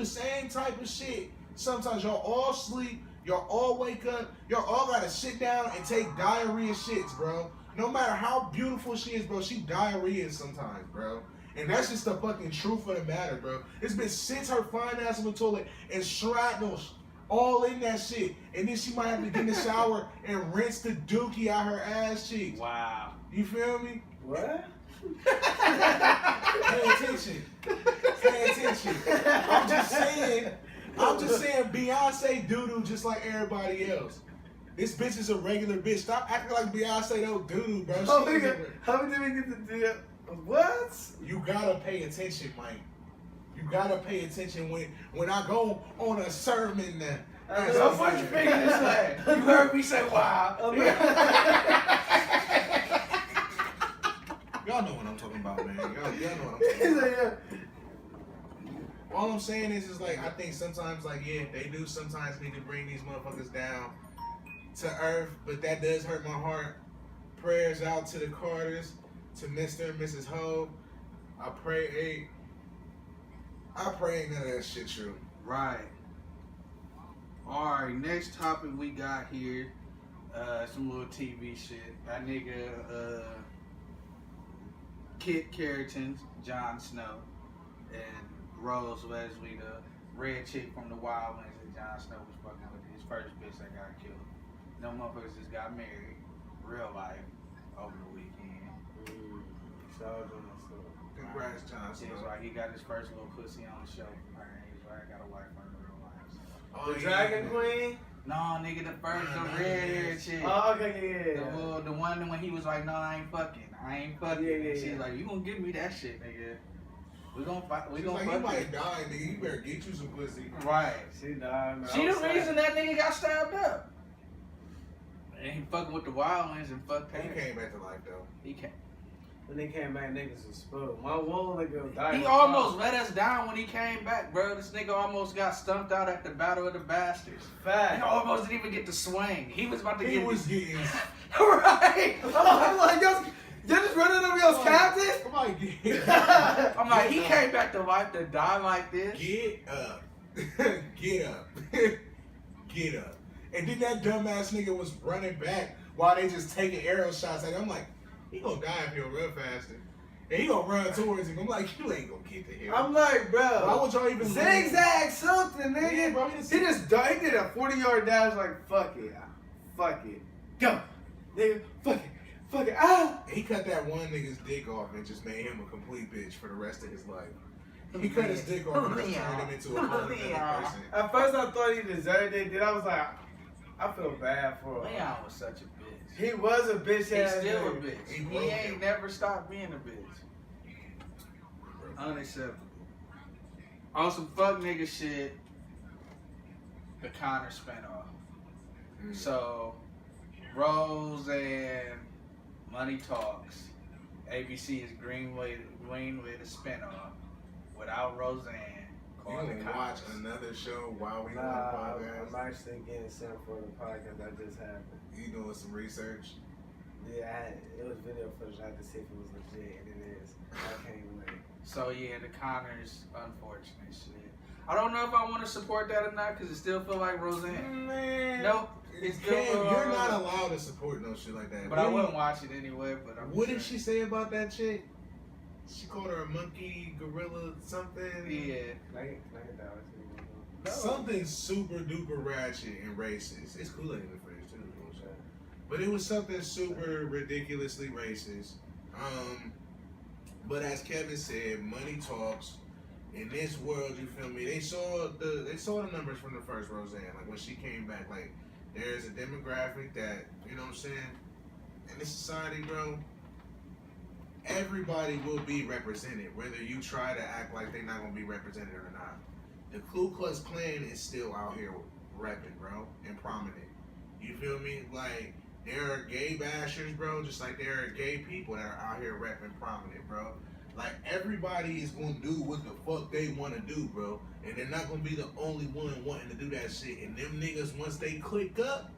same type of shit. Sometimes y'all all sleep. Y'all all wake up. Y'all all gotta sit down and take diarrhea shits, bro. No matter how beautiful she is, bro, she diarrhea sometimes, bro. And that's just the fucking truth of the matter, bro. This bitch sits her fine ass on the toilet and shrapnels all in that shit. And then she might have to get in the shower and rinse the dookie out her ass cheeks. Wow. You feel me? What? Pay attention. I'm just saying Beyonce doo-doo just like everybody else. This bitch is a regular bitch. Stop acting like Beyonce don't doo-doo, bro. How did we get to do that? What? You gotta pay attention, Mike. You gotta pay attention when I go on a sermon. So what you figuring this way? You heard me say wow. Y'all know what I'm talking about, man. Y'all know what I'm talking about. All I'm saying is like, I think sometimes, like, yeah, they do sometimes need to bring these motherfuckers down to earth, but that does hurt my heart. Prayers out to the Carters, to Mr. and Mrs. Ho. I pray ain't none of that shit true. Right. Alright, next topic we got here, some little TV shit. That nigga, Kit Harington, Jon Snow, and Rose Leslie, the red chick from the Wild Wings that Jon Snow was fucking with, his first bitch that got killed. Them motherfuckers just got married, real life, over the weekend. Congrats, Jon He Snow. was like, he got his first little pussy on the show. He was like, I got a wife on the real life. So. Oh, The Dragon Queen? No, nigga, the first, the Nah, red haired chick. Oh, okay, yeah. The one when he was like, no, I ain't fucking. Yeah. She's like, you gonna give me that shit, nigga. We gonna fight. We She's gonna like, you fuck might it. die, nigga. You better get you some pussy. Right. She died, man. She the reason that nigga got stabbed up. And he fucking with the Wild Wings and fucked He her. came back to life, though. He came. When they came back, niggas was spoiled. My wall nigga died. He almost let us down when he came back, bro. This nigga almost got stumped out at the Battle of the Bastards. He Fact. almost didn't even get to swing. He was about to He get. was getting. Right. I'm like, y'all just running over y'all's captain? Come on, get I'm like, he came back to life to die like this. Get up. Get up. Get up. And then that dumbass nigga was running back while they just taking arrow shots at him. I'm like, he gonna die if he don't run faster. And he gonna run towards him. I'm like, you ain't gonna get to him. I'm like, bro. Why would y'all even zigzag something, nigga? Yeah, bro, He just died. He did a 40-yard dash like, fuck it. Go. Nigga, fuck it. Ah! He cut that one nigga's dick off and just made him a complete bitch for the rest of his life. He cut his dick off and just turned him into a whole other person. At first I thought he deserved it. Then I was like, I feel bad for him. Leon was such a bitch. He was a bitch He's ass still a nigga. bitch. He He broke ain't him. never stopped being a bitch. Unacceptable. On some fuck nigga shit, the Connor spinoff. Mm. So, Rose and Money Talks. ABC is greenlit a spinoff without Roseanne. You Called gonna the watch Connors. another show while we on Nah, the I'm podcast? actually getting sent for the podcast that just happened. You doing some research? Yeah, it was video footage. I had to see if it was legit, and it is. I can't wait. So yeah, the Connors, unfortunate shit. I don't know if I want to support that or not because it still feel like Roseanne. Man. Nope. It's still Cam, you're Roseanne. not allowed to support no shit like that. But I wouldn't watch it anyway. But I'm What did just she say about that chick? She called her a monkey, gorilla, something. saying. Yeah. Like that. No. Something super duper ratchet and racist. It's Kool-Aid in the fridge too. But it was something super ridiculously racist. But as Kevin said, money talks. In this world, you feel me? They saw the numbers from the first Roseanne. Like when she came back, like there's a demographic that, you know what I'm saying? In this society, bro, everybody will be represented, whether you try to act like they're not gonna be represented or not. The Ku Klux Klan is still out here repping, bro, and prominent. You feel me? Like, there are gay bashers, bro, just like there are gay people that are out here repping prominent, bro. Like, everybody is gonna do what the fuck they wanna do, bro. And they're not gonna be the only one wanting to do that shit. And them niggas, once they click up,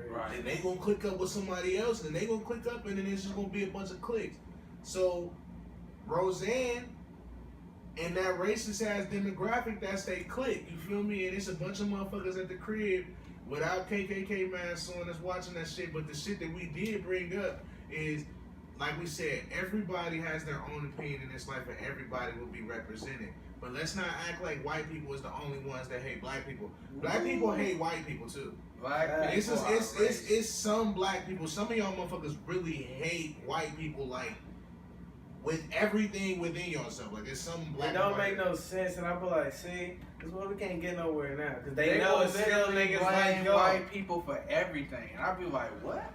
Right. then they gonna click up with somebody else, and then they gonna click up, and then it's just gonna be a bunch of clicks. So, Roseanne and that racist ass demographic, that's they click. You feel me? And it's a bunch of motherfuckers at the crib without KKK masks on that's watching that shit. But the shit that we did bring up is, like we said, everybody has their own opinion in this life, and everybody will be represented. But let's not act like white people is the only ones that hate black people. Black people hate white people too. Black It's people just, are it's some black people. Some of y'all motherfuckers really hate white people, like with everything within yourself. Like it's some black. It don't white- make no sense, and I be like, see, this is why we can't get nowhere now, because They they know will it's still literally niggas blame like y'all. white people for everything, and I'd be like, what?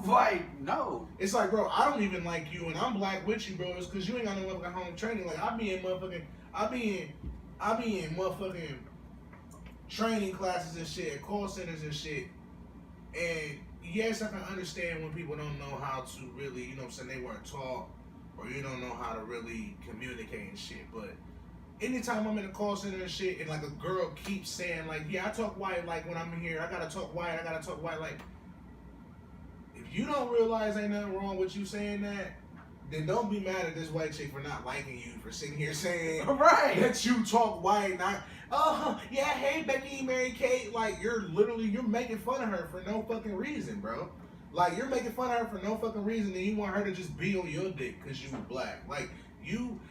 Like, no. It's like, bro, I don't even like you, and I'm black with you, bro. It's because you ain't got no motherfucking home training. Like I be in motherfucking training classes and shit, at call centers and shit. And yes, I can understand when people don't know how to really, you know what I'm saying, they weren't taught, or you don't know how to really communicate and shit. But anytime I'm in a call center and shit, and like a girl keeps saying like, yeah, I talk white, like when I'm here, I gotta talk white, like, if you don't realize ain't nothing wrong with you saying that, then don't be mad at this white chick for not liking you, for sitting here saying Right. that you talk white, not, oh, yeah, hey, Becky, Mary Kate. Like, you're making fun of her for no fucking reason, bro. Like, you're making fun of her for no fucking reason, and you want her to just be on your dick because you were black. Like,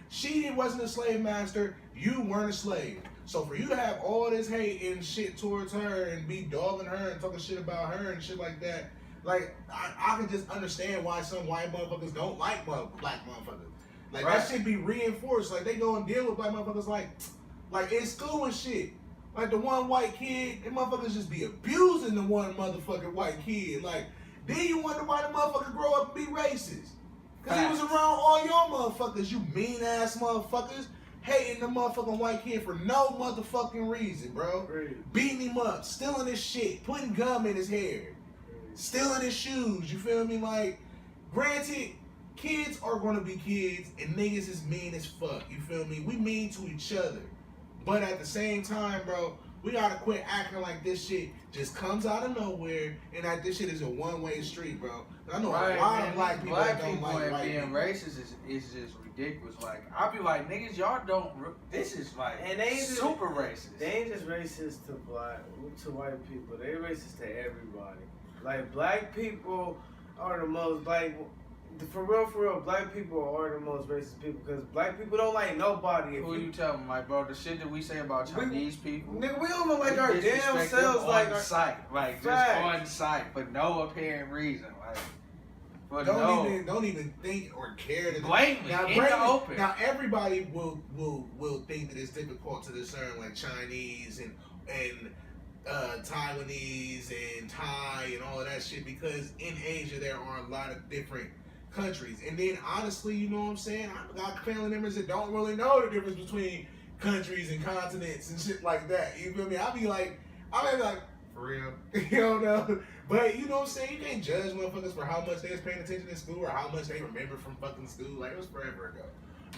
she wasn't a slave master, you weren't a slave. So for you to have all this hate and shit towards her and be dogging her and talking shit about her and shit like that, like, I can just understand why some white motherfuckers don't like black motherfuckers. Like, Right. that shit be reinforced. Like, they go and deal with black motherfuckers like in school and shit. Like, the one white kid, them motherfuckers just be abusing the one motherfucking white kid. Like, then you wonder why the motherfucker grow up and be racist. Because he was Facts. around all y'all motherfuckers, you mean-ass motherfuckers, hating the motherfucking white kid for no motherfucking reason, bro. Right. Beating him up, stealing his shit, putting gum in his hair, stealing his shoes, you feel me? Like, granted, kids are gonna be kids, and niggas is mean as fuck, you feel me? We mean to each other. But at the same time, bro, we gotta quit acting like this shit just comes out of nowhere, and that this shit is a one-way street, bro. I know a lot of black people that don't like and white being people. racist is just ridiculous. Like, I be like, niggas, y'all don't. This is like And they ain't just- super racist. They ain't just racist to white people. They racist to everybody. Like, black people are the most, like, for real, black people are the most racist people because black people don't like nobody. Who you telling, like, bro? The shit that we say about Chinese people. Nigga, we don't know like we our damn disrespect selves, them like on our sight, like Facts. just on sight for no apparent reason, like. But Don't even think or care to blatantly in the open. Now everybody will think that it's difficult to discern like Chinese and Taiwanese and Thai and all of that shit because in Asia there are a lot of different countries. And then honestly, you know what I'm saying? I got family members that don't really know the difference between countries and continents and shit like that. You feel me? I be like, for real, you don't know. But you know what I'm saying? You can't judge motherfuckers for how much they was paying attention in school or how much they remember from fucking school. Like, it was forever ago.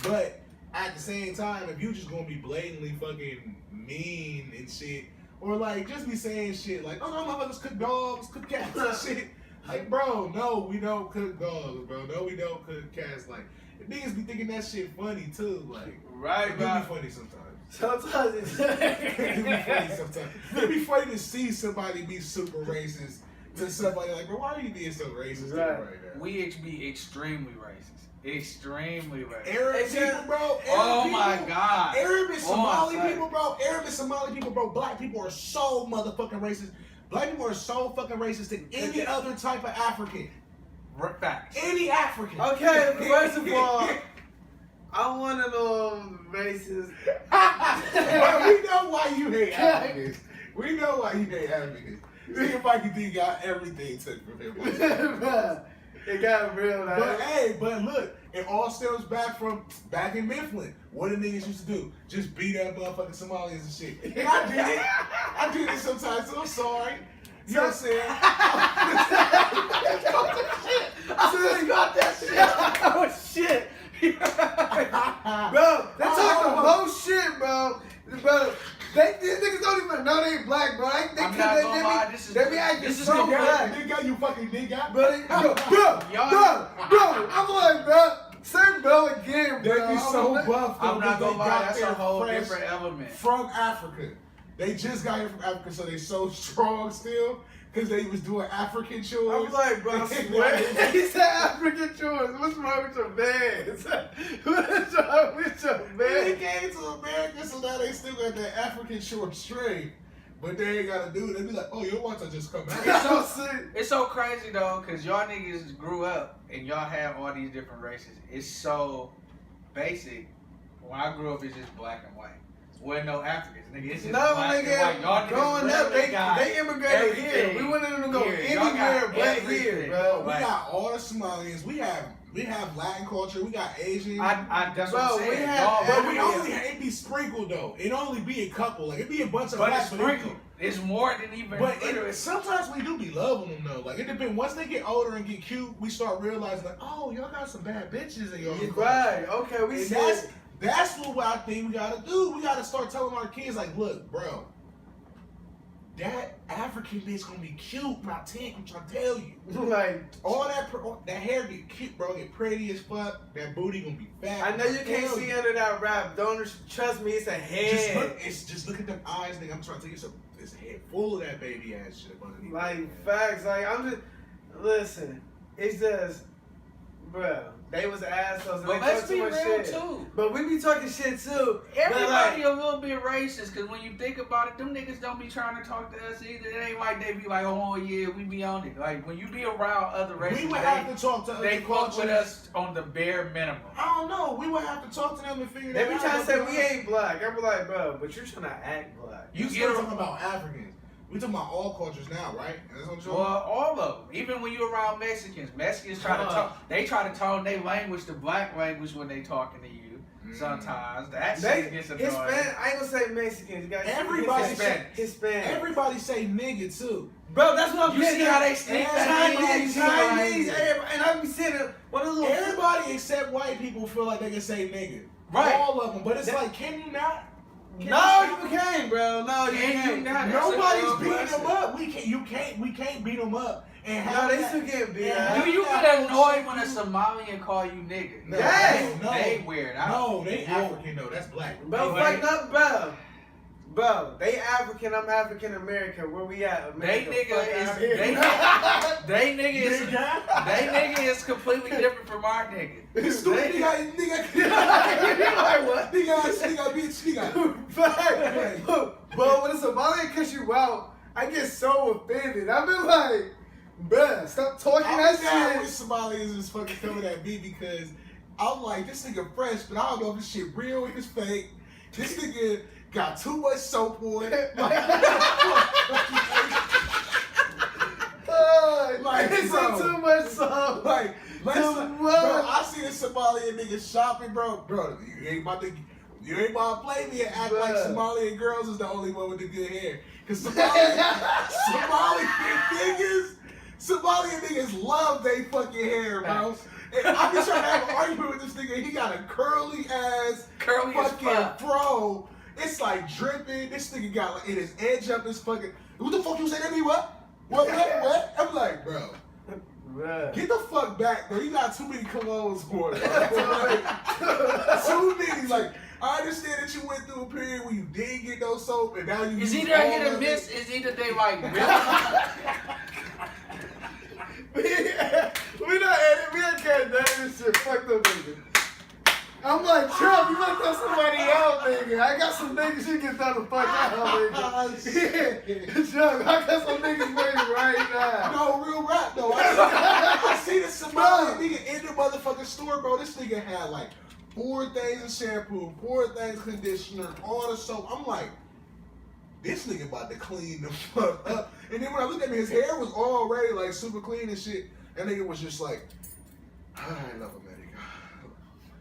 But at the same time, if you just gonna be blatantly fucking mean and shit, or like just be saying shit like, oh, no, motherfuckers cook dogs, cook cats and shit. Like, bro, no, we don't cook dogs, bro. No, we don't cook cats. Like, niggas be thinking that shit funny too. Like, right, it do bro. be funny sometimes. Sometimes it's It do be funny sometimes. It be funny to see somebody be super racist to somebody like, bro, why are you being so racist Right. right now? We be extremely racist. Extremely racist. Arab people, bro. Oh my God. Arab and Somali Oh, people, bro. Arab and Somali people, bro. Black people are so motherfucking racist. Black people are so fucking racist than any other type of African. Facts. Any African. Okay, first of all, I'm one of them racist. But we know why you hate Africans. We know why you hate Africans. Nigga Mikey D got everything took from him. It got real now. But hey, but look, it all stems back in Mifflin. What the niggas used to do? Just beat up motherfucking Somalians and shit. And I did it. I do this sometimes, so I'm sorry. You know what I'm saying? I got that shit. Oh shit. Bro, they talking bullshit, bro. Bro, these niggas don't even know they black, bro. They I'm not gonna lie, they be acting this is so the black. Nigga, you fucking nigga. Bro, I'm like, bro, say bro again, bro. They be so buff, though, I'm not because gonna they lie, got that's there a whole fresh different element. from Africa. They just got here from Africa, so they so strong still, because they was doing African chores. I was like, bro, I swear. He said African chores. What's wrong with your man? What's wrong with your They man? came to America, so now they still got that African short straight. But they ain't gotta do it. They be like, oh, your watch just come out. It's so sick. It's so crazy though, cause y'all niggas grew up and y'all have all these different races. It's so basic. When I grew up, it's just black and white. Wasn't no Africans, nigga. It's just No, black and white. nigga, Y'all niggas growing up, really got they immigrated here. everything We wanted them to go here. Y'all got anywhere but everything. here, bro. We got all the Somalians. We have Latin culture. We got Asian. That's Bro, what I'm saying. we had Y'all- but we everything. only it be sprinkled though. It only be a couple. Like it be a bunch of But blacks, it's sprinkled. It's more than even. But sometimes we do be loving them though. Like it depends. Once they get older and get cute, we start realizing like, oh, y'all got some bad bitches in your Yeah, right. Okay, we And said. that's what I think we gotta do. We gotta start telling our kids like, look, bro, that African bitch gonna be cute by 10. I'm trying to tell you. Like, All that hair get cute, bro. Get pretty as fuck. That booty gonna be fat. I know you can't Tell see you. under that rap. Don't trust me. It's a head. Just look at them eyes, nigga. I'm trying to tell you something. It's a head full of that baby ass shit underneath. Like facts. Like I'm just listen. It's just, bro. They was assholes. And But they let's talk be too real much shit. too. But we be talking shit too. Everybody a little bit racist, cause when you think about it, them niggas don't be trying to talk to us either. It ain't like they be like, oh yeah, we be on it. Like when you be around other races, We would have to talk to they other fuck with cultures. us on the bare minimum. I don't know. We would have to talk to them and figure They that be out. trying to say we ain't black. I be like, bro, but you're trying to act black. You You still get talking about Africans. We talking about all cultures now, right? That's what you're Well, all of them. Even when you around Mexicans try to talk. They try to tone their language to black language when they talking to you. Sometimes that shit gets annoying. Hispanic, I ain't gonna say Mexicans. You got Everybody Hispanic. Everybody say nigga too. Bro, that's what I'm You getting see at. how they sneak that in? Chinese, everybody, and I be saying one of those little. Everybody except white people feel like they can say nigga. Right. All of them. But it's like, can you not? No, you can't, bro. No, you Can you can't. not? Nobody's beating them up. We can't beat them up. And No, have they that- still getting beat Yeah. up. Do you get annoyed when a Somalian call you nigga? No, Yes. no, They weird. no, they African though. That's black. Bro, Hey, fucked up, bro. Bro, they African, I'm African American. Where we at? They America, nigga fuck is out here. they nigga is completely different from our nigga. Stupid nigga. Like what? Nigga, bitch. Fact. But when a Somalian cuss you out, I get so offended. I been like, bruh, stop talking I'm that mad shit. when Somalians is fucking coming at me because I'm like, this nigga fresh, but I don't know if this shit real or it's fake. This nigga got too much soap on it. Like, It's bro. too much song. Like, let's, Too bro, much. I see the Somalian niggas shopping, bro. Bro, you ain't about to play me and act like Bruh. Somalian girls is the only one with the good hair. Cause Somalian niggas love they fucking hair, bro. And I be trying to have an argument with this nigga. He got a curly as fucking fro. It's like dripping. This nigga got like, and his edge up his fucking. What the fuck you say to me? What? What? I'm like, bro. Bruh. Get the fuck back, bro. You got too many colognes for it. Too many. Like, I understand that you went through a period where you didn't get no soap, and now you. Is use either I all hit a of miss, it. is either they like really We not edit. We ain't can't do this shit. Fuck them niggas. I'm like, Trump, you might throw somebody out, nigga. I got some niggas you can throw the fuck out, nigga. Yeah. Trump, I got some niggas waiting right now. No, real rap though. I see the Somalian nigga in the motherfucking store, bro. This nigga had like 4 things of shampoo, 4 things of conditioner, all the soap. I'm like, this nigga about to clean the fuck up. And then when I looked at him, his hair was already like super clean and shit. That nigga was just like, I love America.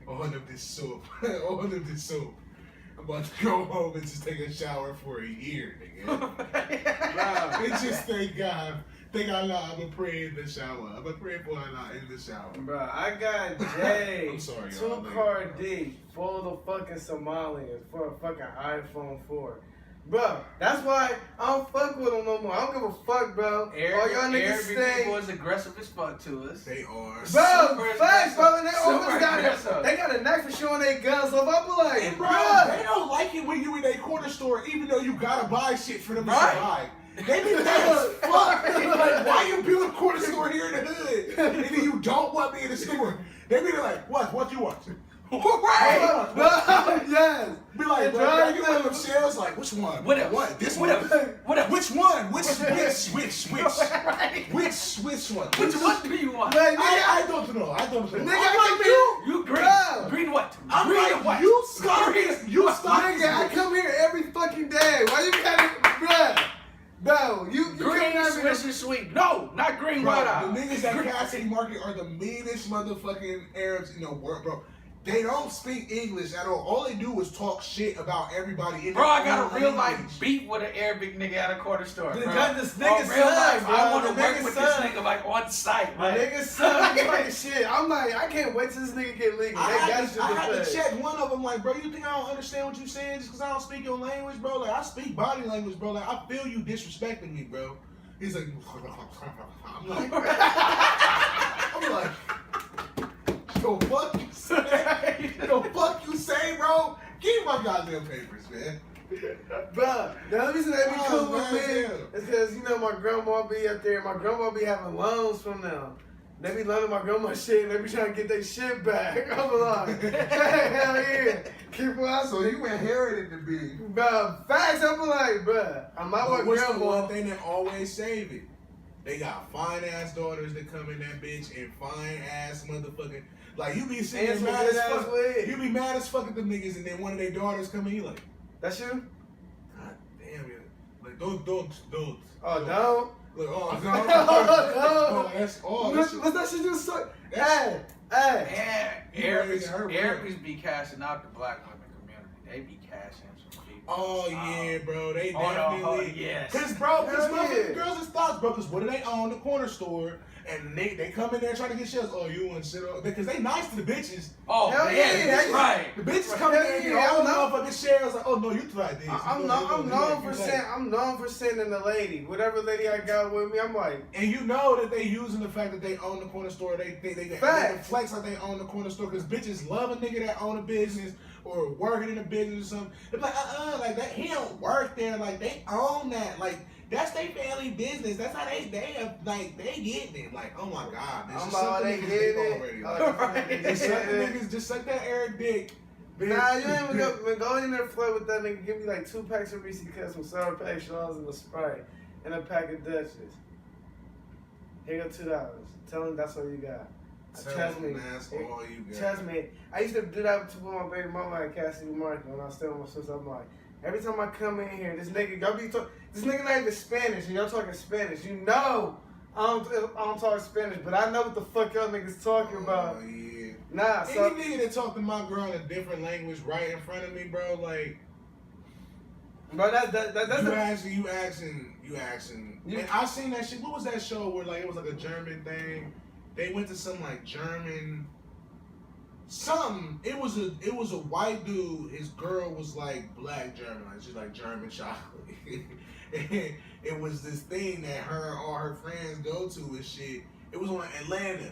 All of this soap. All of this soap. I'm about to go home and just take a shower for a year, nigga. Nah, it's just thank God. Thank Allah, I'm gonna pray in the shower. I'm gonna pray for Allah in the shower. Bro, I got Jay, I'm sorry, y'all. 2-car D, full of fucking Somalians for a fucking iPhone 4. Bro, that's why I don't fuck with them no more. I don't give a fuck, bro. All y'all niggas Arabic stay. people is aggressive as fuck to us. They are. Bro, Super facts, bro, and they aggressive. always Super got aggressive. they got a knife for showing their guns. So if I be like, And bro, bro, they don't like it when you in a corner store, even though you gotta buy shit for them to Right. survive. They be mad as fuck. Like, why you build a corner store here in the hood, and then you don't want me in the store? They be like, what you want? Right. bro, yes. Be like, And bro, drive you one of them shells, like, which one? What else? What? This What one? else? What else? Which one? Which Right. which one? Which one do you want? Like, nigga, I don't know. I don't know. nigga, I'm I like come here. You green. Bro. Green what? I'm Green like, or what? you stop. You stop. Nigga, I come here Green can't have Swisher Sweet. No, not green Bro, white the eye. niggas that Cassidy market are the meanest motherfucking Arabs in the world, bro. They don't speak English at all. All they do is talk shit about everybody in Bro, I their got a own real language. life beef with an Arabic nigga at a corner store. Bro. This Oh, nigga real life, sucks, bro. I want to The work nigga with sucks. this nigga like on site. My Like, niggas suck fucking shit. I'm like, I can't wait till this nigga get legal. I They got had, shit to, I to had to say. check one of them, like, bro, you think I don't understand what you saying just because I don't speak your language, bro? Like, I speak body language, bro. Like, I feel you disrespecting me, bro. He's like, I'm like, yo, fuck you say, yo, fuck you say, bro. Give me my goddamn papers, man. Bro, the only reason they be Oh, cool with man, me yeah. is because, you know, my grandma be up there. My grandma be having loans from them. They be loaning my grandma shit and they be trying to get their shit back. I'm like, hell yeah. Keep on. So you inherited the beef. Bro, facts, I'm like, bro, I'm not But with what's the grandma. one thing that always save it? They got fine ass daughters that come in that bitch and fine ass motherfucking like you be sitting And some mad as good ass fuck. wig. You be mad as fuck at them niggas and then one of their daughters come in, you like, That's you? God damn it. Like don't. Oh, don't? Like, oh no. Oh, That's What's that shit just so? Hey, hey. and You raising her Arabics be cashing out the black women community. They be cashing some people. Oh yeah, bro. They Oh, no, definitely. yes. Cause bro, cause Hell motherfucking yeah. girls is thoughts, bro. Cause what do they own? The corner store, and they come in there trying to get shells. Oh, you and shit. Because they nice to the bitches. Oh, Hell yeah, yeah. right. The bitches come in there and Hell get yeah, all the I'm motherfucking shells. Like, oh no, you tried this. I'm known for sending the lady. Whatever lady I got with me, I'm like, And you know that they using the fact that they own the corner store. They Facts. flex like they own the corner store because bitches love a nigga that own a business or working in a business or something. They're like, like that. He don't work there. Like they own that. Like that's their family business. That's how they getting it. Like, oh my god, this I'm is all something they niggas getting think it. already. Oh, Like, just suck the niggas, just suck that Eric dick. bitch. nah, you ain't even go in there flirt with that nigga. Give me like 2 packs of Reese's Cups, some Sour Patch Straws, and a Sprite, and a pack of Dutchess. Here go $2. Tell him that's all you got. Trust me. That's all you got. Trust me. I used to do that with my baby mama at Cassidy Market when I was still with my sister. I'm like, every time I come in here, this nigga, this nigga not even Spanish, and y'all talking Spanish. You know, I don't talk Spanish, but I know what the fuck y'all niggas talking about. Oh, yeah. Nah, Any so nigga that talk to my girl in a different language right in front of me, bro, like bro, that's you asking. You- And I seen that shit. What was that show where like it was like a German thing? They went to some like German something. It was a white dude. His girl was like black German, like she's like German chocolate. And it was this thing that her and all her friends go to and shit. It was on Atlanta,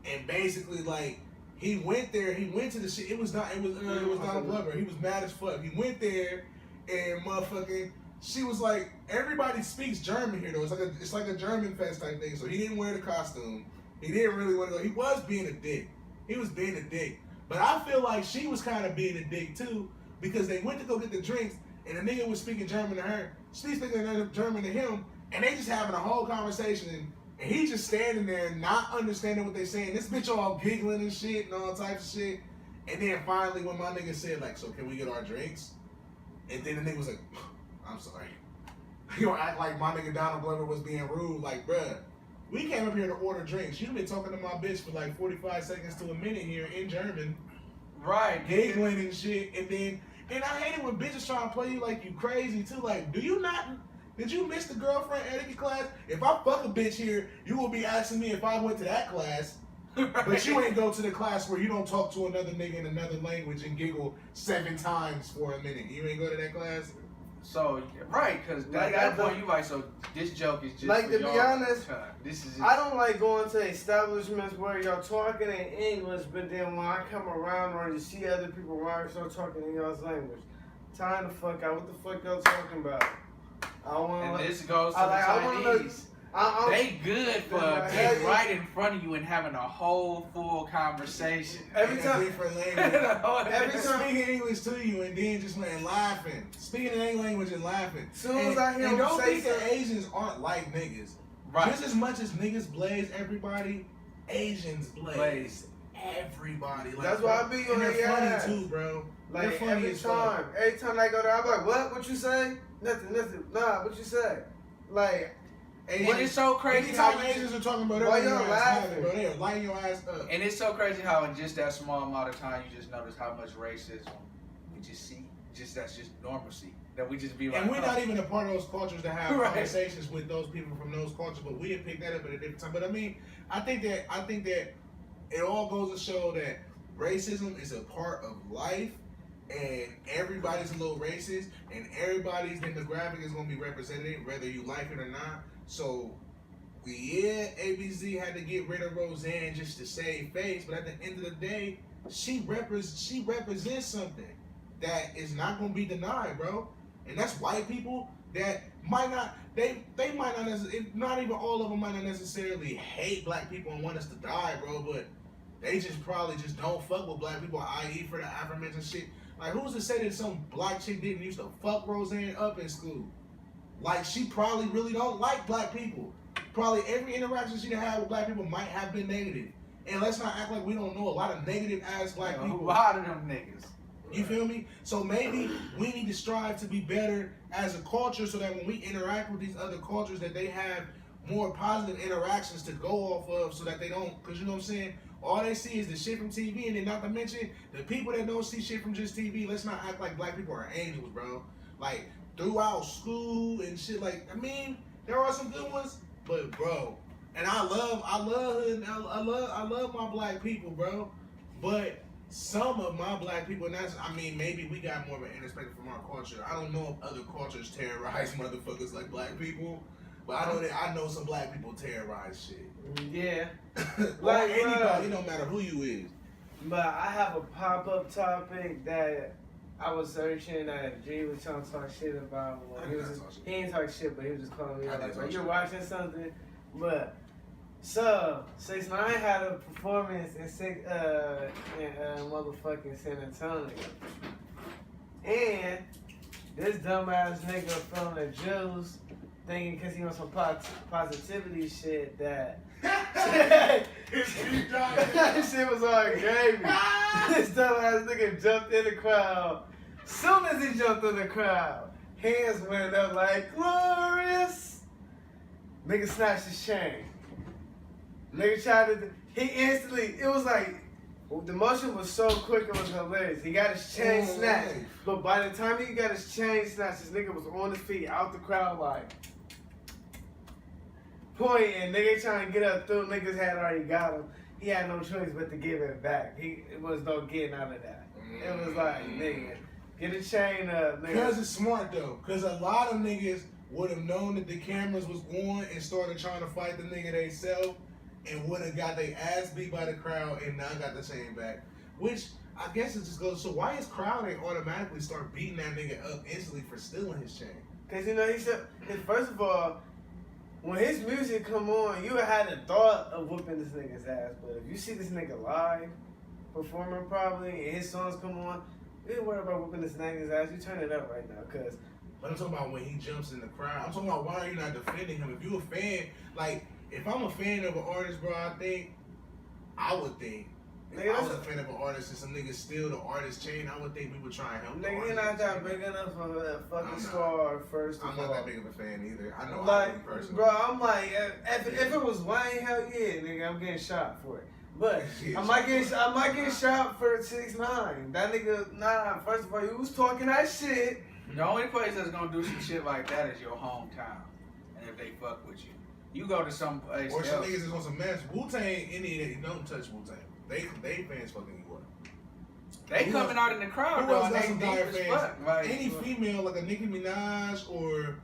and basically like he went there. He went to the shit. It was Donald Glover. He was mad as fuck. He went there and motherfucking. She was like, everybody speaks German here though. It's like a German fest type thing. So he didn't wear the costume. He didn't really want to go. He was being a dick. He was being a dick. But I feel like she was kind of being a dick too because they went to go get the drinks and the nigga was speaking German to her. She's speaking German to him, and they just having a whole conversation. And he just standing there not understanding what they saying. This bitch all giggling and shit and all types of shit. And then finally when my nigga said like, so can we get our drinks? And then the nigga was like, I'm sorry. You don't act like my nigga Donald Glover was being rude. Like, bruh, we came up here to order drinks. You've been talking to my bitch for like 45 seconds to a minute here in German, Right. giggling and shit. And I hate it when bitches try to play you like you crazy too. Like, did you miss the girlfriend etiquette class? If I fuck a bitch here, you will be asking me if I went to that class. But you ain't go to the class where you don't talk to another nigga in another language and giggle 7 times for a minute. You ain't go to that class? So, right, because Like, at I that point, don't- you like, so this joke is just Like, for to be y'all honest, time. This is I don't like going to establishments where y'all talking in English, but then when I come around or you see other people around, start talking in y'all's language. Time the fuck out. What the fuck y'all talking about? I don't want And to. this goes to I wanna know- the Chinese. I'm, They good for Yeah, getting yeah. right in front of you and having a whole full conversation. Every In a time- different language. every time- Speaking English to you and then just went laughing. Speaking in any language and laughing. Soon as I hear and him don't say think that something- Asians aren't like niggas. Right. Just as much as niggas blaze everybody, Asians blaze Blaze. everybody. Like, That's why I be and on they're their funny ass. too, bro. Like They're funny every as fuck. time I go there, I'm like, what? What you say? Nothing. Nah, what you say? Like, But it's so crazy how anytime Asians are talking about Why everything, y'all your ass laughing? laughing, bro. They are lighting your ass up. and it's so crazy how in just that small amount of time you just notice how much racism we just see. That's just normalcy. That we just be like, And we're oh. not even a part of those cultures to have Right. conversations with those people from those cultures, but we had picked that up at a different time. But I mean, I think that it all goes to show that racism is a part of life, and everybody's a little racist, and everybody's demographic is going to be represented, whether you like it or not. So, ABZ had to get rid of Roseanne just to save face, but at the end of the day, she represents something that is not going to be denied, bro. And that's white people that might not, they might not necessarily, not even all of them might not necessarily hate black people and want us to die, bro, but they just probably just don't fuck with black people, i.e. for the aforementioned shit. Like, who's to say that some black chick didn't used to fuck Roseanne up in school? Like, she probably really don't like black people. Probably every interaction she had with black people might have been negative. And let's not act like we don't know a lot of negative ass black A people. lot of them niggas. You feel me? So maybe we need to strive to be better as a culture so that when we interact with these other cultures that they have more positive interactions to go off of so that they don't, because you know what I'm saying? All they see is the shit from TV, and then not to mention the people that don't see shit from just TV. Let's not act like black people are angels, bro. Like throughout school and shit. Like, I mean, there are some good ones, but bro, and I love my black people, bro. But some of my black people, and that's, I mean, maybe we got more of an perspective from our culture. I don't know if other cultures terrorize motherfuckers like black people, but I know some black people terrorize shit. Yeah. Like Like, anybody, it don't matter who you is. But I have a pop-up topic that I was searching that G was trying to talk shit about. Well, he ain't talk shit, but he was just calling me out. Like, you're watching something. But, so, 6ix9ine had a performance in motherfucking San Antonio. And this dumbass nigga from the Jews thinking because he on some positivity shit that that shit was all gravy. This dumbass nigga jumped in the crowd. Soon as he jumped in the crowd, hands went up like, glorious. Nigga snatched his chain. Nigga tried to, he instantly, it was like, the motion was so quick, it was hilarious. He got his chain snatched. But by the time he got his chain snatched, this nigga was on his feet, out the crowd like, pointing, nigga trying to get up through, niggas had already got him. He had no choice but to give it back. It was no getting out of that. It was like, nigga, get a chain up, nigga. Because it's smart though. Because a lot of niggas would have known that the cameras was on and started trying to fight the nigga they self and would have got their ass beat by the crowd and now got the chain back. Which I guess it just goes, so why is crowd ain't automatically start beating that nigga up instantly for stealing his chain? Because, you know, he said, first of all, when his music come on, you had the thought of whooping this nigga's ass. But if you see this nigga live, performing probably, and his songs come on, you ain't worry about whooping this nigga's ass. You turn it up right now, because... But I'm talking about when he jumps in the crowd. I'm talking about why are you not defending him? If you a fan, like, if I'm a fan of an artist, bro, I would think, if I was a fan of an artist and some niggas steal the artist's chain, I would think we would try and help the Nigga, artist. you're not that big enough of a fucking star, first of all. I'm not that big of a fan either. I know like, I'm personally. bro, I'm like, if it was Wayne, hell yeah, nigga, I'm getting shot for it. But I might get shot for 6ix9ine. That nigga, nah. First of all, you was talking that shit. The only place that's gonna do some shit like that is your hometown. And if they fuck with you, you go to some place Or some else. niggas is on some mess. Wu-Tang, any don't touch Wu-Tang. They fans fucking you up. They Who coming else- out in the crowd Who though, else and got they some deep dire as fans? fuck. Like, Any female like a Nicki Minaj or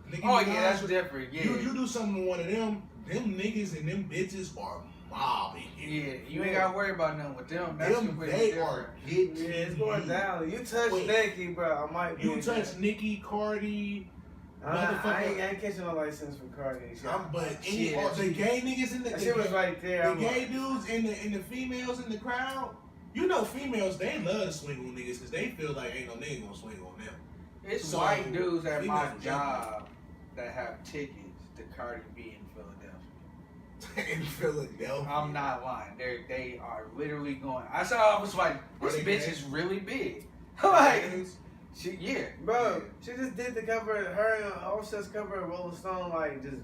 Nicki oh Minaj. yeah, that's different. Yeah, You do something to one of them niggas and them bitches are mobbing you. yeah. You ain't gotta worry about nothing with them. That's Them, completely they different. are getting Yeah, it's going you. down. You touch Wait. Nicki, bro, I might be. You touch Nicki, Cardi, I ain't catching no license for Cardi. but Shit, all the gay niggas in the That shit was right there. the gay dudes and the females in the crowd. You know, females they love to swing on niggas because they feel like ain't no nigga gonna swing on them. It's So, white dudes at my females job that have tickets to Cardi B in Philadelphia. In Philadelphia. I'm not lying. They are literally going. I was like, this Are they bitch gay? is really big. Like, She, yeah. bro, she just did the cover. Her and Offset's cover of Rolling Stone, like just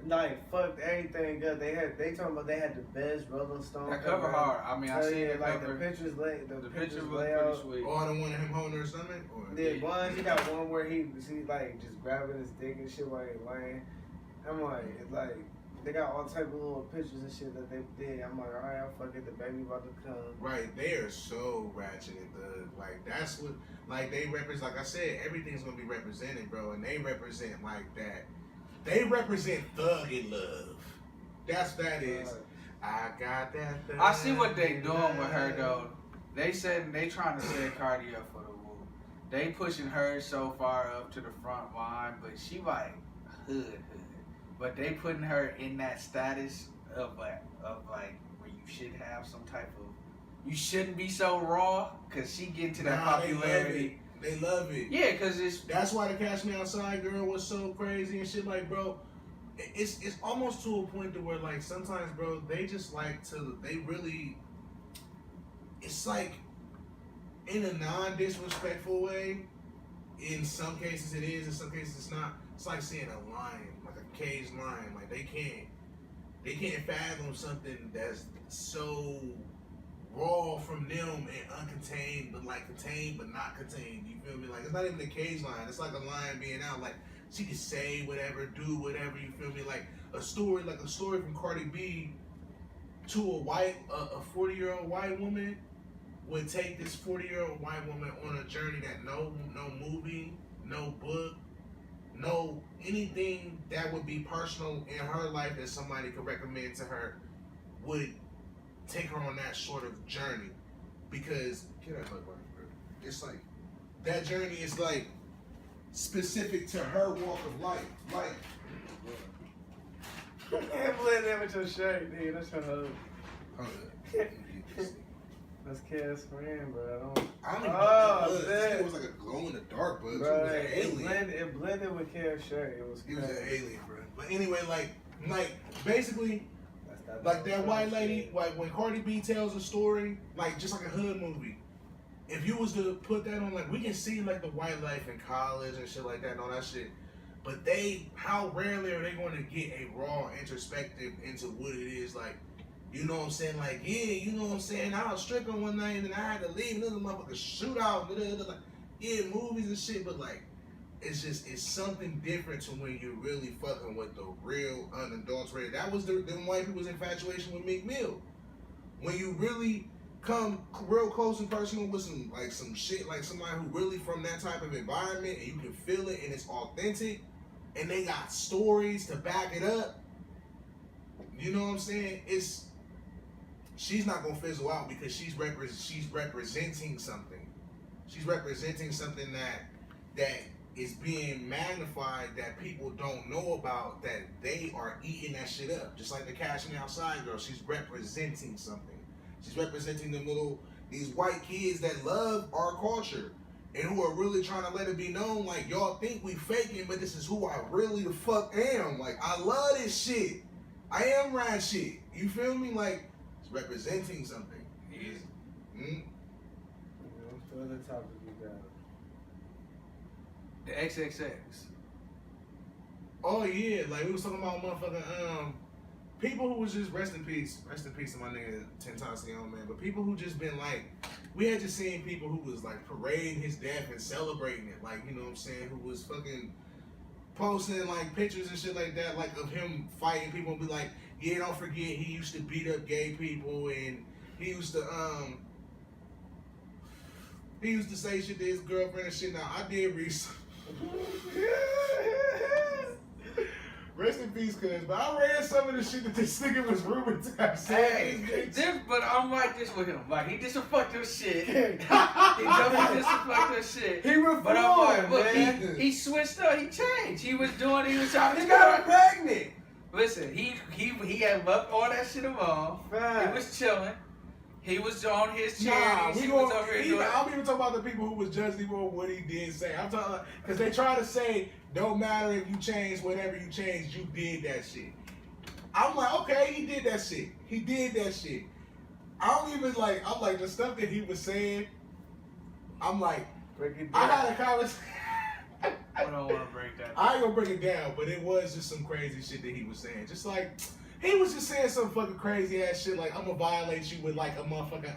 like fucked everything up. They talking about they had the best Rolling Stone. That cover hard. I mean, I Oh, seen yeah, it like cover. the pictures The picture was layout. pretty sweet. Or the one of him holding her stomach? Or? Yeah, one he got one where he like just grabbing his dick and shit while he laying. I'm like, it's like they got all type of little pictures and shit that they did. I'm like, alright, I'll fuck it. The baby about to come. Right, they are so ratchet and thug. Like that's what, like they represent. Like I said, everything's gonna be represented, bro, and they represent like that. They represent thug and love. That is. I got that. Thug I see what they in doing with her love. though. They trying to set Cardi up for the woo. They pushing her so far up to the front line, but she like hood. But they putting her in that status of like where you should have some type of. You shouldn't be so raw because she get to that Nah, popularity. They love it. Yeah, because it's. That's why the Cash Me Outside girl was so crazy and shit. Like, bro, it's almost to a point to where like sometimes, bro, they just like to. They really. It's like, in a non-disrespectful way. In some cases it is. In some cases it's not. It's like seeing a lion, like a caged lion. Like they can't fathom something that's so raw from them and uncontained, but like contained but not contained. You feel me? Like it's not even a cage lion. It's like a lion being out. Like she can say whatever, do whatever. You feel me? Like a story from Cardi B to a 40-year-old white woman would take this 40-year-old white woman on a journey that no movie, no book, no anything that would be personal in her life that somebody could recommend to her would take her on that sort of journey. Because it's like that journey is like specific to her walk of life. Like can't blend that with your shirt, dude. That's your hoe. hold up. That's Cass' friend, bro. I don't even know Oh, what that was. man. It was like a glow in the dark bug. Bro, It was an it alien. blended with Cass' shirt. It was He was an crazy. alien, bro. But anyway, like basically, That's like that white lady, like when Cardi B tells a story, like just like a hood movie. If you was to put that on, like we can see like the white life in college and shit like that and all that shit. But how rarely are they going to get a raw introspective into what it is like? You know what I'm saying? Like, yeah, you know what I'm saying? I was stripping one night and I had to leave. Another motherfucker shootout. Like, yeah, movies and shit. But like, it's something different to when you're really fucking with the real unadulterated. That was them white people's infatuation with Meek Mill. When you really come real close and personal with some shit, like somebody who really from that type of environment and you can feel it and it's authentic and they got stories to back it up. You know what I'm saying? She's not gonna fizzle out because she's representing something. She's representing something that is being magnified that people don't know about, that they are eating that shit up. Just like the Cash Me Outside girl, she's representing something. She's representing these white kids that love our culture and who are really trying to let it be known, like, y'all think we faking, but this is who I really the fuck am. Like, I love this shit. I am rad shit. You feel me? Like, it's representing something. What other topic you got? The XXX. Oh yeah, like we was talking about motherfucking people who was just rest in peace to my nigga 10 times Leon, man. But people who just been like, we had just seen people who was like parading his death and celebrating it, like, you know what I'm saying, who was fucking posting like pictures and shit like that, like of him fighting people and be like, yeah, don't forget he used to beat up gay people and he used to say shit to his girlfriend and shit. Now I did research. Rest in peace, cuz. But I read some of the shit that this nigga was rumored to have said. But I'm like this with him. Like, he did some fucked up shit. He definitely did some fucked up shit. He reformed, But I'm like, look, man. he switched up. He changed. He was trying to He got her pregnant. Listen, he had left all that shit alone. Right. He was chilling. He was on his Nah, charities. He was over here doing. I'm even talking about the people who was judging him on what he did say. I'm talking because they try to say, don't matter if you change, whatever you change, you did that shit. I'm like, okay, he did that shit. He did that shit. I'm like the stuff that he was saying. I'm like, Break it I down. had a conversation. I don't want to break that. I ain't gonna break it down, but it was just some crazy shit that he was saying. Just like he was just saying some fucking crazy ass shit like I'm gonna violate you with like a motherfucking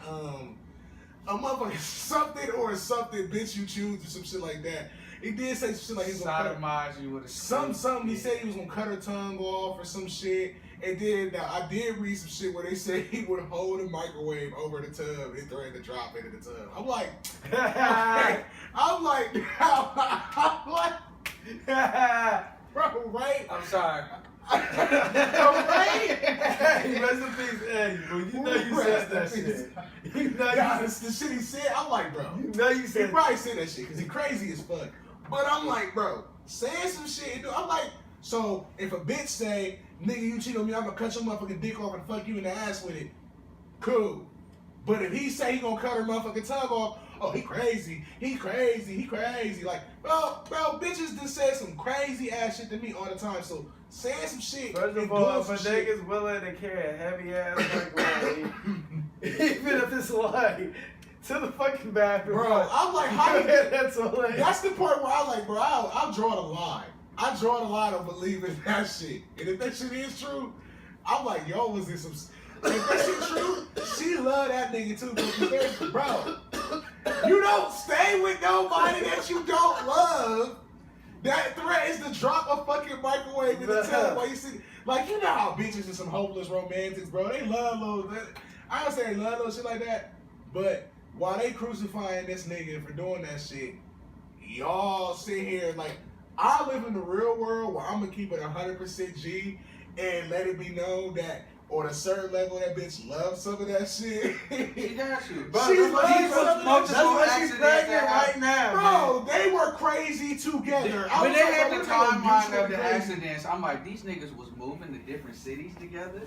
something or something, bitch you choose or some shit like that. He did say some shit like he was gonna Sodomize you with a something. He said he was gonna cut her tongue off or some shit. And then I did read some shit where they said he would hold a microwave over the tub and threaten to drop it in the tub. I'm like, bro, right? I'm sorry. Right? Hey, rest in peace, Eddie, bro. You know you said that shit. You know Yeah, you, it's the shit he said. I'm like, bro. you know you He said probably said that shit because he crazy as fuck. But I'm like, bro, saying some shit. I'm like, so if a bitch say, nigga, you cheat on me, I'm gonna cut your motherfucking dick off and fuck you in the ass with it. Cool. But if he say he gonna cut her motherfucking tongue off, oh, he crazy. He crazy. He crazy. Like, bro, bitches just say some crazy ass shit to me all the time. So saying some shit. First and of all, doing if a some shit- nigga's willing to carry a heavy ass microwave, even if it's like to the fucking bathroom, Bro, I'm like, how you that's all. That's the part where I like, bro, I'll draw the line. I draw the line of believing that shit. And if that shit is true, I'm like, yo, was this some... If that shit true, she love that nigga too. Because, bro, you don't stay with nobody that you don't love. That threat is to drop a fucking microwave in the tub while you see... Like, you know how bitches are some hopeless romantics, bro. They love little... I don't say they love little shit like that, but while they crucifying this nigga for doing that shit, y'all sit here like... I live in the real world where I'm gonna keep it 100% G and let it be known that on a certain level that bitch loves some of that shit. He got you. Bro, She that's why loves she's some of that that's shit. why she's accidents pregnant that right now, man. Bro, they were crazy together. I When was they like, had bro, the they were timeline of mutually the crazy. accidents, I'm like, these niggas was moving to different cities together.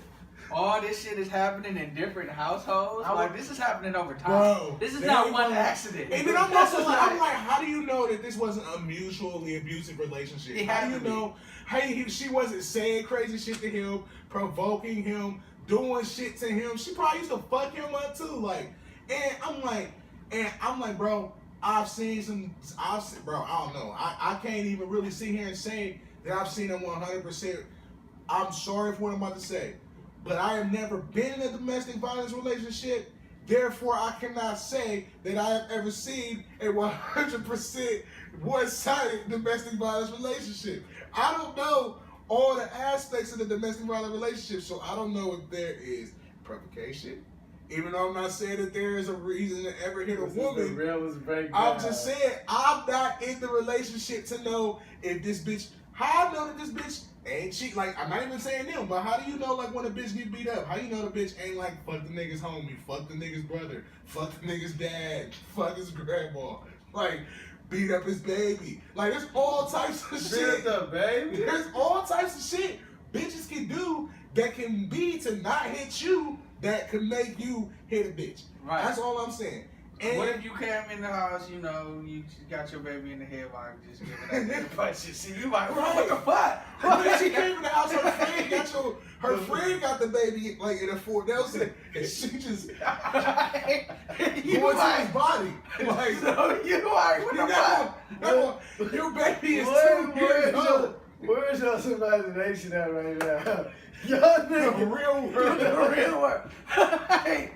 All this shit is happening in different households. Like, this is happening over time. Bro, this is they not one were- accident. And then I'm also like, how do you know that this wasn't a mutually abusive relationship? It How had do you to be. know she wasn't saying crazy shit to him, provoking him, doing shit to him? She probably used to fuck him up too. Like, and I'm like, bro, I don't know. I can't even really sit here and say that I've seen them 100%. I'm sorry for what I'm about to say, but I have never been in a domestic violence relationship. Therefore, I cannot say that I have ever seen a 100% one-sided domestic violence relationship. I don't know all the aspects of the domestic violence relationship, so I don't know if there is provocation. Even though I'm not saying that there is a reason to ever hit a This is the woman, realest breakdown. I'm just saying I'm not in the relationship to know if this bitch. How I know that this bitch ain't cheat? Like, I'm not even saying them, but how do you know, like, when a bitch get beat up? How you know the bitch ain't like, fuck the nigga's homie, fuck the nigga's brother, fuck the nigga's dad, fuck his grandma, like, beat up his baby? Like, there's all types of shit. Beat up, baby. There's all types of shit bitches can do that can be to not hit you that can make you hit a bitch. Right. That's all I'm saying. And What if you came in the house, you know, you got your baby in the head while just giving that nigga punches? See, you like, Right. what the fuck? And then she came in the house. Her friend got the baby like in a Fort Nelson, and she just you going to like, his body. Like, so you like, what the fuck? your baby is 2 years old. Where's your imagination at right now? Y'all The niggas. real In world. the real world. Hey,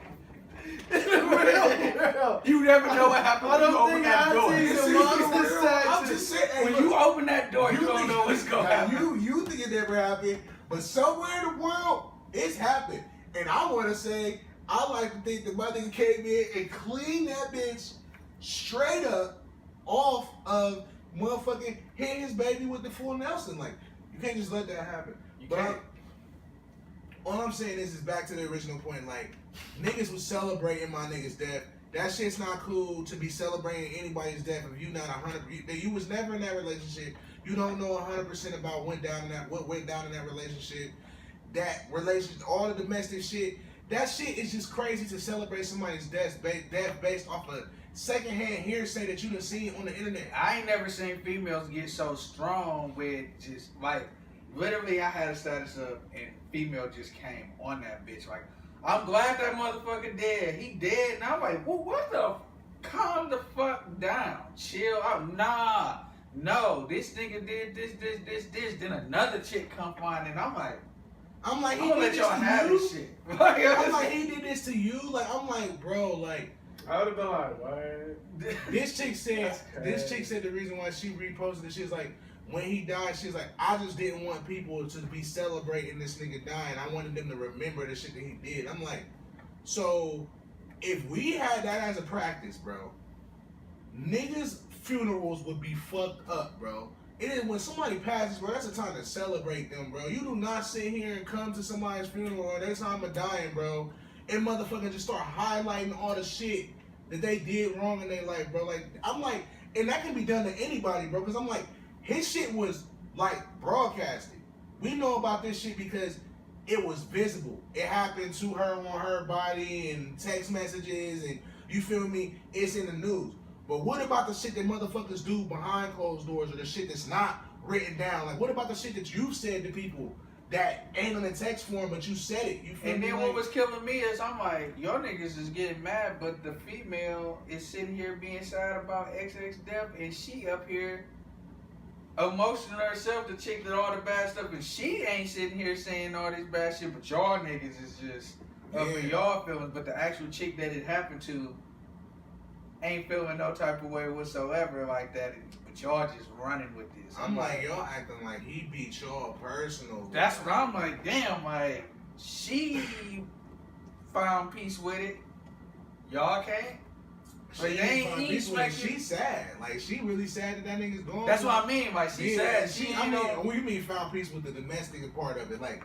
in the real world. Real. You never know what happens I when you don't open think that I door. see This the is monster real. section. I'm just saying. Hey, When look, you open that door, you don't think- know what's going to now, happen. You think it never happened, but somewhere in the world, it's happened. And I want to say, I like to think that my nigga came in and cleaned that bitch straight up off of motherfucking hitting his baby with the full Nelson. Like, you can't just let that happen. You But can't. all I'm saying is back to the original point. Like, niggas was celebrating my nigga's death. That shit's not cool to be celebrating anybody's death if you not 100. You was never in that relationship. You don't know 100% about what went down in that relationship. That relationship, all the domestic shit. That shit is just crazy to celebrate somebody's death based off of secondhand hearsay that you done seen on the internet. I ain't never seen females get so strong with just like literally I had a status up and female just came on that bitch like I'm glad that motherfucker dead. He dead. And I'm like, well, what the calm the fuck down. Chill out. no, this nigga did this. Then another chick come find, and I'm like, I'm like, I'm he gonna did let this y'all to have you? this shit. I'm like, he did this to you? Like, I'm like, bro, like, I would have been like, what? this chick said, That's crazy. the reason why she reposted it, she was like, when he died, she's like, I just didn't want people to be celebrating this nigga dying. I wanted them to remember the shit that he did. I'm like, so if we had that as a practice, bro, niggas' funerals would be fucked up, bro. It is when somebody passes, bro, that's the time to celebrate them, bro. You do not sit here and come to somebody's funeral or their time of dying, bro, and motherfucker just start highlighting all the shit that they did wrong in their life, bro. Like, I'm like, and that can be done to anybody, bro, because I'm like, his shit was, like, broadcasted. We know about this shit because it was visible. It happened to her on her body and text messages and, you feel me, it's in the news. But what about the shit that motherfuckers do behind closed doors or the shit that's not written down? Like, what about the shit that you said to people that ain't on the text form, but you said it? You feel And me? then Like, what was killing me is I'm like, y'all niggas is getting mad, but the female is sitting here being sad about XX death, and she up here emotional herself, the chick that all the bad stuff, and she ain't sitting here saying all this bad shit, but y'all niggas is just up in y'all feelings, but the actual chick that it happened to ain't feeling no type of way whatsoever like that, but y'all just running with this. I'm like, y'all acting like he beat y'all personal. That's what I'm like, damn, like, she found peace with it. Y'all can't? But they ain't expecting. She's sad. Like, she really sad that nigga's gone. That's what I mean, like, she said, I mean, what do you mean found peace with the domestic part of it? Like,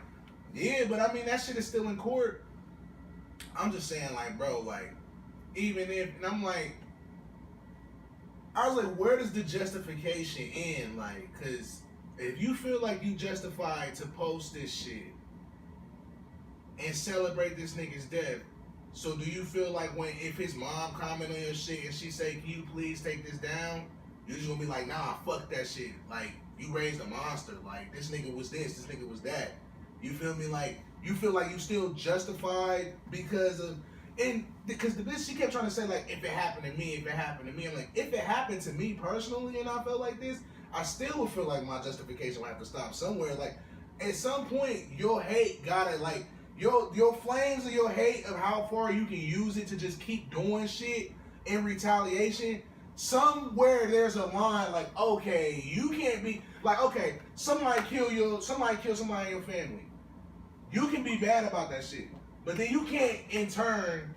yeah, but I mean, that shit is still in court. I'm just saying, like, bro, like, even if, and I'm like, I was like, where does the justification end? Like, because if you feel like you justified to post this shit and celebrate this nigga's death, so do you feel like if his mom comment on your shit and she say, can you please take this down? You're just gonna be like, nah, fuck that shit. Like, you raised a monster. Like, this nigga was this nigga was that. You feel me? Like, you feel like you still justified because of, and because the bitch, she kept trying to say, like, if it happened to me, I'm like, if it happened to me personally and I felt like this, I still would feel like my justification would have to stop somewhere. Like, at some point, your hate gotta, like, your flames of your hate of how far you can use it to just keep doing shit in retaliation, somewhere there's a line, like, okay, you can't be, like, okay, somebody kill somebody in your family. You can be bad about that shit. But then you can't in turn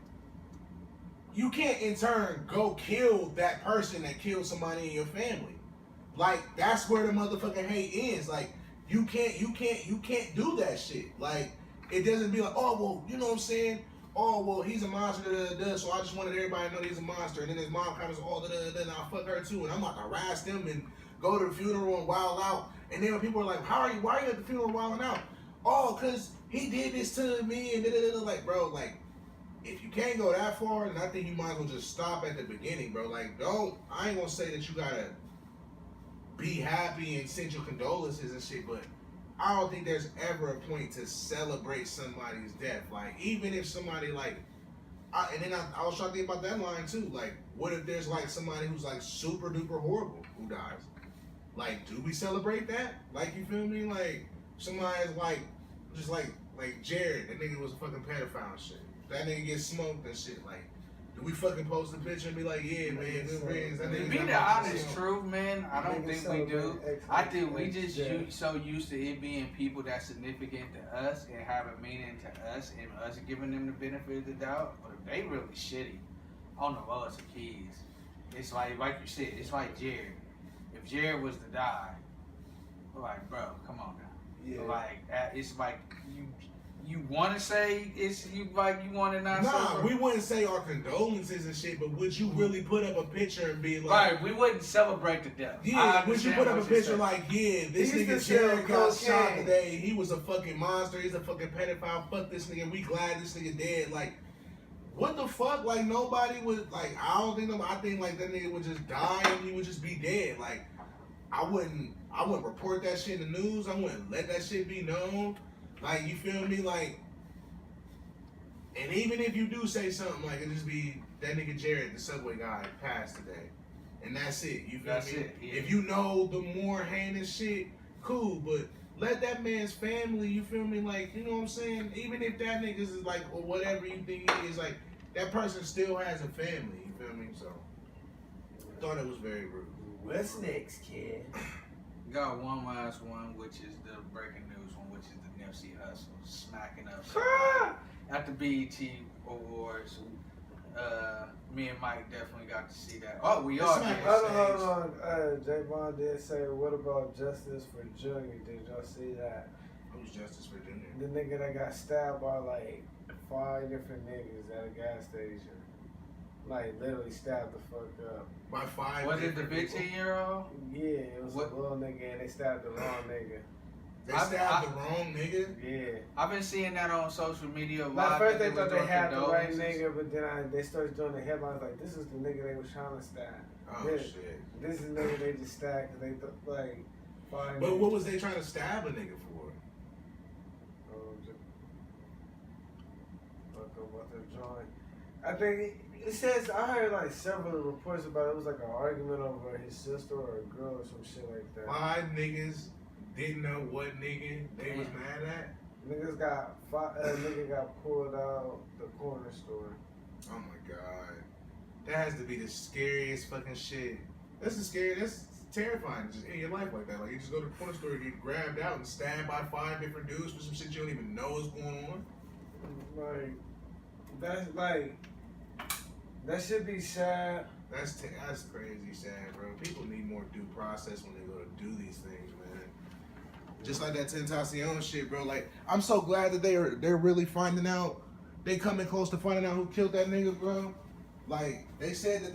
go kill that person that killed somebody in your family. Like, that's where the motherfucking hate ends. Like, you can't do that shit. Like, it doesn't be like, oh, well, you know what I'm saying? Oh, well, he's a monster, so I just wanted everybody to know he's a monster. And then his mom comes, and I'll fuck her too. And I'm about to harass them and go to the funeral and wild out. And then when people are like, why are you at the funeral wilding out? Oh, because he did this to me, and like, bro, like, if you can't go that far, then I think you might as well just stop at the beginning, bro. Like, I ain't gonna say that you gotta be happy and send your condolences and shit, but I don't think there's ever a point to celebrate somebody's death. Like, even if somebody, like, I was trying to think about that line too. Like, what if there's, like, somebody who's, like, super duper horrible who dies? Like, do we celebrate that? Like, you feel me? Like, somebody's, like, just like Jared, that nigga was a fucking pedophile and shit. That nigga gets smoked and shit. Like, do we fucking post a picture and be like, yeah, man, good riddance? To be the honest truth, man, I don't think we do. I think we just so used to it being people that's significant to us and having meaning to us and us giving them the benefit of the doubt. But if they really shitty on the us kids, it's like you said, it's like Jared. If Jared was to die, we're like, bro, come on now. Yeah. Like, it's like you want to say it's you want to not. Nah, we wouldn't say our condolences and shit, but would you really put up a picture and be like, right? We wouldn't celebrate the death. Yeah, would you put up a picture like, yeah, this nigga Jared got shot today. He was a fucking monster. He's a fucking pedophile. Fuck this nigga. We glad this nigga dead. Like, what the fuck? Like, nobody would, like, I think like that nigga would just die and he would just be dead. Like, I wouldn't report that shit in the news. I wouldn't let that shit be known. Like, you feel me? Like, and even if you do say something, like, it just be that nigga Jared, the Subway guy, passed today. and that's it. You feel That's me? it, yeah. If you know the more heinous shit, cool, but let that man's family, you feel me? Like, you know what I'm saying? Even if that nigga's is like, or whatever you think he is, like, that person still has a family, you feel me? So, I thought it was very rude. What's next, kid? Got one last one, which is the breaking news one, which is the Nipsey Hussle smacking up at the BET Awards. Me and Mike definitely got to see that. Oh, we all did. Hold on. Javon did say, what about Justice for Junior? Did y'all see that? Who's Justice for Junior? The nigga that got stabbed by like 5 different niggas at a gas station. Like, literally stabbed the fuck up. By 5 Was it the different people? 15-year-old? Yeah, it was What? a little nigga and they stabbed the wrong nigga. They stabbed the wrong nigga? Yeah. I've been seeing that on social media. Now, at first they thought they had the right condolences. nigga, but then they started doing the headlines like, this is the nigga they was trying to stab. Oh, Yeah. shit. This is the nigga they just stabbed because they thought, like, 5 But niggas. what was they trying to stab a nigga for? Just fuck up what they're drawing. I think it says, I heard like several reports about it. It was like an argument over his sister or a girl or some shit like that. 5 niggas didn't know what nigga they was mad at? Niggas got, nigga got pulled out the corner store. Oh my god. That has to be the scariest fucking shit. That's terrifying just in your life like that. Like you just go to the corner store and get grabbed out and stabbed by 5 different dudes for some shit you don't even know is going on. Like, that's like, that should be sad. That's crazy sad, bro. People need more due process when they go to do these things, man. Just like that Tentacion shit, bro. Like, I'm so glad that they're really finding out. They coming close to finding out who killed that nigga, bro. Like, they said that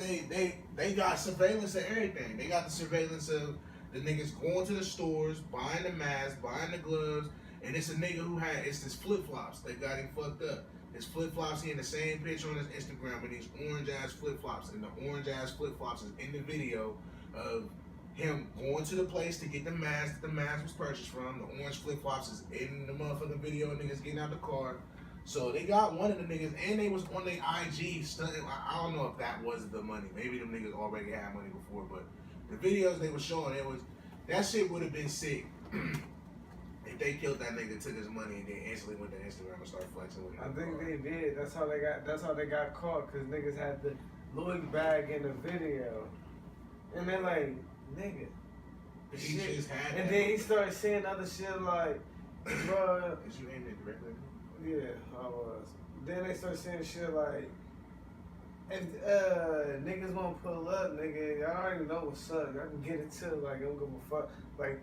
they got surveillance of everything. They got the surveillance of the niggas going to the stores, buying the masks, buying the gloves, and it's a nigga who it's his flip-flops that got him fucked up. His flip-flops, he in the same picture on his Instagram with these orange-ass flip-flops, and the orange-ass flip-flops is in the video of him going to the place to get the mask that the mask was purchased from. The orange flip-flops is in the motherfucking video, niggas getting out the car. So they got one of the niggas, and they was on their IG stunting. I don't know if that was the money. Maybe them niggas already had money before, but the videos they were showing, that shit would have been sick if they killed that nigga, took his money, and then instantly went to Instagram and started flexing with it. I think they did. That's how they got caught, because niggas had the Louis bag in the video. And they're like, nigga. He shit. just had And that. then he started saying other shit like, bro, Is you aimed it directly? yeah, I was. Then they started saying shit like, if niggas won't pull up, nigga, y'all already know what's up. Y'all can get it too. Like, I don't give a fuck. Like,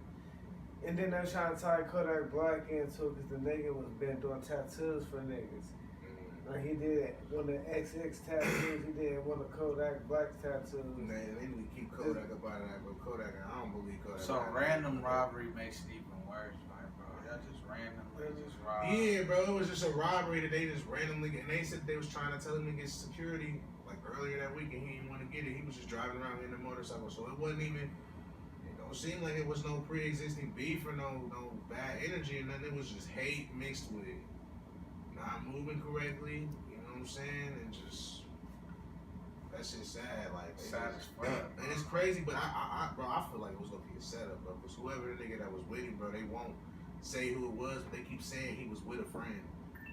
and then they're trying to tie Kodak Black into it because the nigga was been doing tattoos for niggas. Like, he did one of the XX tattoos, he did one of Kodak Black's tattoos. Man, they need to keep Kodak up out of that, but Kodak, I don't believe Kodak. So random robbery makes it even worse, like, bro. Y'all just randomly just rob. Yeah, bro, it was just a robbery that they just randomly, and they said they was trying to tell him to get security like earlier that week, and he didn't want to get it. He was just driving around in a motorcycle, so it wasn't even. It don't seem like it was no pre-existing beef or no bad energy, and nothing. It was just hate mixed with not moving correctly. You know what I'm saying? And just that shit's sad. Like Sad as fuck. And it's crazy, but bro, I feel like it was gonna be a setup, bro. Because whoever the nigga that was with him, bro, they won't say who it was, but they keep saying he was with a friend.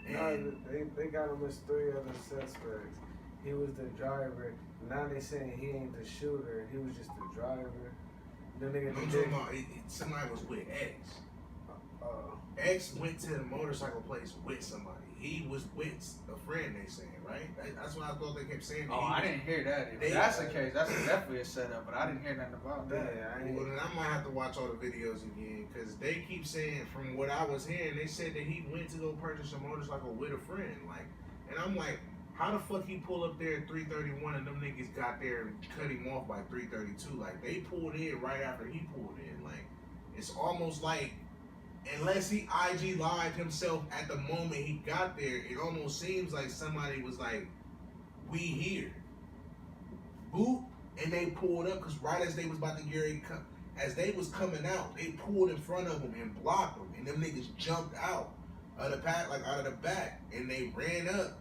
No, they got him as 3 other suspects. He was the driver. Now they saying he ain't the shooter. He was just the driver. The nigga I'm talking about somebody was with X. X went to the motorcycle place with somebody. He was with a friend, they saying, right? That's what I thought they kept saying. Oh, I didn't hear that. If that's the case, that's definitely a setup, but I didn't hear nothing about that. Yeah, Well, then I might have to watch all the videos again, because they keep saying, from what I was hearing, they said that he went to go purchase a motorcycle with a friend. Like, and I'm like, how the fuck he pull up there at 3:31 and them niggas got there and cut him off by 3:32? Like, they pulled in right after he pulled in. Like, it's almost like, unless he IG lived himself at the moment he got there, it almost seems like somebody was like, we here. Boop, and they pulled up, because right as they was about to get ready, as they was coming out, they pulled in front of them and blocked them, and them niggas jumped out of the pack, like out of the back, and they ran up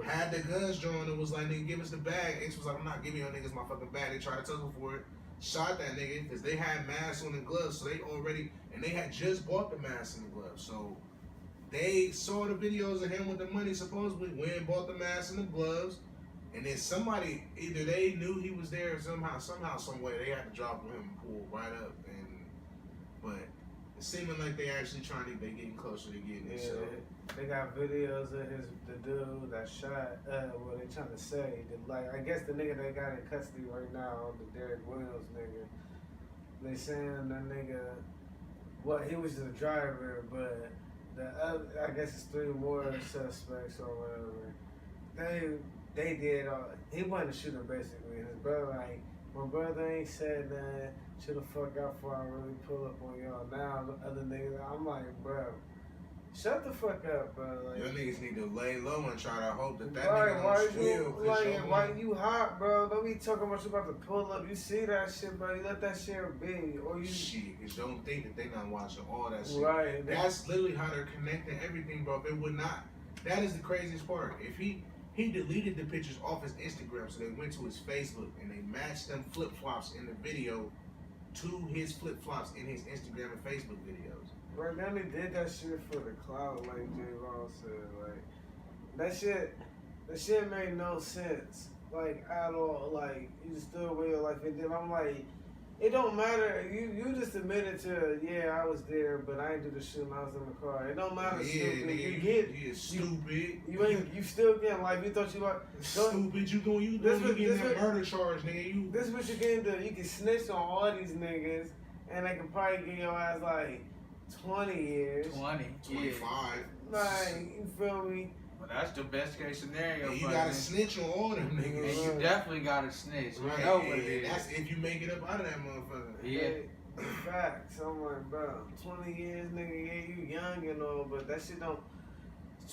had the guns drawn and was like, nigga, give us the bag. X was like, I'm not giving your niggas my fucking bag. They tried to tussle for it. Shot that nigga because they had masks on and gloves. So they already, and they had just bought the masks and the gloves. So they saw the videos of him with the money supposedly, went and bought the masks and the gloves. And then somebody, either they knew he was there or somehow, some way, they had to drop him and pull right up. But it's seeming like they actually they getting closer to getting it. Yeah, So. they got videos of the dude that shot. What they trying to say? I guess the nigga they got in custody right now, the Derek Williams nigga. They saying that nigga, he was the driver, but the other, I guess it's 3 more suspects or whatever. They did all. He wasn't a shooter basically. His brother my brother ain't said that. Chill the fuck out before I really pull up on y'all. Now the other niggas, I'm like, bro, shut the fuck up, bro. Like, Your niggas need to lay low and try to hope that right, nigga why don't steal. why you hot, bro? Don't be talking about you about to pull up. You see that shit, bro. You let that shit be. Or you Shit, cause don't think that they not watching all that shit. right. That's literally how they're connecting everything, bro. If it would not, that is the craziest part. If he deleted the pictures off his Instagram, so they went to his Facebook and they matched them flip flops in the video to his flip flops in his Instagram and Facebook videos. Right, then they did that shit for the cloud, like J. Law said. Like that shit made no sense, like at all. Like you just threw away your life, and then I'm like, it don't matter. You just admitted to I was there, but I ain't do the shit when I was in the car. It don't matter. Yeah, stupid. nigga, you stupid. You still getting like you thought you like. Stupid, you getting that murder charge, nigga. This is what you getting done. You can snitch on all these niggas, and they can probably get your ass like 20 years. 20. 25. Like, you feel me? Well, that's the best case scenario. Yeah, you but gotta snitch on all them niggas. And you definitely gotta snitch. Right, You know what it and is. that's if you make it up out of that motherfucker. Yeah. Facts. I'm like, bro, 20 years, nigga, you young and all, but that shit don't.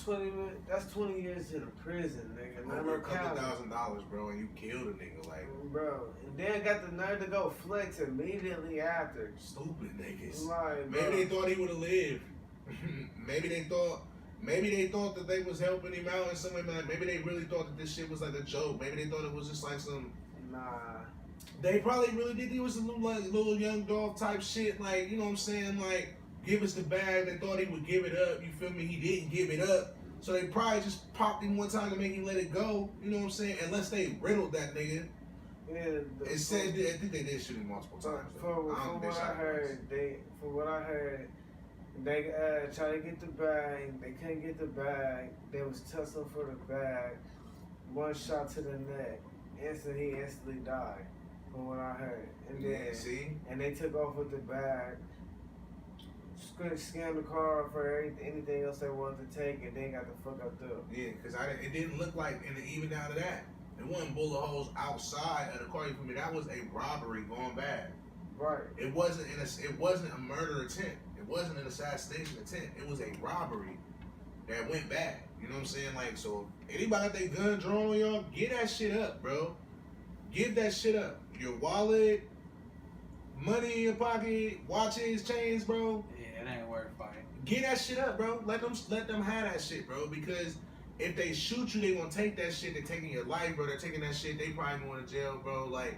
20 that's 20 years in a prison, nigga. Over a couple $1,000, bro, and you killed a nigga, like. Bro, and then got the nerve to go flex immediately after. Stupid niggas. Like, Maybe they thought he would have lived. Maybe they thought that they was helping him out in some way, man. Maybe they really thought that this shit was like a joke. Maybe they thought it was just like some. Nah. They probably really did. It was a little young dog type shit. Like, you know what I'm saying? Like, give us the bag. They thought he would give it up. You feel me? He didn't give it up. So they probably just popped him one time to make him let it go. You know what I'm saying? Unless they riddled that nigga. Yeah. It said I think they did shoot him multiple times. From what I heard, they tried to get the bag. They couldn't get the bag. They was tussling for the bag. One shot to the neck. He instantly died. From what I heard. And then, see? And they took off with the bag. Scanned the car for anything else they wanted to take, and then got the fuck up through. Yeah, because it didn't look like, and even down to that, it wasn't bullet holes outside of the car. For me, that was a robbery gone bad. Right. It wasn't a murder attempt. It wasn't an assassination attempt. It was a robbery that went bad. You know what I'm saying? Like, so anybody got their gun drawn on y'all, get that shit up, bro. Give that shit up. Your wallet, money in your pocket, watches, chains, bro. Yeah, it ain't worth fighting. Get that shit up, bro. Let them have that shit, bro. Because if they shoot you, they gonna take that shit. They're taking your life, bro. They're taking that shit. They probably going to jail, bro. Like,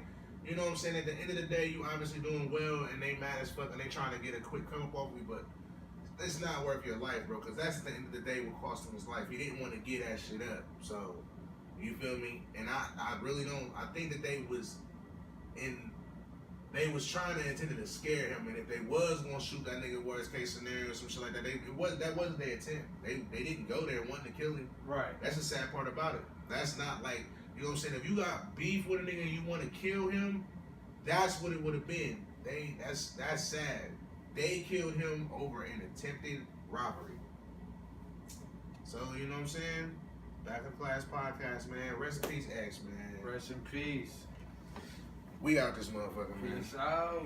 you know what I'm saying? At the end of the day, you obviously doing well, and they mad as fuck, and they trying to get a quick come up off you, but it's not worth your life, bro. Because that's at the end of the day what cost him his life. He didn't want to get that shit up. So, you feel me? And I really don't. I think that they was trying to intend to scare him, and if they was gonna shoot that nigga worst case scenario or some shit like that, that wasn't their intent. They didn't go there wanting to kill him. Right. That's the sad part about it. That's not like, you know what I'm saying? If you got beef with a nigga and you want to kill him, that's what it would have been. That's sad. They killed him over an attempted robbery. So, you know what I'm saying? Back in Class Podcast, man. Rest in peace, X, man. Rest in peace. We out this motherfucker, man. Peace out.